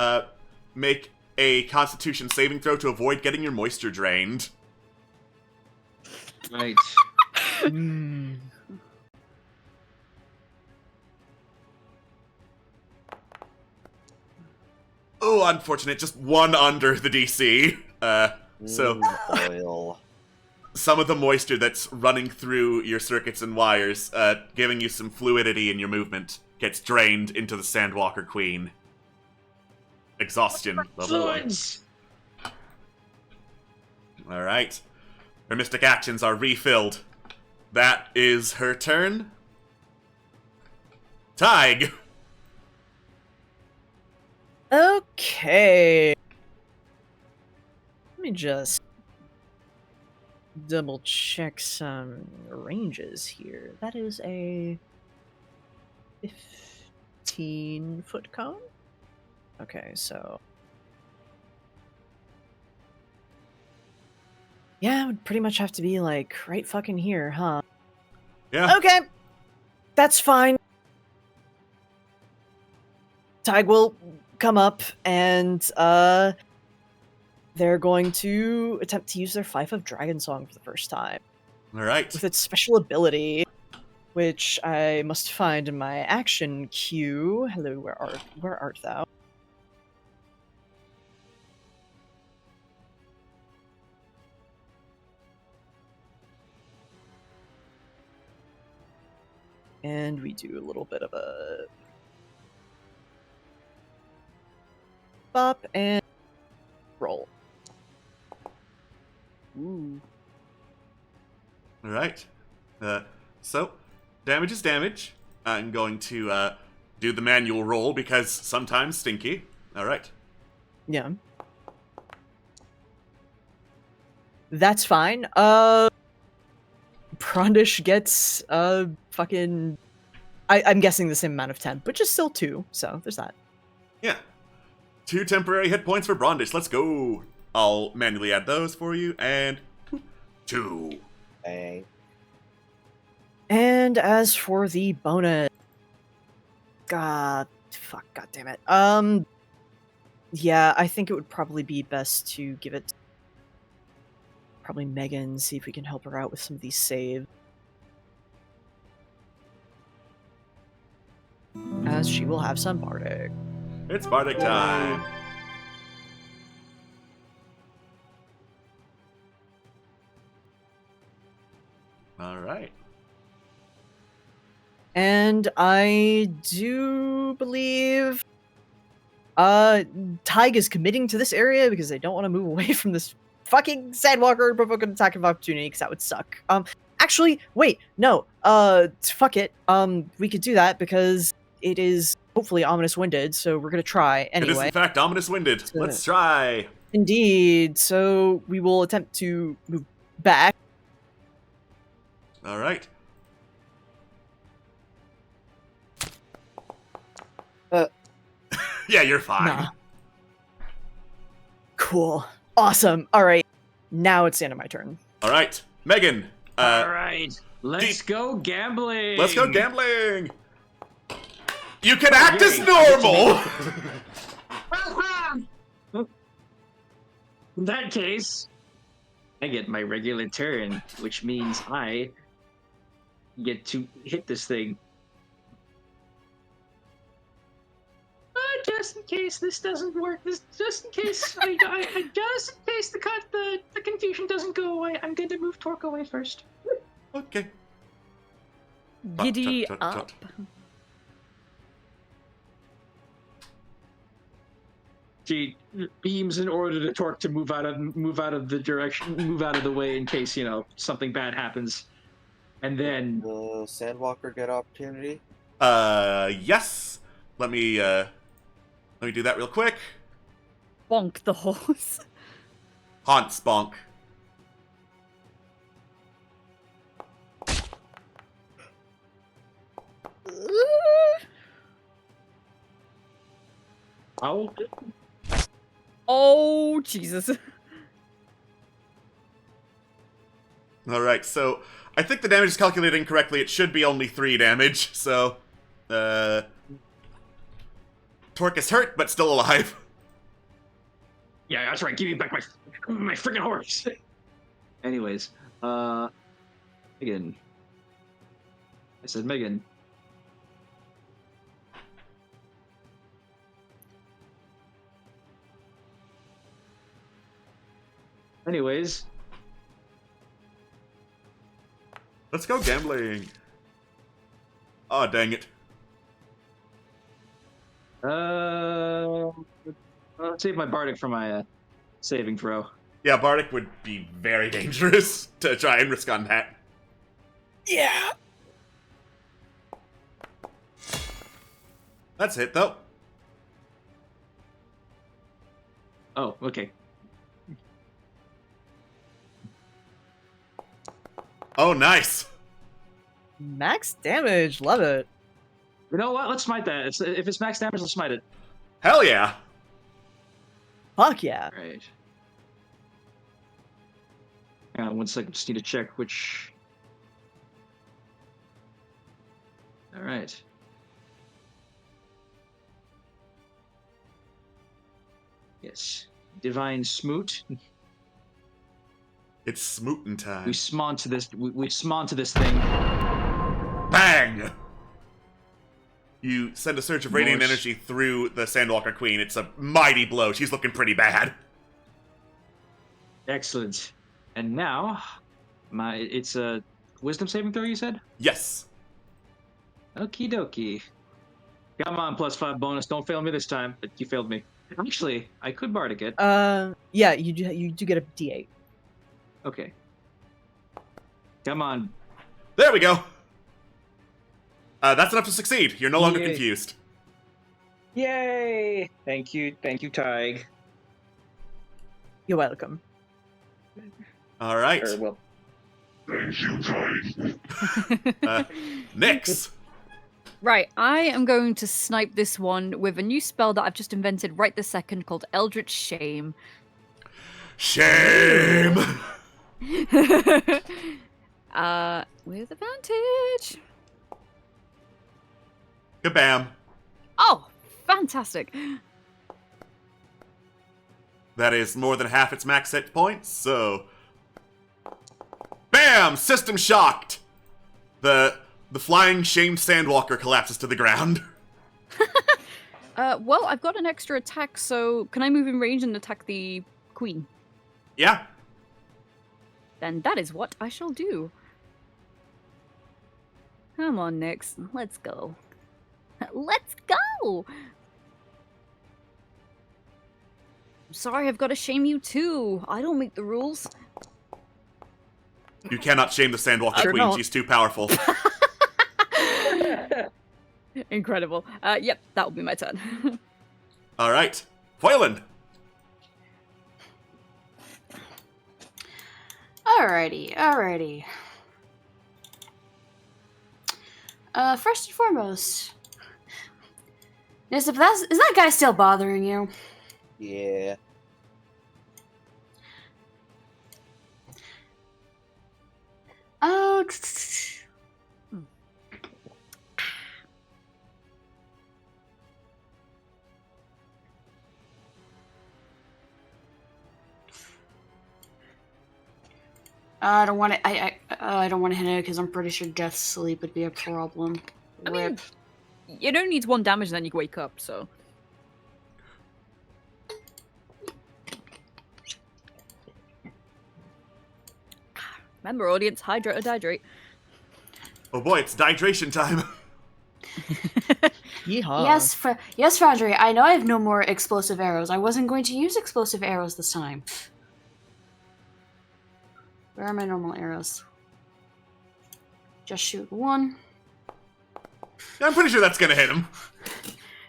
make a Constitution saving throw to avoid getting your moisture drained. Right. Oh, unfortunate. Just 1 under the DC. So, Oil. some of the moisture that's running through your circuits and wires, giving you some fluidity in your movement, gets drained into the Sandwalker Queen. Exhaustion level 1. Fluids! Alright. Her mystic actions are refilled. That is her turn. Tig! Okay. Let me just double check some ranges here. That is a 15-foot cone? Okay, so... yeah, it would pretty much have to be, like, right fucking here, huh? Yeah. Okay! That's fine. Tig will come up and, they're going to attempt to use their Fife of Dragon Song for the first time. Alright. With its special ability, which I must find in my action queue. Hello, where art thou? And we do a little bit of a bop and roll. Ooh. Alright. So, damage is damage. I'm going to do the manual roll because sometimes stinky. Alright. Yeah. That's fine. Prondish gets fucking... I'm guessing the same amount of temp, but just still 2, so there's that. Yeah. 2 temporary hit points for Brondish. Let's go. I'll manually add those for you, and 2. Bang. And as for the bonus... God damn it. Yeah, I think it would probably be best to give it... probably Megan, see if we can help her out with some of these saves. As she will have some Bardic. It's Bardic time. Alright. And I do believe Tig is committing to this area because they don't want to move away from this fucking Sandwalker and provoke an attack of opportunity because that would suck. Actually, wait, no. Fuck it. We could do that because it is hopefully ominous winded, so we're gonna try anyway. It is in fact ominous winded. Let's try. Indeed. So we will attempt to move back. Alright. Yeah, you're fine. Nah. Cool. Awesome. All right. Now it's the end of my turn. All right, Megan. All right, let's go gambling. Let's go gambling. You can act as normal. In that case, I get my regular turn, which means I get to hit this thing. Just in case this doesn't work, just in case just in case the confusion doesn't go away, I'm going to move Torque away first. Okay. Giddy up. She beams in order to Torque to move out of the way in case, something bad happens. And then Will Sandwalker get opportunity? Yes. Let me do that real quick. Bonk the horse. Haunt Sponk. Oh, Jesus. Alright, so I think the damage is calculated incorrectly. It should be only 3 damage, so... Torque is hurt, but still alive. Yeah, that's right. Give me back my freaking horse. Anyways, Megan. I said Megan. Anyways, Let's go gambling. Oh, dang it. I'll save my Bardic for my saving throw. Yeah, Bardic would be very dangerous to try and risk on that. Yeah. That's it, though. Oh, okay. Oh, nice. Max damage. Love it. You know what? Let's smite that. If it's max damage, let's smite it. Hell yeah. Fuck yeah. All right. Hang on 1 second. Just need to check which. All right. Yes. Divine Smoot. It's smootin' time. We smon to this. We smon to this thing. Bang! You send a surge of radiant Nice. energy through the Sandwalker Queen. It's a mighty blow. She's looking pretty bad. Excellent. And now, it's a wisdom saving throw. You said. Yes. Okie dokie. Come on, +5 bonus. Don't fail me this time. But you failed me. Actually, I could Bardic it. Yeah, you do get a D8. Okay. Come on. There we go. That's enough to succeed. You're no longer Yay. confused. Yay! Thank you, Tig. You're welcome. All right. Well, Thank you, Tide. Nyx. Right, I am going to snipe this one with a new spell that I've just invented right this second called Eldritch Shame. Shame. With advantage. Kabam. Oh, fantastic. That is more than half its max hit points, so... Bam! System shocked! The flying shamed Sandwalker collapses to the ground. Well, I've got an extra attack, so can I move in range and attack the queen? Yeah. Then that is what I shall do. Come on, Nyx. Let's go. Let's go! I'm sorry, I've got to shame you too. I don't make the rules. You cannot shame the Sandwalker Sure Queen. don't. She's too powerful. Incredible. Yep, that will be my turn. All right. Foyland. Alrighty. First and foremost, is that guy still bothering you? Yeah. Oh. I don't want to. I don't want to hit it because I'm pretty sure Death's Sleep would be a problem. I mean, Rip. it only needs 1 damage and then you wake up, so. Remember, audience, hydrate or dihydrate. Oh boy, it's dihydration time. Yeehaw. Yes, Foundry. I know I have no more explosive arrows. I wasn't going to use explosive arrows this time. Where are my normal arrows? Just shoot one. I'm pretty sure that's gonna hit him.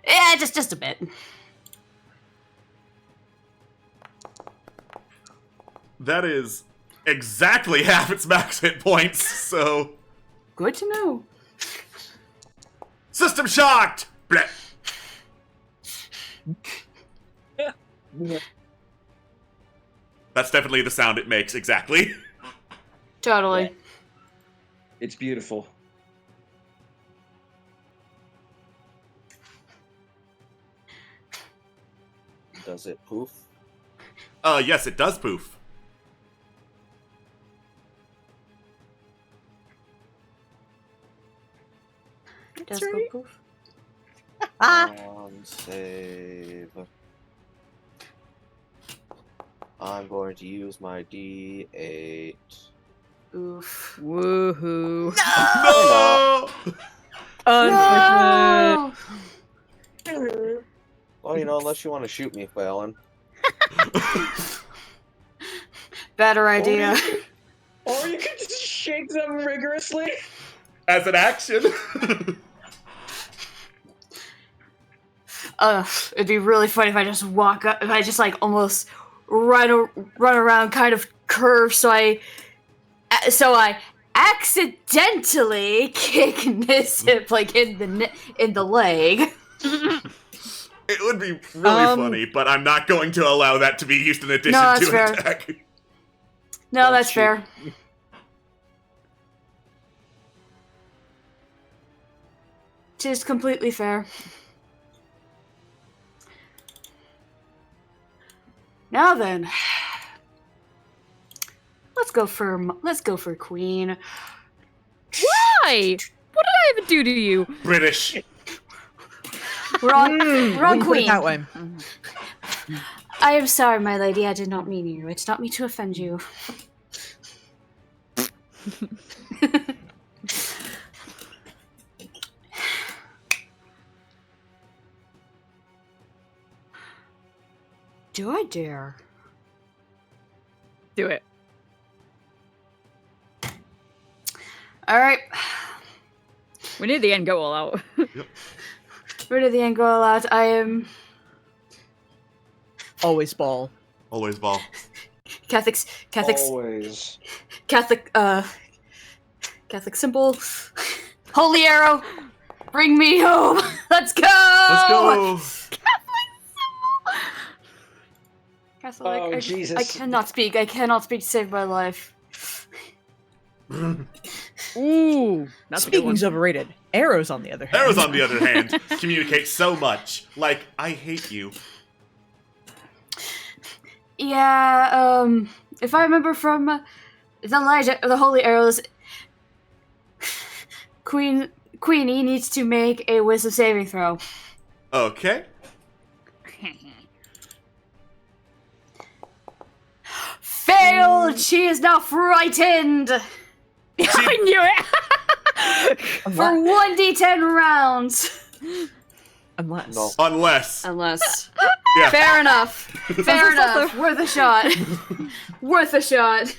Yeah, just a bit. That is exactly half its max hit points, so... Good to know. System shocked! Blech. That's definitely the sound it makes, exactly. Totally. It's beautiful. Does it poof? Yes, it does poof. Does go right. poof. Save. I'm going to use my D8. Oof. Woohoo. No! Unfortunate. No! Well, you know, unless you want to shoot me, Phelan. Better idea. Or you could just shake them rigorously. As an action. It'd be really funny if I just walk up, if I just like almost run around, kind of curve, so I accidentally kick Nissip like in the leg. It would be really funny, but I'm not going to allow that to be used in addition No, that's to fair. an attack. No, that's fair. Tis completely fair. Now then, let's go for Queen. Why? What did I ever do to you? British. We're on Wouldn't put it Queen. that way. I am sorry, my lady. I did not mean you. It's not me to offend you. Do I dare? Do it. All right. We're near the end. Go all out. Rid of the end goal out. I am Always ball. Always ball. Catholic Always. Catholic symbol. Holy arrow. Bring me home. Let's go. Let's go. Catholic. Oh, I Jesus. cannot speak. I cannot speak to save my life. Ooh, that's a good one. Speaking's overrated. Arrows, on the other hand. Arrows, on the other hand, communicate so much. Like, I hate you. Yeah, if I remember from the Holy Arrows, Queenie needs to make a wisdom saving throw. Okay. Failed! She is now frightened! I knew it. For 1d10 rounds! Unless. No. Unless. Yeah. Fair enough. Fair enough. Worth a shot. Worth a shot.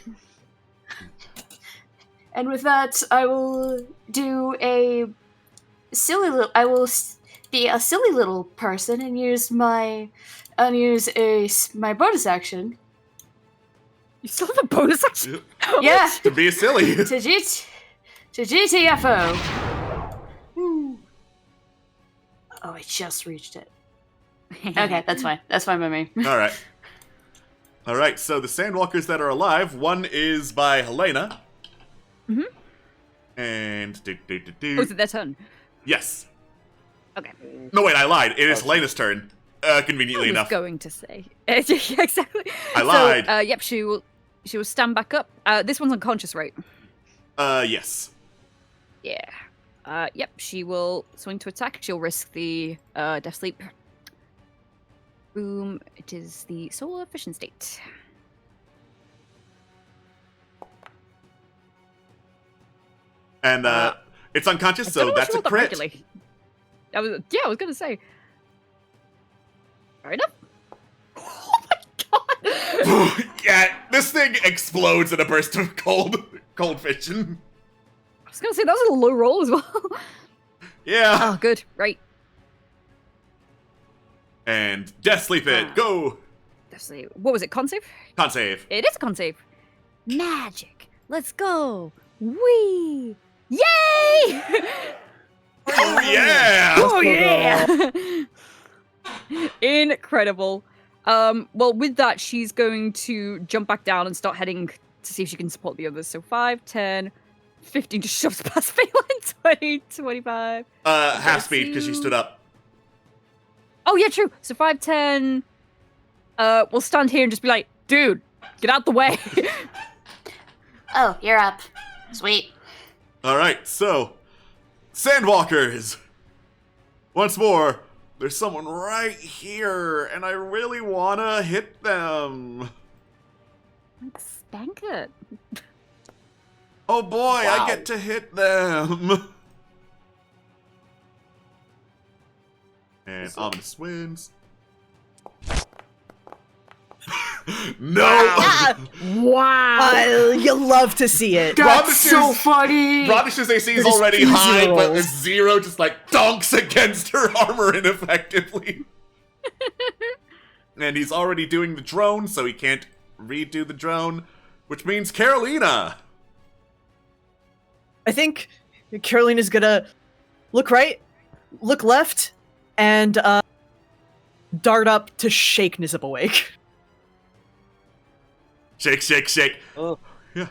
And with that, I will do a silly little. I will be a silly little person and use my bonus action. You still have a bonus action? Yeah. To be silly. to GTFO. Woo. Oh, I just reached it. Okay, that's fine. That's fine by me. Alright. Alright, so the Sandwalkers that are alive, one is by Helena. Mhm. And... Oh, is it their turn? Yes. Okay. No, wait, I lied. It is Helena's turn. Conveniently I was enough. going to say. Yeah, exactly. I lied. So, yep, she will stand back up. This one's unconscious, right? Yes. Yeah. Yep, she will swing to attack. She'll risk the death sleep. Boom. It is the solar fission state. And, it's unconscious, I so don't know if that's she a rolled that crit. regularly. I was gonna say. Fair enough. Oh my god! Yeah, this thing explodes in a burst of cold fission. I was gonna say that was a low roll as well. Yeah. Oh, good. Right. And death sleep it. Go. Death sleep. What was it? Con save? Con save. It is a con save. Magic. Let's go. Whee! Yay! Oh yeah. Oh yeah! Incredible. Well, with that, she's going to jump back down and start heading to see if she can support the others. So 5, 10, 15 just shoves past Phelan. 20, 25. Half speed because she stood up. Oh, yeah, true. So 5, 10. We'll stand here and just be like, dude, get out the way. Oh, you're up. Sweet. Alright, so, Sandwalkers! Once more, there's someone right here, and I really wanna hit them. Spank it. Oh boy, Wow. I get to hit them! And Ominous wins. No! Wow. You love to see it. That's so funny. Brodish's AC is They're just already easy high, but rolls. Zero just like dunks against her armor ineffectively. And he's already doing the drone, so he can't redo the drone, which means Carolina. I think Carolina's gonna look right, look left, and dart up to shake Nizip awake. Shake, shake, shake. Oh. Yeah.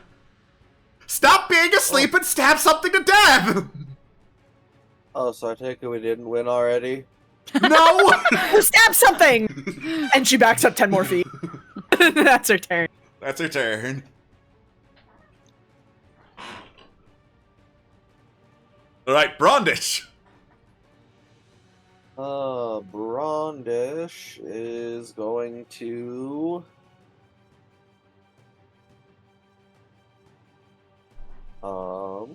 Stop being asleep and stab something to death! Oh, so I take it we didn't win already? No! Stab something! And she backs up 10 more feet. That's her turn. That's her turn. Alright, Brondish. Brondish is going to... Okay.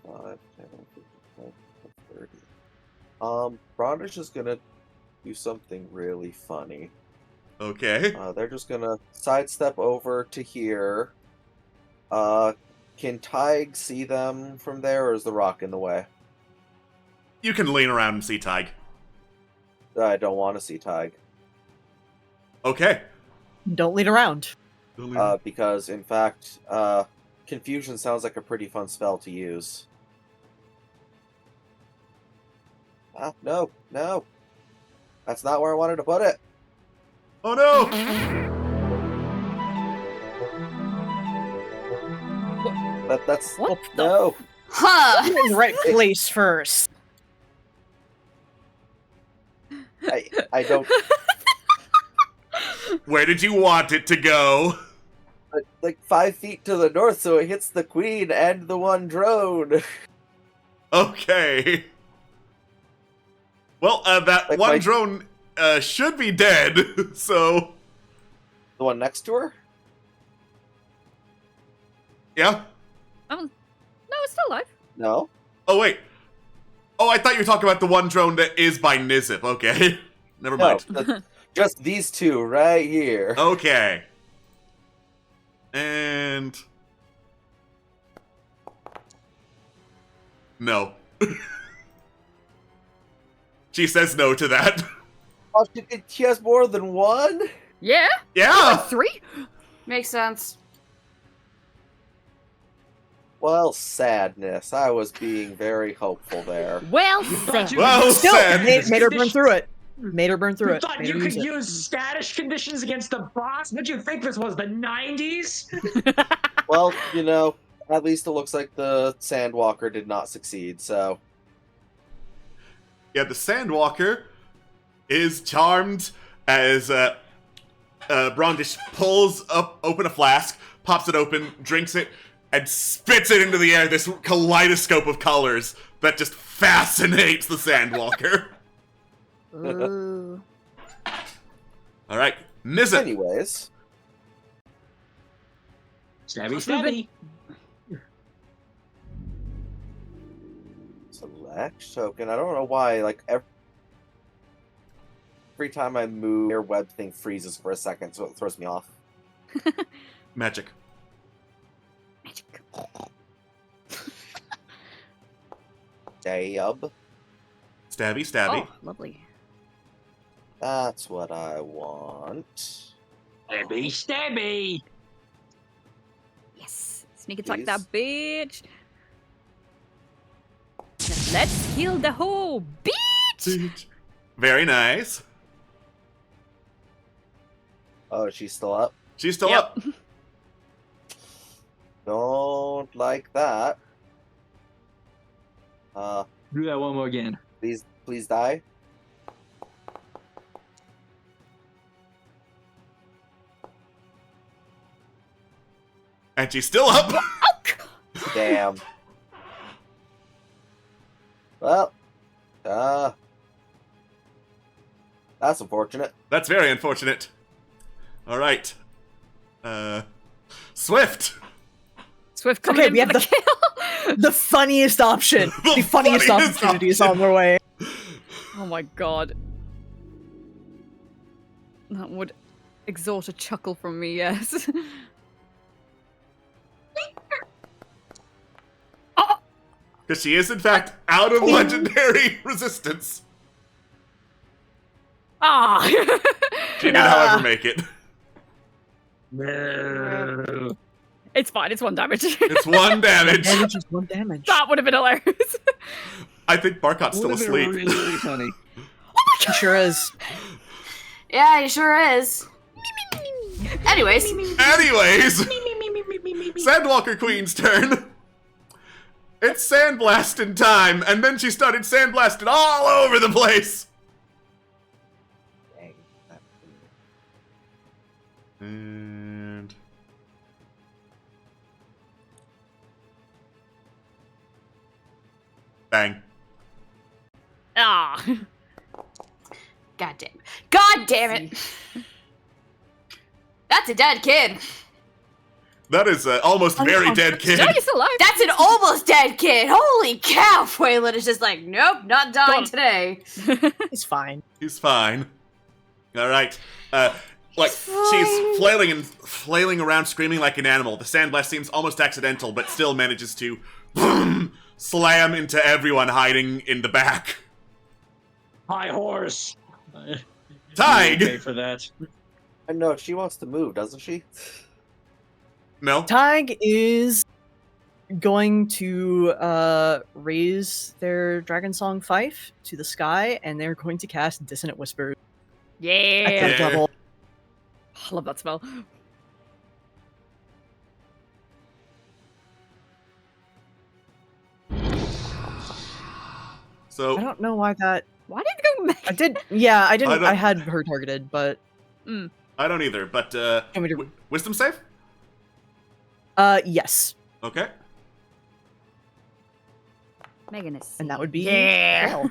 5, 10, 15, 30. Brondish is gonna do something really funny. Okay. They're just gonna sidestep over to here. Can Tig see them from there, or is the rock in the way? You can lean around and see Tig. I don't want to see Tig. Okay. Don't lead around. Because, in fact, Confusion sounds like a pretty fun spell to use. Ah, no, no. That's not where I wanted to put it. Oh no! That's... What the No. Huh. You're in the right place first. I don't... Where did you want it to go? Like 5 feet to the north, so it hits the queen and the one drone. Okay. Well, that Like one my- drone should be dead, so... The one next to her? Yeah? No, it's still alive. No. Oh, wait. Oh, I thought you were talking about the one drone that is by Nizip. Okay. Never mind. No, just these two right here. Okay. And... No. She says no to that. Oh, she has more than one? Yeah? Yeah! 3? Makes sense. Well, sadness. I was being very hopeful there. Well thought said. you- Well Still, said. made her burn through it. Made her burn through You it. thought Made you her could use it. use status conditions against the boss? Did you think this was the 90s? Well, you know, at least it looks like the Sandwalker did not succeed, so... Yeah, the Sandwalker is charmed as Brondish pulls open a flask, pops it open, drinks it, and spits it into the air, this kaleidoscope of colors that just fascinates the Sandwalker. Ooh. Alright, Nizip. Anyways, Stabby, stabby. select token. I don't know why, like, every time I move, your web thing freezes for a second, so it throws me off. Magic. Magic. Dab. Stabby, stabby. Oh, lovely. That's what I want. Stabby, stabby. Yes. Sneak attack Please. that bitch. Let's kill the whole beach! Very nice. Oh, she's still up? She's still Yep. up. Don't like that. Do that one more again. Please die. And she's still up. Damn. Well, that's unfortunate. That's very unfortunate. All right. Swift. Swift coming Okay, in we for have the the- kill. The funniest option. The The funniest funniest opportunity is on their way. Oh my god. That would exhort a chuckle from me, yes. Because she is, in fact, out of legendary resistance. Ah! She did, however, make it. No. It's fine, it's 1 damage. It's 1 damage. Damage is 1 damage. That would have been hilarious. I think Barkot's still Would've been asleep. really, really funny. He sure is. Yeah, he sure is. Anyways, Anyways, Sandwalker Queen's turn. It's sandblasting time, and then she started sandblasting all over the place. Dang. And bang. Ah. God damn it! That's a dead kid. That is an almost very dead kid. No, he's alive. That's an almost dead kid. Holy cow! Waylon is just like, nope, not dying Gone. today. He's fine. He's fine. All right. Like fine. she's flailing around, screaming like an animal. The sandblast seems almost accidental, but still manages to boom, slam into everyone hiding in the back. High horse. Tig! Okay for that. I know, she wants to move, doesn't she? No. Tig is going to raise their Dragon Song Fife to the sky, and they're going to cast Dissonant Whisper at Yeah. third level. I love that spell. So I don't know why that. Why did it go back? I did. Yeah, I didn't. don't- I had her targeted, but I don't either, but want me to- wisdom save? yes, Okay. Megan is. and that would be Yeah.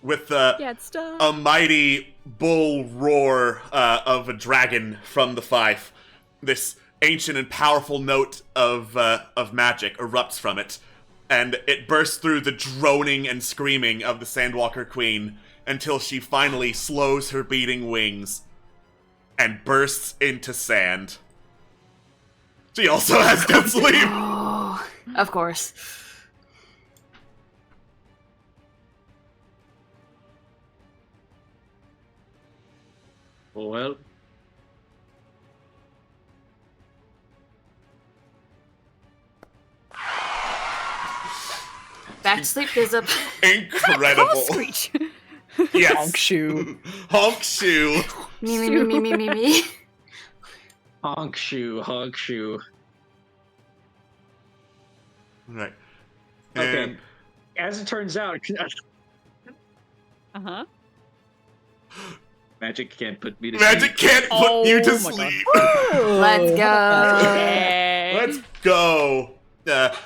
With Get stuff. a mighty bull roar of a dragon from the fife, this ancient and powerful note of magic erupts from it, and it bursts through the droning and screaming of the Sandwalker Queen until she finally slows her beating wings and bursts into sand. She also has death sleep. Oh, of course. Well, Back to sleep is up. Incredible. Screech. Yes. Honk shoe. Honk shoe. Me. honk shoe, honk shoe. Right. Okay. And As it turns out, Uh-huh. magic can't put me to magic sleep. can't put you to Oh my sleep. Let's go. Yeah. Let's go. The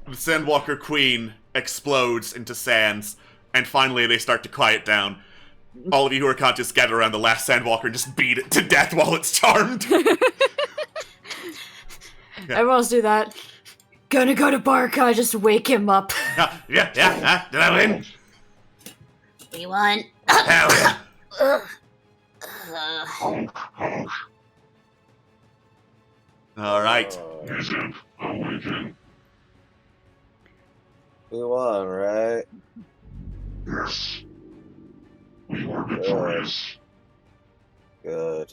Sandwalker Queen explodes into sands, and finally they start to quiet down. All of you who are conscious gather around the last Sandwalker and just beat it to death while it's charmed. Everyone else do that. Gonna go to Barca, just wake him up. Yeah. Did I win? We won. Hell yeah. Honk, honk. All right. Is it awakened? We won, right? Yes. We were victorious. Good.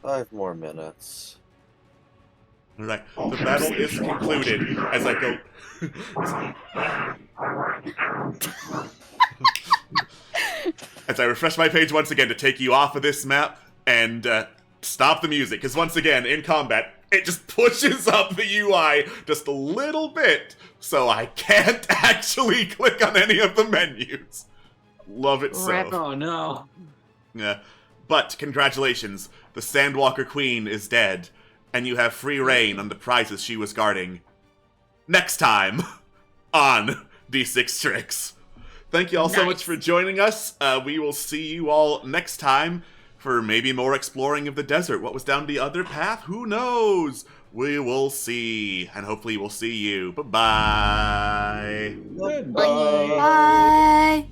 5 more minutes. Alright, the battle is concluded as I go... as I refresh my page once again to take you off of this map and stop the music, because once again, in combat, it just pushes up the UI just a little bit, so I can't actually click on any of the menus. Love it so. Oh no. Yeah. But, congratulations, the Sandwalker Queen is dead, and you have free reign on the prizes she was guarding. Next time on D6 Tricks. Thank you all so much for joining us. We will see you all next time for maybe more exploring of the desert. What was down the other path? Who knows? We will see. And hopefully we'll see you. Bye-bye. Goodbye. Bye.